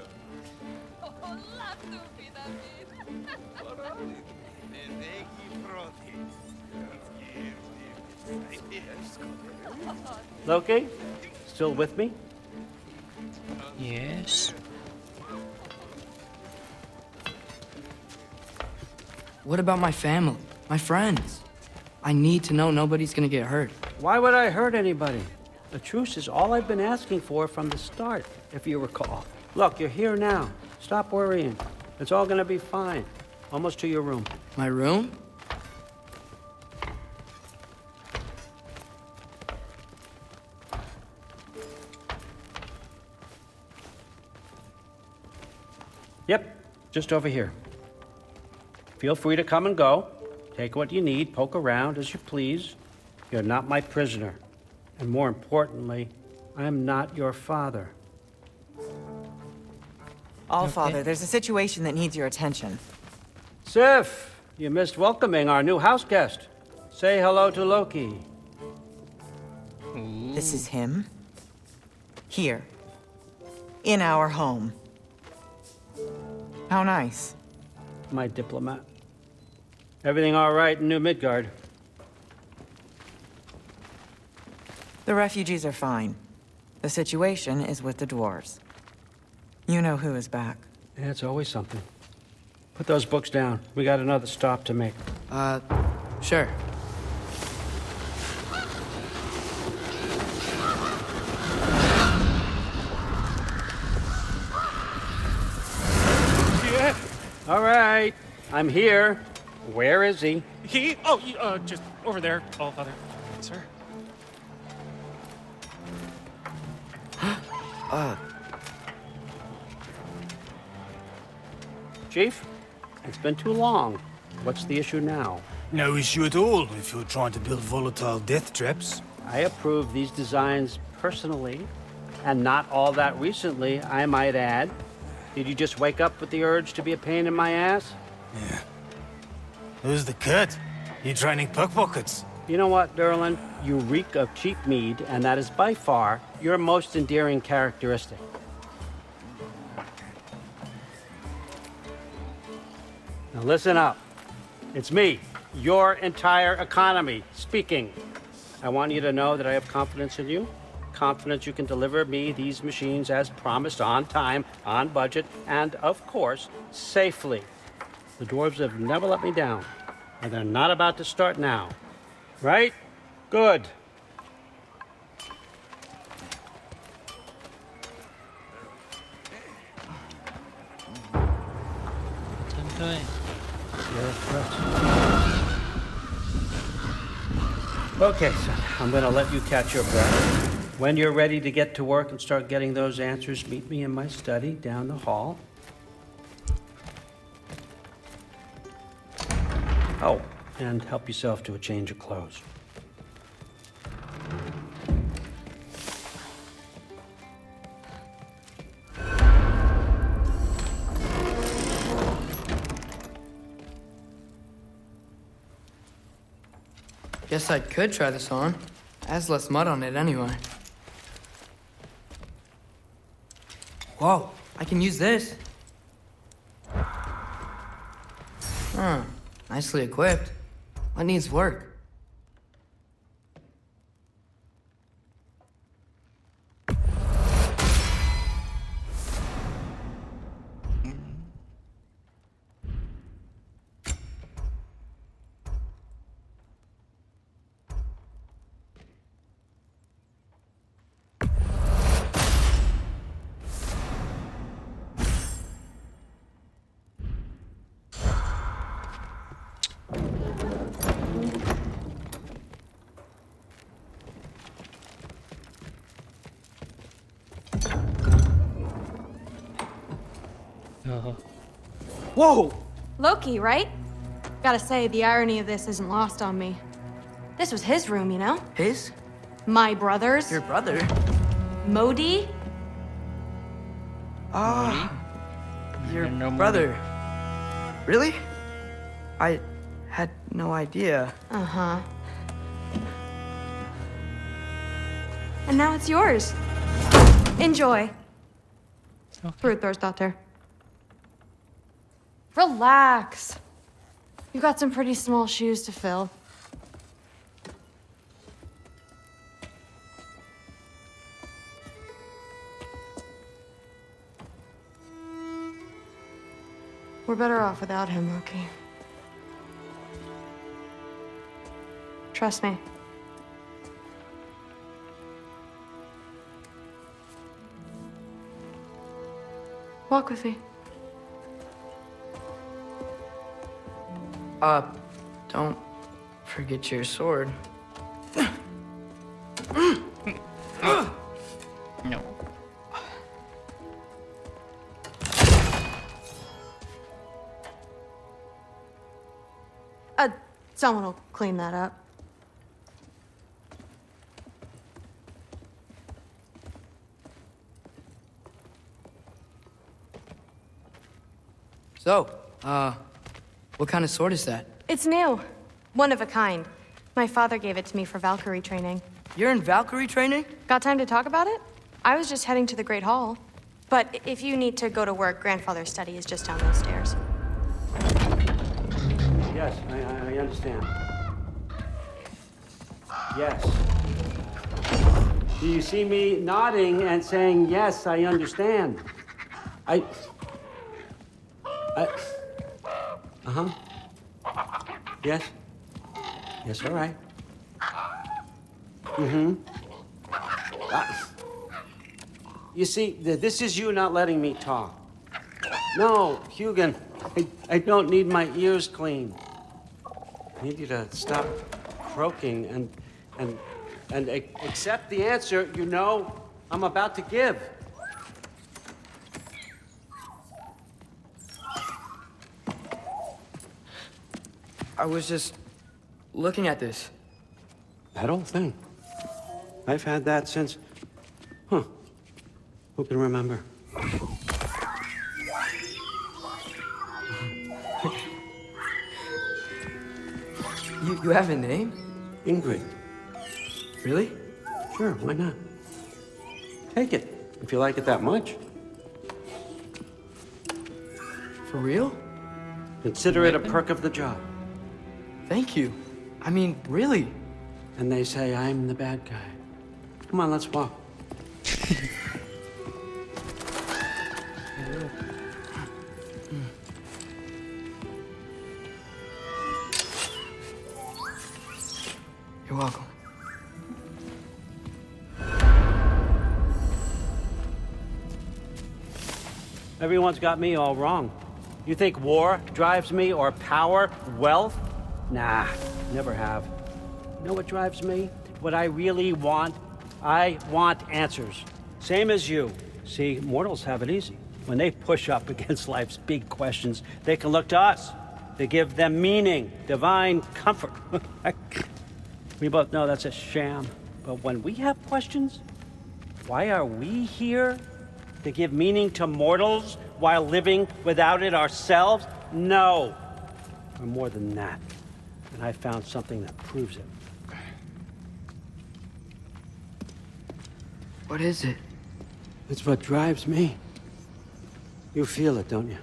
Loki, still with me? Yes. What about my family? My friends? I need to know nobody's gonna get hurt. Why would I hurt anybody? A truce is all I've been asking for from the start, if you recall. Look, you're here now. Stop worrying. It's all gonna be fine. Almost to your room. My room? Yep, just over here. Feel free to come and go. Take what you need, poke around as you please. You're not my prisoner. And more importantly, I'm not your father. Allfather, there's a situation that needs your attention. Sif, you missed welcoming our new house guest. Say hello to Loki. This is him. Here. In our home. How nice. My diplomat. Everything all right in New Midgard? The refugees are fine. The situation is with the dwarves. You know who is back. Yeah, it's always something. Put those books down. We got another stop to make. Sure. Yeah. All right. I'm here. Where is he? He? Oh, just over there, Allfather. Sir. Chief, it's been too long. What's the issue now? No issue at all if you're trying to build volatile death traps. I approve these designs personally, and not all that recently, I might add. Did you just wake up with the urge to be a pain in my ass? Yeah. Who's the cut? You training pickpockets? You know what, Derlin? You reek of cheap mead, and that is by far your most endearing characteristic. Now listen up. It's me, your entire economy, speaking. I want you to know that I have confidence in you. Confidence you can deliver me these machines as promised, on time, on budget, and, of course, safely. The dwarves have never let me down, and they're not about to start now. Right? Good. Okay, son, I'm gonna let you catch your breath. When you're ready to get to work and start getting those answers, meet me in my study down the hall. Oh, and help yourself to a change of clothes. Guess I could try this on. Has less mud on it anyway. Whoa, I can use this. Huh, nicely equipped. What needs work? Whoa! Loki, right? Gotta say, the irony of this isn't lost on me. This was his room, you know? His? My brother's. Your brother? Modi? Ah, your brother. Really? I had no idea. Uh-huh. And now it's yours. Enjoy. Brudthorstdotter. Relax. You got some pretty small shoes to fill. We're better off without him, Loki. Trust me. Walk with me. Don't forget your sword. No. Someone will clean that up. So, what kind of sword is that? It's new. One of a kind. My father gave it to me for Valkyrie training. You're in Valkyrie training? Got time to talk about it? I was just heading to the Great Hall. But if you need to go to work, Grandfather's study is just down those stairs. Yes, I understand. Yes. Do you see me nodding and saying, yes, I understand? Uh-huh. Yes? Yes, all right. Mm-hmm. You see, this is you not letting me talk. No, Hugin, I don't need my ears cleaned. I need you to stop croaking and accept the answer you know I'm about to give. I was just looking at this. That old thing. I've had that since... Huh. Who can remember? You have a name? Ingrid. Really? Sure, why not? Take it, if you like it that much. For real? Consider it a perk of the job. Thank you. I mean, really. And they say I'm the bad guy. Come on, let's walk. You're welcome. Everyone's got me all wrong. You think war drives me, or power, wealth? Nah, never have. You know what drives me? What I really want? I want answers. Same as you. See, mortals have it easy. When they push up against life's big questions, they can look to us to give them meaning, divine comfort. We both know that's a sham. But when we have questions, why are we here? To give meaning to mortals while living without it ourselves? No. We're more than that. And I found something that proves it. What is it? It's what drives me. You feel it, don't you?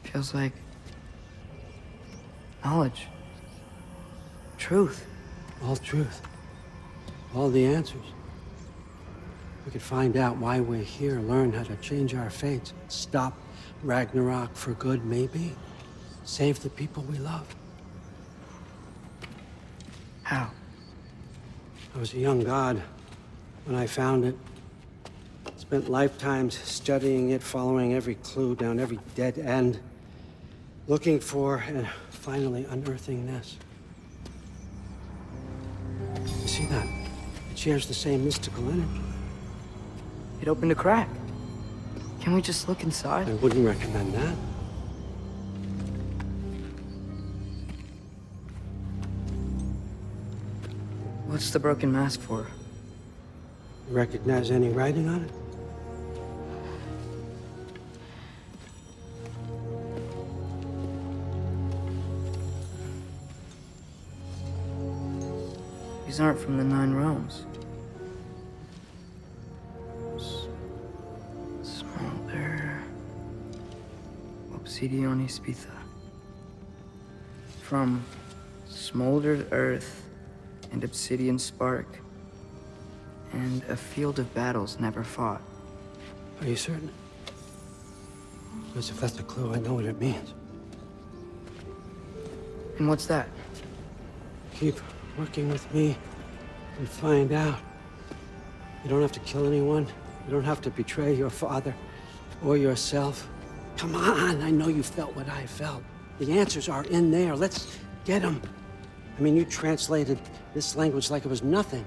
Feels like knowledge. Truth. All truth. All the answers. We could find out why we're here, learn how to change our fates, stop Ragnarok for good, maybe. Save the people we love. How? I was a young god when I found it. Spent lifetimes studying it, following every clue down every dead end, looking for and finally unearthing this. You see that? It shares the same mystical energy. It opened a crack. Can we just look inside? I wouldn't recommend that. What's the broken mask for? You recognize any writing on it? These aren't from the Nine Realms. Smolder. Obsidion Spitha. From smoldered earth and obsidian spark, and a field of battles never fought. Are you certain? Because if that's a clue, I know what it means. And what's that? Keep working with me and find out. You don't have to kill anyone. You don't have to betray your father or yourself. Come on, I know you felt what I felt. The answers are in there. Let's get them. I mean, you translated this language like it was nothing.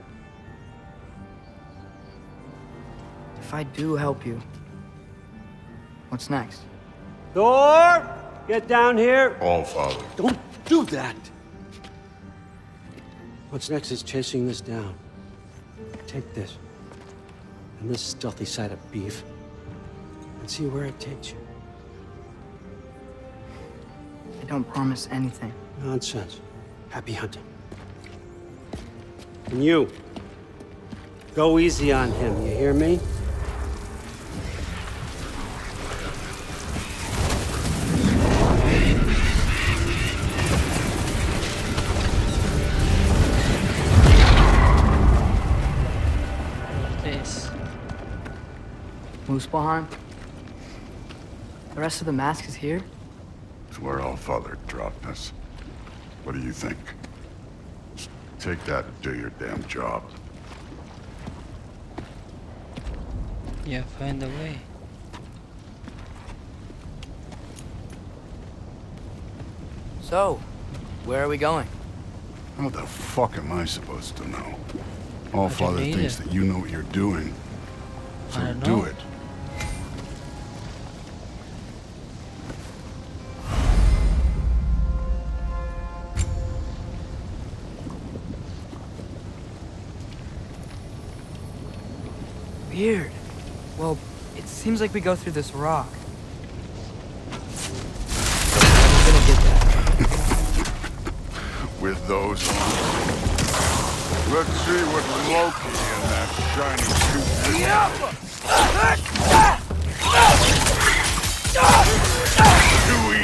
If I do help you, what's next? Thor! Get down here! All Father. Don't do that! What's next is chasing this down. Take this, and this stealthy side of beef, and see where it takes you. I don't promise anything. Nonsense. Happy hunting. And you, go easy on him, you hear me? Muspelheim? The rest of the mask is here? It's where All Father dropped us. What do you think? Just take that and do your damn job. Yeah, find a way. So, where are we going? What the fuck am I supposed to know? All Father thinks that you know what you're doing. So do it. Weird. Well, it seems like we go through this rock. I'm gonna get that. With those arms. Let's see what Loki and that shiny suit. Chewy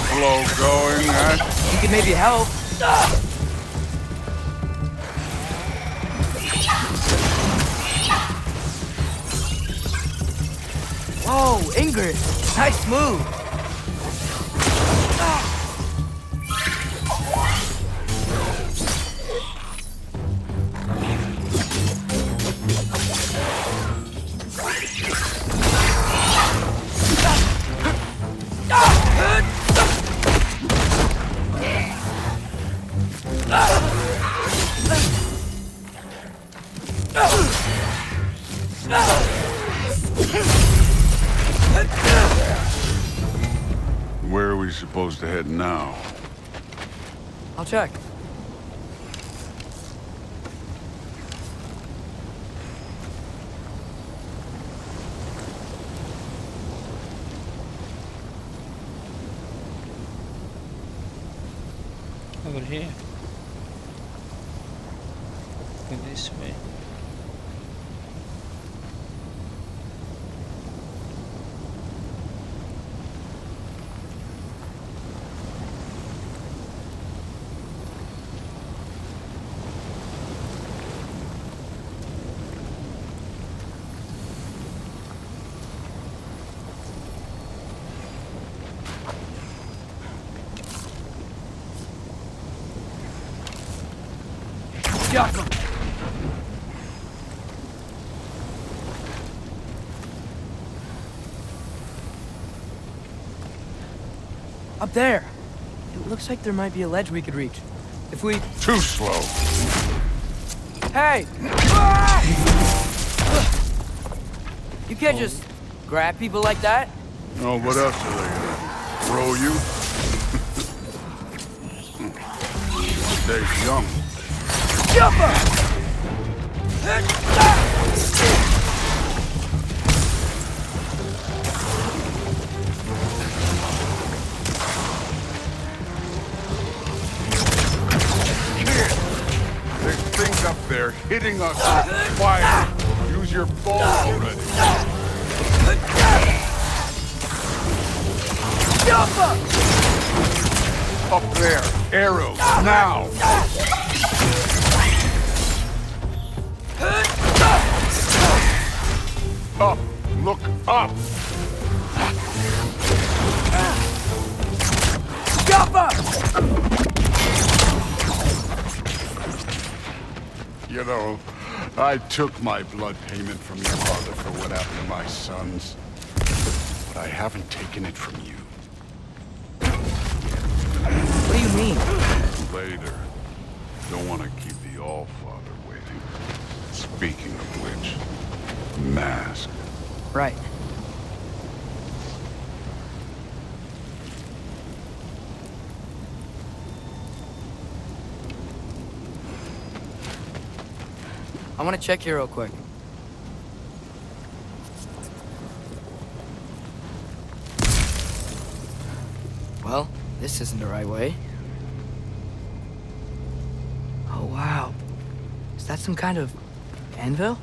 flow going, huh? You could maybe help. Whoa, Ingrid! Nice move! Where are we supposed to head now? I'll check. Over here. Go this way. Got him. Up there. It looks like there might be a ledge we could reach. If we... Too slow. Hey! You can't just grab people like that. Oh, what else are they gonna throw you? Stay young. Jumper! There's things up there hitting us with fire. Use your bow already. Jumper! Up there. Arrows. Now. Up! Look up! Jumper! You know, I took my blood payment from your father for what happened to my sons. But I haven't taken it from you. What do you mean? Later. Don't want to keep the All-Father waiting. Speaking of which, mask. Right. I want to check here real quick. Well, this isn't the right way. Oh, wow. Is that some kind of anvil?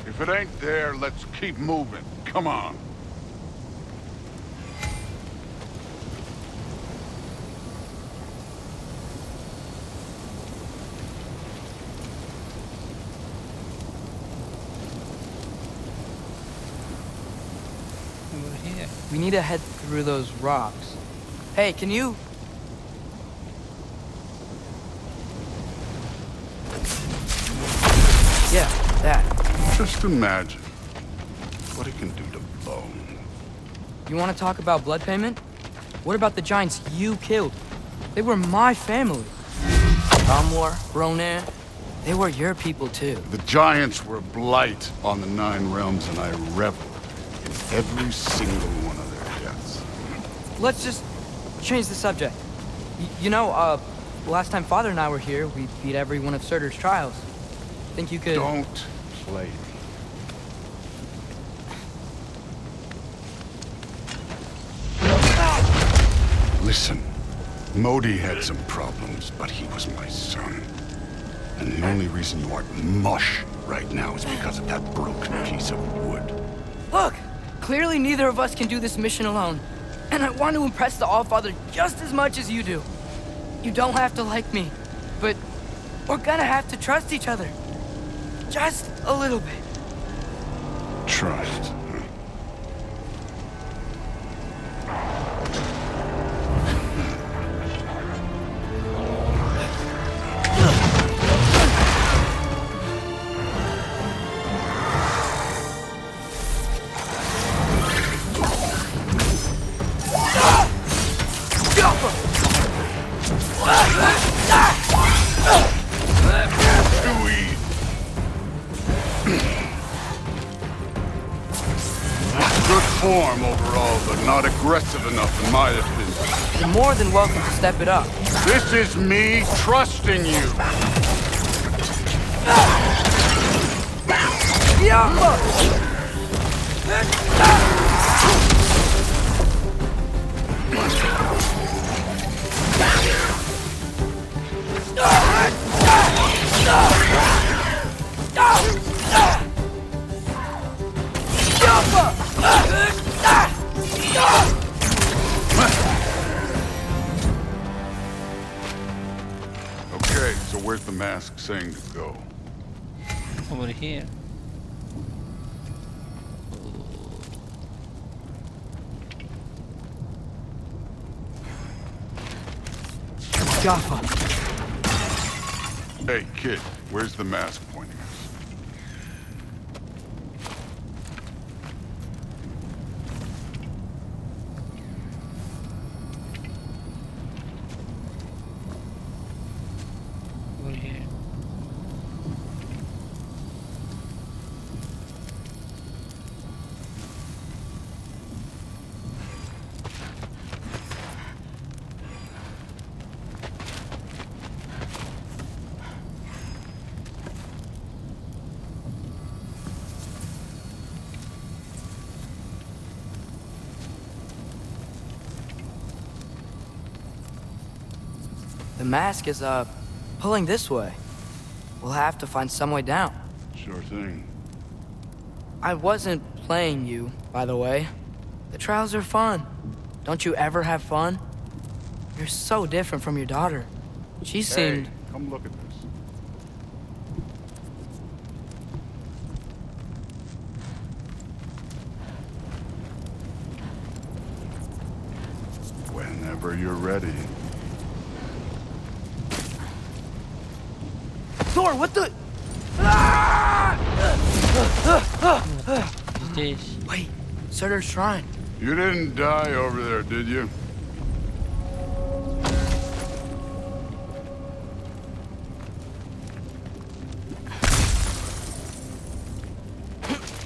If it ain't there, let's keep moving. Come on. Over here. We need to head through those rocks. Hey, can you... Yeah, that. Just imagine what it can do to bone. You want to talk about blood payment? What about the giants you killed? They were my family. Amor, Ronan, they were your people too. The giants were blight on the Nine Realms, and I reveled in every single one of their deaths. Let's just change the subject. Last time Father and I were here, we beat every one of Surtur's trials. Think you could... Don't play me. Listen, Modi had some problems, but he was my son. And the only reason you aren't mush right now is because of that broken piece of wood. Look! Clearly neither of us can do this mission alone. And I want to impress the Allfather just as much as you do. You don't have to like me, but we're gonna have to trust each other. Just a little bit. Trust. Form overall, but not aggressive enough in my opinion. You're more than welcome to step it up. This is me trusting you. Okay, so where's the mask saying to go? Over here. Jaffa. Hey, kid, where's the mask pointing us? Over here. The mask is, pulling this way. We'll have to find some way down. Sure thing. I wasn't playing you, by the way. The trials are fun. Don't you ever have fun? You're so different from your daughter. She seemed... Hey, come look at this. Whenever you're ready. Thor, what the... Wait, Surtur's shrine. You didn't die over there, did you?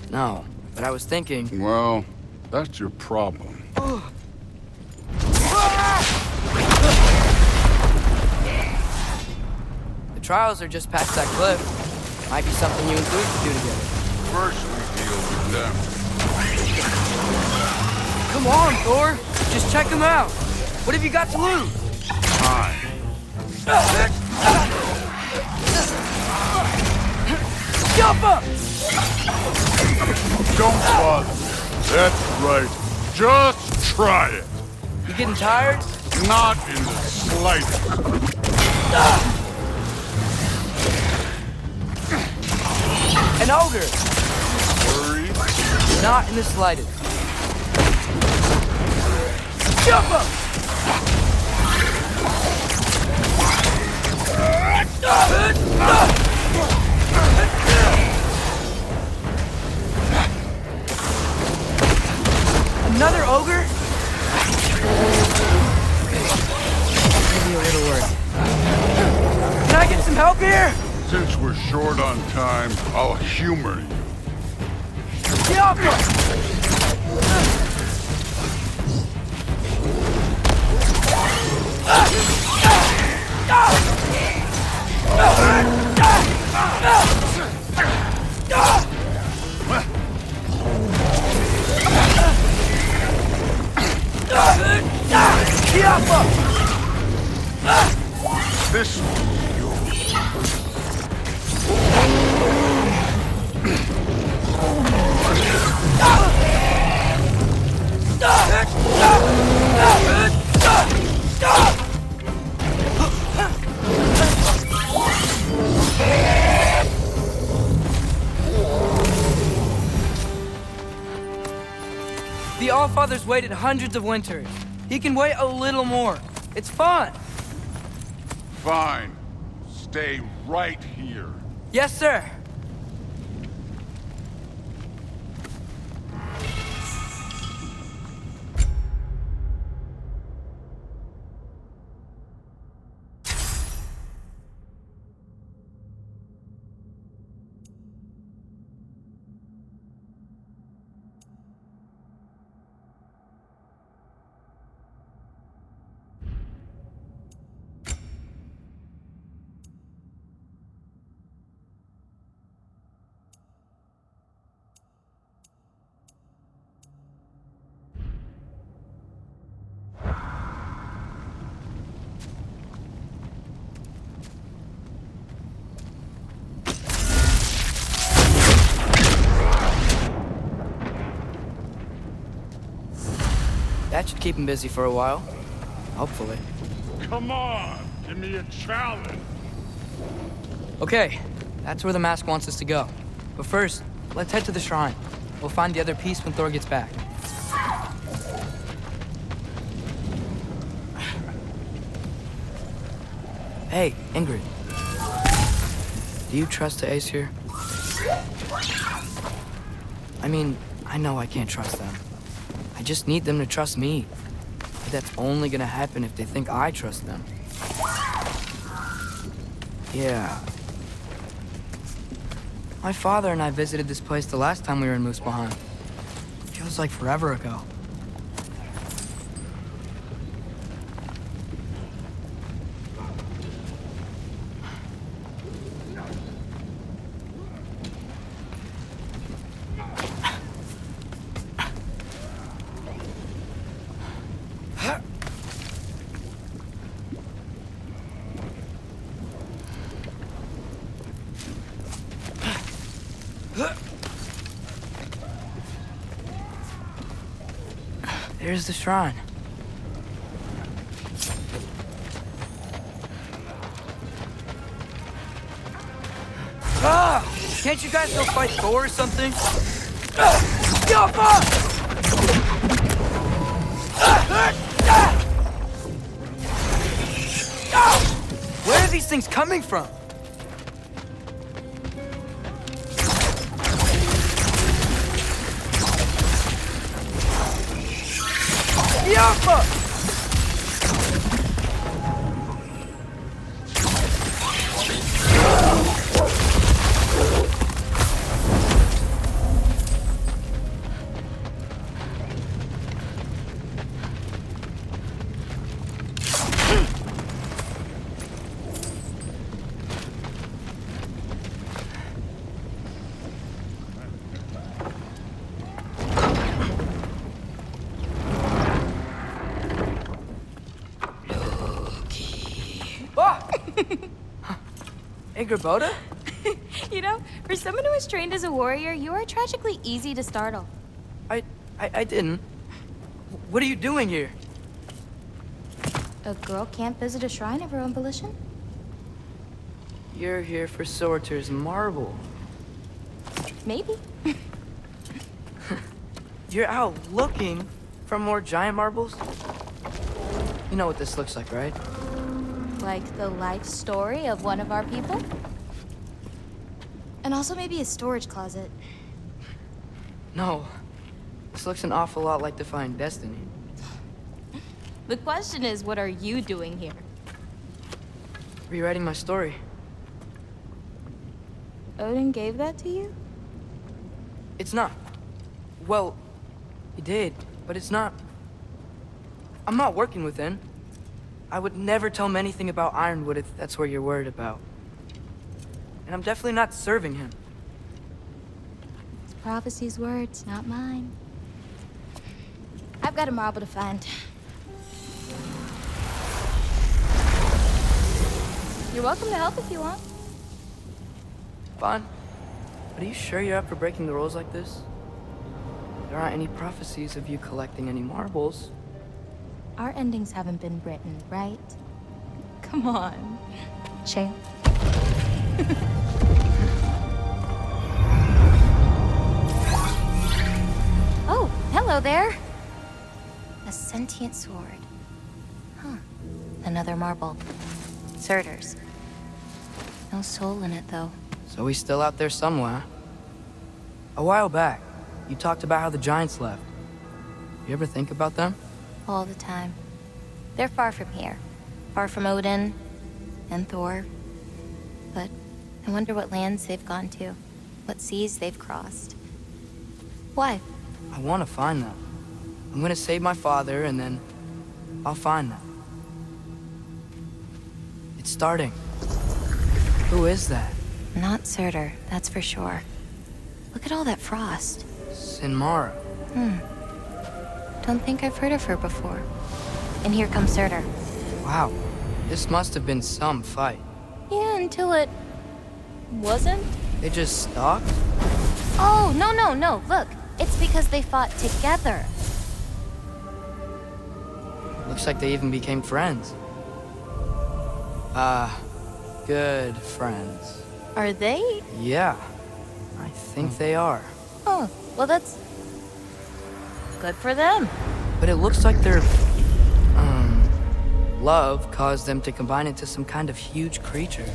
No, but I was thinking... Well, that's your problem. The trials are just past that cliff. Might be something you and Blue could do together. First we deal with them. Come on, Thor! Just check them out! What have you got to lose? Time. Jump up! Don't bother. That's right. Just try it. You getting tired? Not in the slightest. An ogre! Worried? Not in the slightest. Jump up! Another ogre? Maybe a little worse. Can I get some help here? Since we're short on time, I'll humor you. Get off! This one's yours. The Allfather's waited hundreds of winters. He can wait a little more. It's fun. Fine. Stay right here. Yes, sir. That should keep him busy for a while. Hopefully. Come on, give me a challenge. Okay, that's where the mask wants us to go. But first, let's head to the shrine. We'll find the other piece when Thor gets back. Hey, Ingrid. Do you trust the Aesir? I mean, I know I can't trust them. I just need them to trust me. But that's only gonna happen if they think I trust them. Yeah. My father and I visited this place the last time we were in Muspelheim. Feels like forever ago. There's the shrine. Ah! Can't you guys go fight Thor or something? Where are these things coming from? Yappa! Boda? You know, for someone who was trained as a warrior, you are tragically easy to startle. I didn't. What are you doing here? A girl can't visit a shrine of her own volition? You're here for Sorter's marble. Maybe. You're out looking for more giant marbles? You know what this looks like, right? Like the life story of one of our people? And also maybe a storage closet. No. This looks an awful lot like Defying Destiny. The question is, what are you doing here? Rewriting my story. Odin gave that to you? It's not. Well, You did, but it's not... I'm not working with him. I would never tell him anything about Ironwood if that's what you're worried about. And I'm definitely not serving him. It's prophecy's words, not mine. I've got a marble to find. You're welcome to help if you want. Fine. But are you sure you're up for breaking the rules like this? There aren't any prophecies of you collecting any marbles. Our endings haven't been written, right? Come on, champ. Oh, hello there. A sentient sword. Huh. Another marble. Surtur's. No soul in it, though. So he's still out there somewhere. A while back, you talked about how the giants left. You ever think about them? All the time. They're far from here. Far from Odin and Thor. But I wonder what lands they've gone to. What seas they've crossed. Why? I want to find them. I'm gonna save my father, and then I'll find them. It's starting. Who is that? Not Surtur, that's for sure. Look at all that frost. Sinmara. Don't think I've heard of her before. And here comes Surtur. Wow. This must have been some fight. Yeah, until it... wasn't? They just stalked? Oh, no. Look, it's because they fought together. Looks like they even became friends. Good friends. Are they? Yeah, I think they are. Oh, well that's... good for them. But it looks like their... love caused them to combine into some kind of huge creature.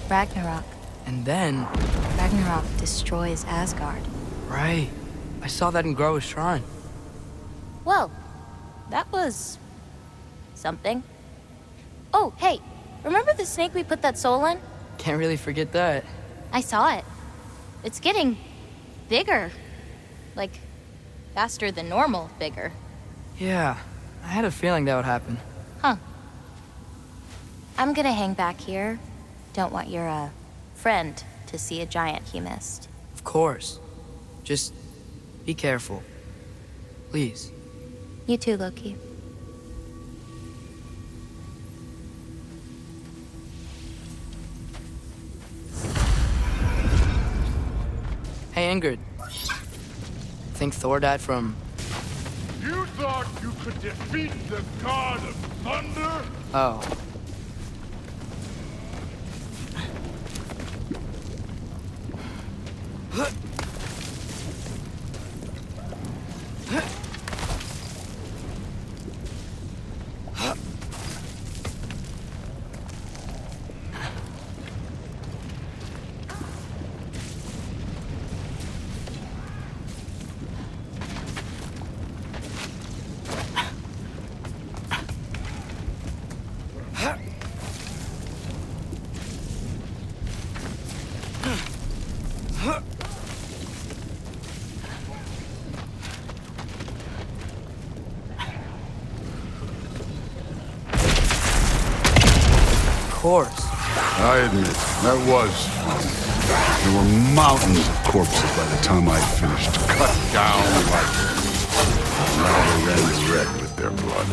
Ragnarok. And then... Ragnarok destroys Asgard. Right. I saw that in Groa's shrine. Well, that was... something. Oh, hey, remember the snake we put that soul in? Can't really forget that. I saw it. It's getting bigger. Like, faster than normal bigger. Yeah, I had a feeling that would happen. Huh. I'm gonna hang back here. Don't want your, friend to see a giant he missed. Of course. Just be careful. Please. You too, Loki. Hey, Ingrid. Think Thor died from... You thought you could defeat the god of thunder? Oh. Of course. I admit, that was fun. There were mountains of corpses by the time I finished, cut down like... Now they ran the wreck with their blood.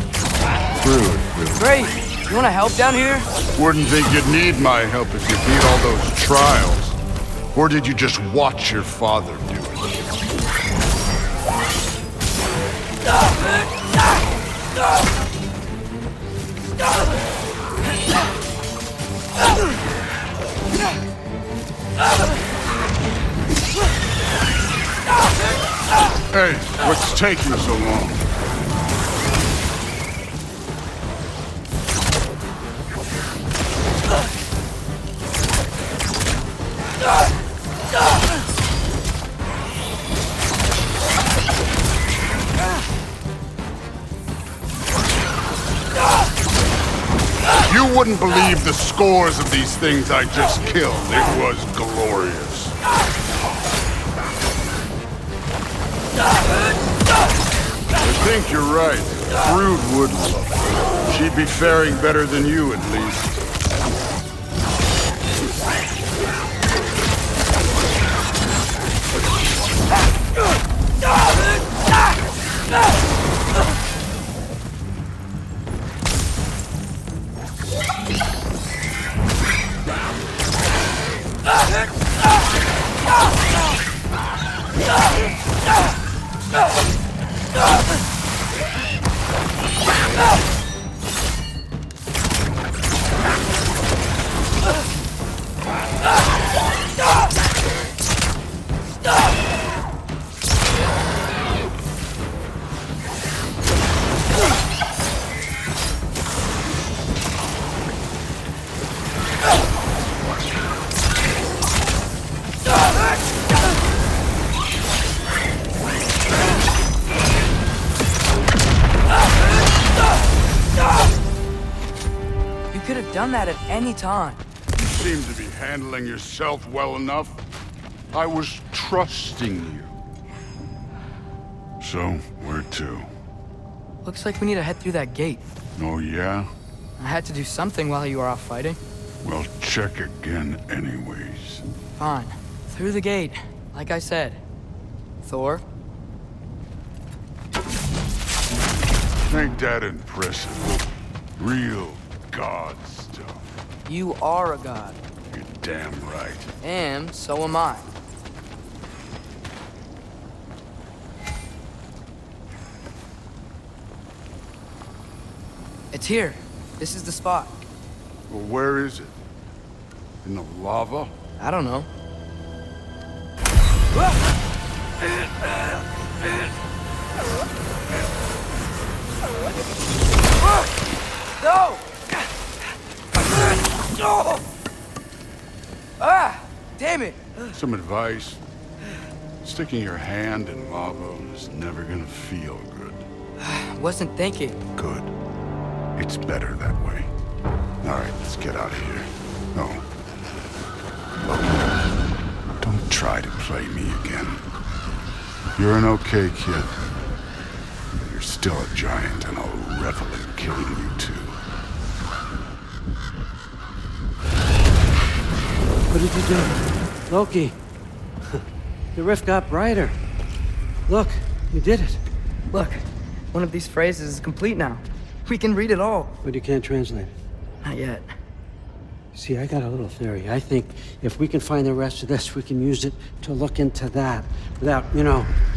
Through it, really. Great! You wanna help down here? Wouldn't think you'd need my help if you beat all those trials. Or did you just watch your father do it? Hey, what's taking so long? You wouldn't believe the scores of these things I just killed. It was glorious. think you're right. Brood would love her. She'd be faring better than you, at least. Done that at any time. You seem to be handling yourself well enough. I was trusting you. So, where to? Looks like we need to head through that gate. Oh, yeah? I had to do something while you were off fighting. Well, check again anyways. Fine. Through the gate, like I said. Thor? Ain't that impressive? Real god stuff. You are a god. You're damn right. And so am I. It's here. This is the spot. Well, where is it? In the lava? I don't know. No! Ah! Damn it! Some advice. Sticking your hand in lava is never gonna feel good. Wasn't thinking. Good. It's better that way. All right, let's get out of here. No. Look, don't try to play me again. You're an okay kid. You're still a giant, and I'll revel in killing you too. What did you do? Loki. The rift got brighter. Look, you did it. Look, one of these phrases is complete now. We can read it all. But you can't translate it. Not yet. See, I got a little theory. I think if we can find the rest of this, we can use it to look into that without,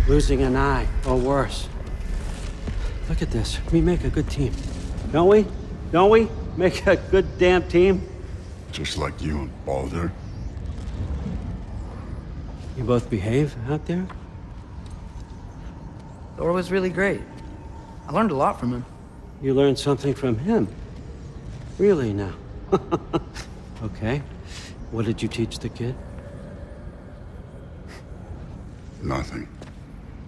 losing an eye or worse. Look at this. We make a good team. Don't we? Don't we? Make a good damn team? Just like you and Baldur. You both behave out there? Thor was really great. I learned a lot from him. You learned something from him? Really now? Okay. What did you teach the kid? Nothing.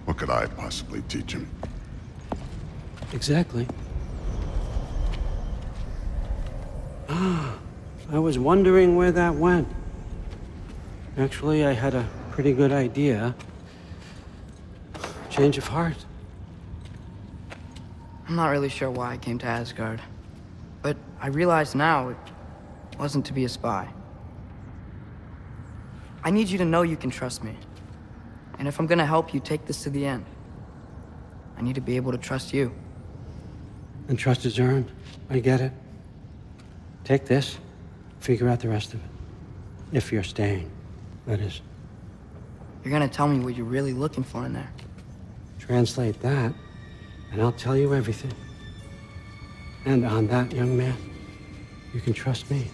What could I possibly teach him? Exactly. I was wondering where that went. Actually, I had a pretty good idea. Change of heart. I'm not really sure why I came to Asgard. But I realize now it wasn't to be a spy. I need you to know you can trust me. And if I'm gonna help you take this to the end, I need to be able to trust you. And trust is earned. I get it. Take this, figure out the rest of it. If you're staying, that is. You're gonna tell me what you're really looking for in there. Translate that, and I'll tell you everything. And on that, young man, you can trust me.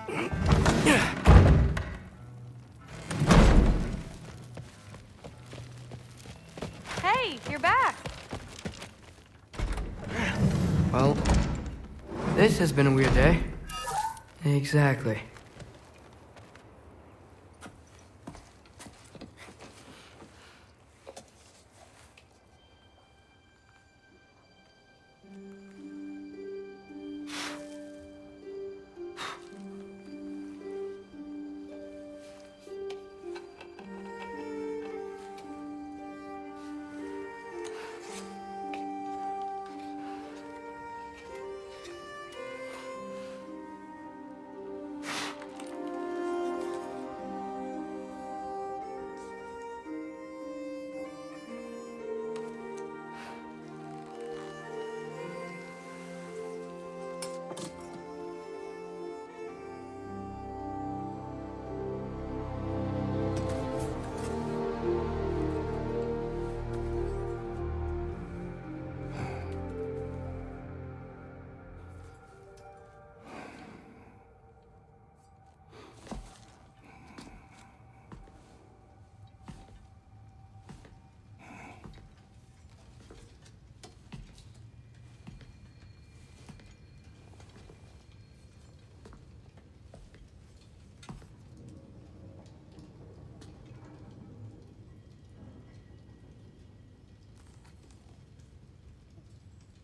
Hey, you're back. Well, this has been a weird day. Exactly.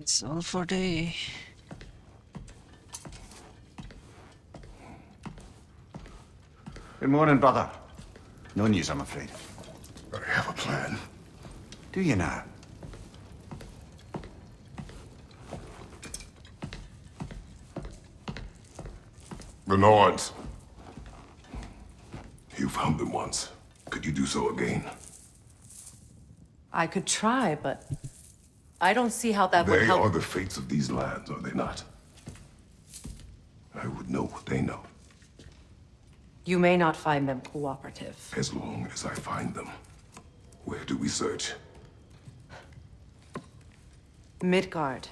It's all for the... Good morning, brother. No news, I'm afraid. I have a plan. Do you now? The Norns. You found them once. Could you do so again? I could try, but I don't see how that would help. They are the fates of these lands, are they not? I would know what they know. You may not find them cooperative. As long as I find them. Where do we search? Midgard.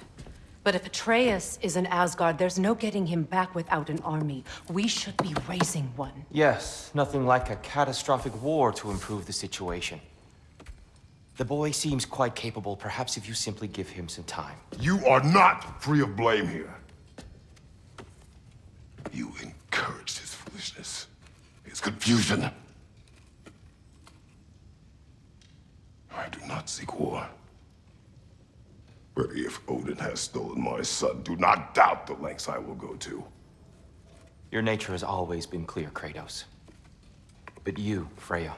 But if Atreus is in Asgard, there's no getting him back without an army. We should be raising one. Yes, nothing like a catastrophic war to improve the situation. The boy seems quite capable. Perhaps if you simply give him some time. You are not free of blame here. You encouraged his foolishness, his confusion. I do not seek war. But if Odin has stolen my son, do not doubt the lengths I will go to. Your nature has always been clear, Kratos. But you, Freya.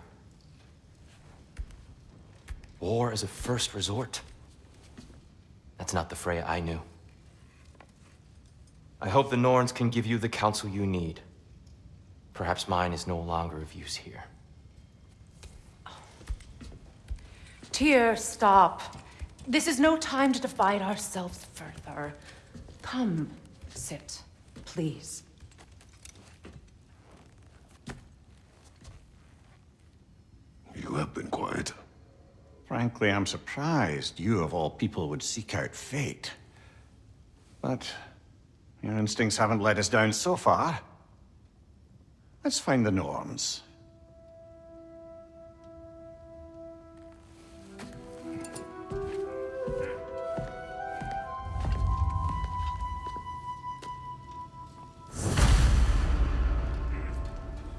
War is a first resort. That's not the Freya I knew. I hope the Norns can give you the counsel you need. Perhaps mine is no longer of use here. Tyr, stop. This is no time to divide ourselves further. Come, sit, please. You have been quiet. Frankly, I'm surprised you, of all people, would seek out fate. But your instincts haven't let us down so far. Let's find the Norns.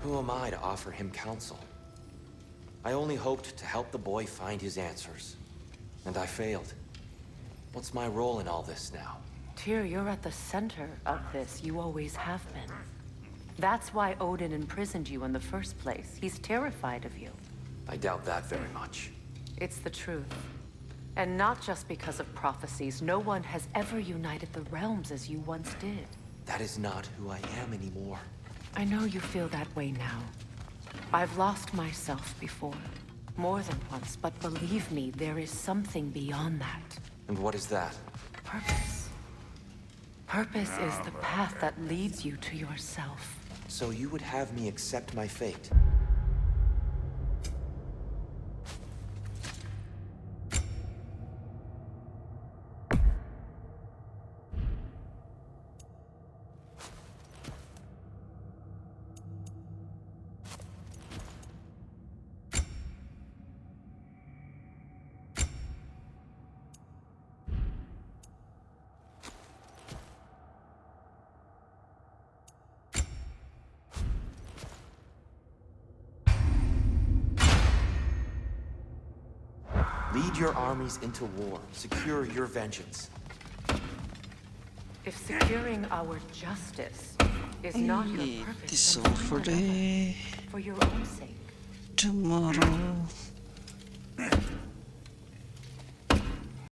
Who am I to offer him counsel? I only hoped to help the boy find his answers. And I failed. What's my role in all this now? Tyr, you're at the center of this. You always have been. That's why Odin imprisoned you in the first place. He's terrified of you. I doubt that very much. It's the truth. And not just because of prophecies. No one has ever united the realms as you once did. That is not who I am anymore. I know you feel that way now. I've lost myself before. More than once, but believe me, there is something beyond that. And what is that? Purpose. Purpose is the path that leads you to yourself. So you would have me accept my fate? Lead your armies into war. Secure your vengeance. If securing our justice is not your purpose, This then all for for the your own sake. tomorrow.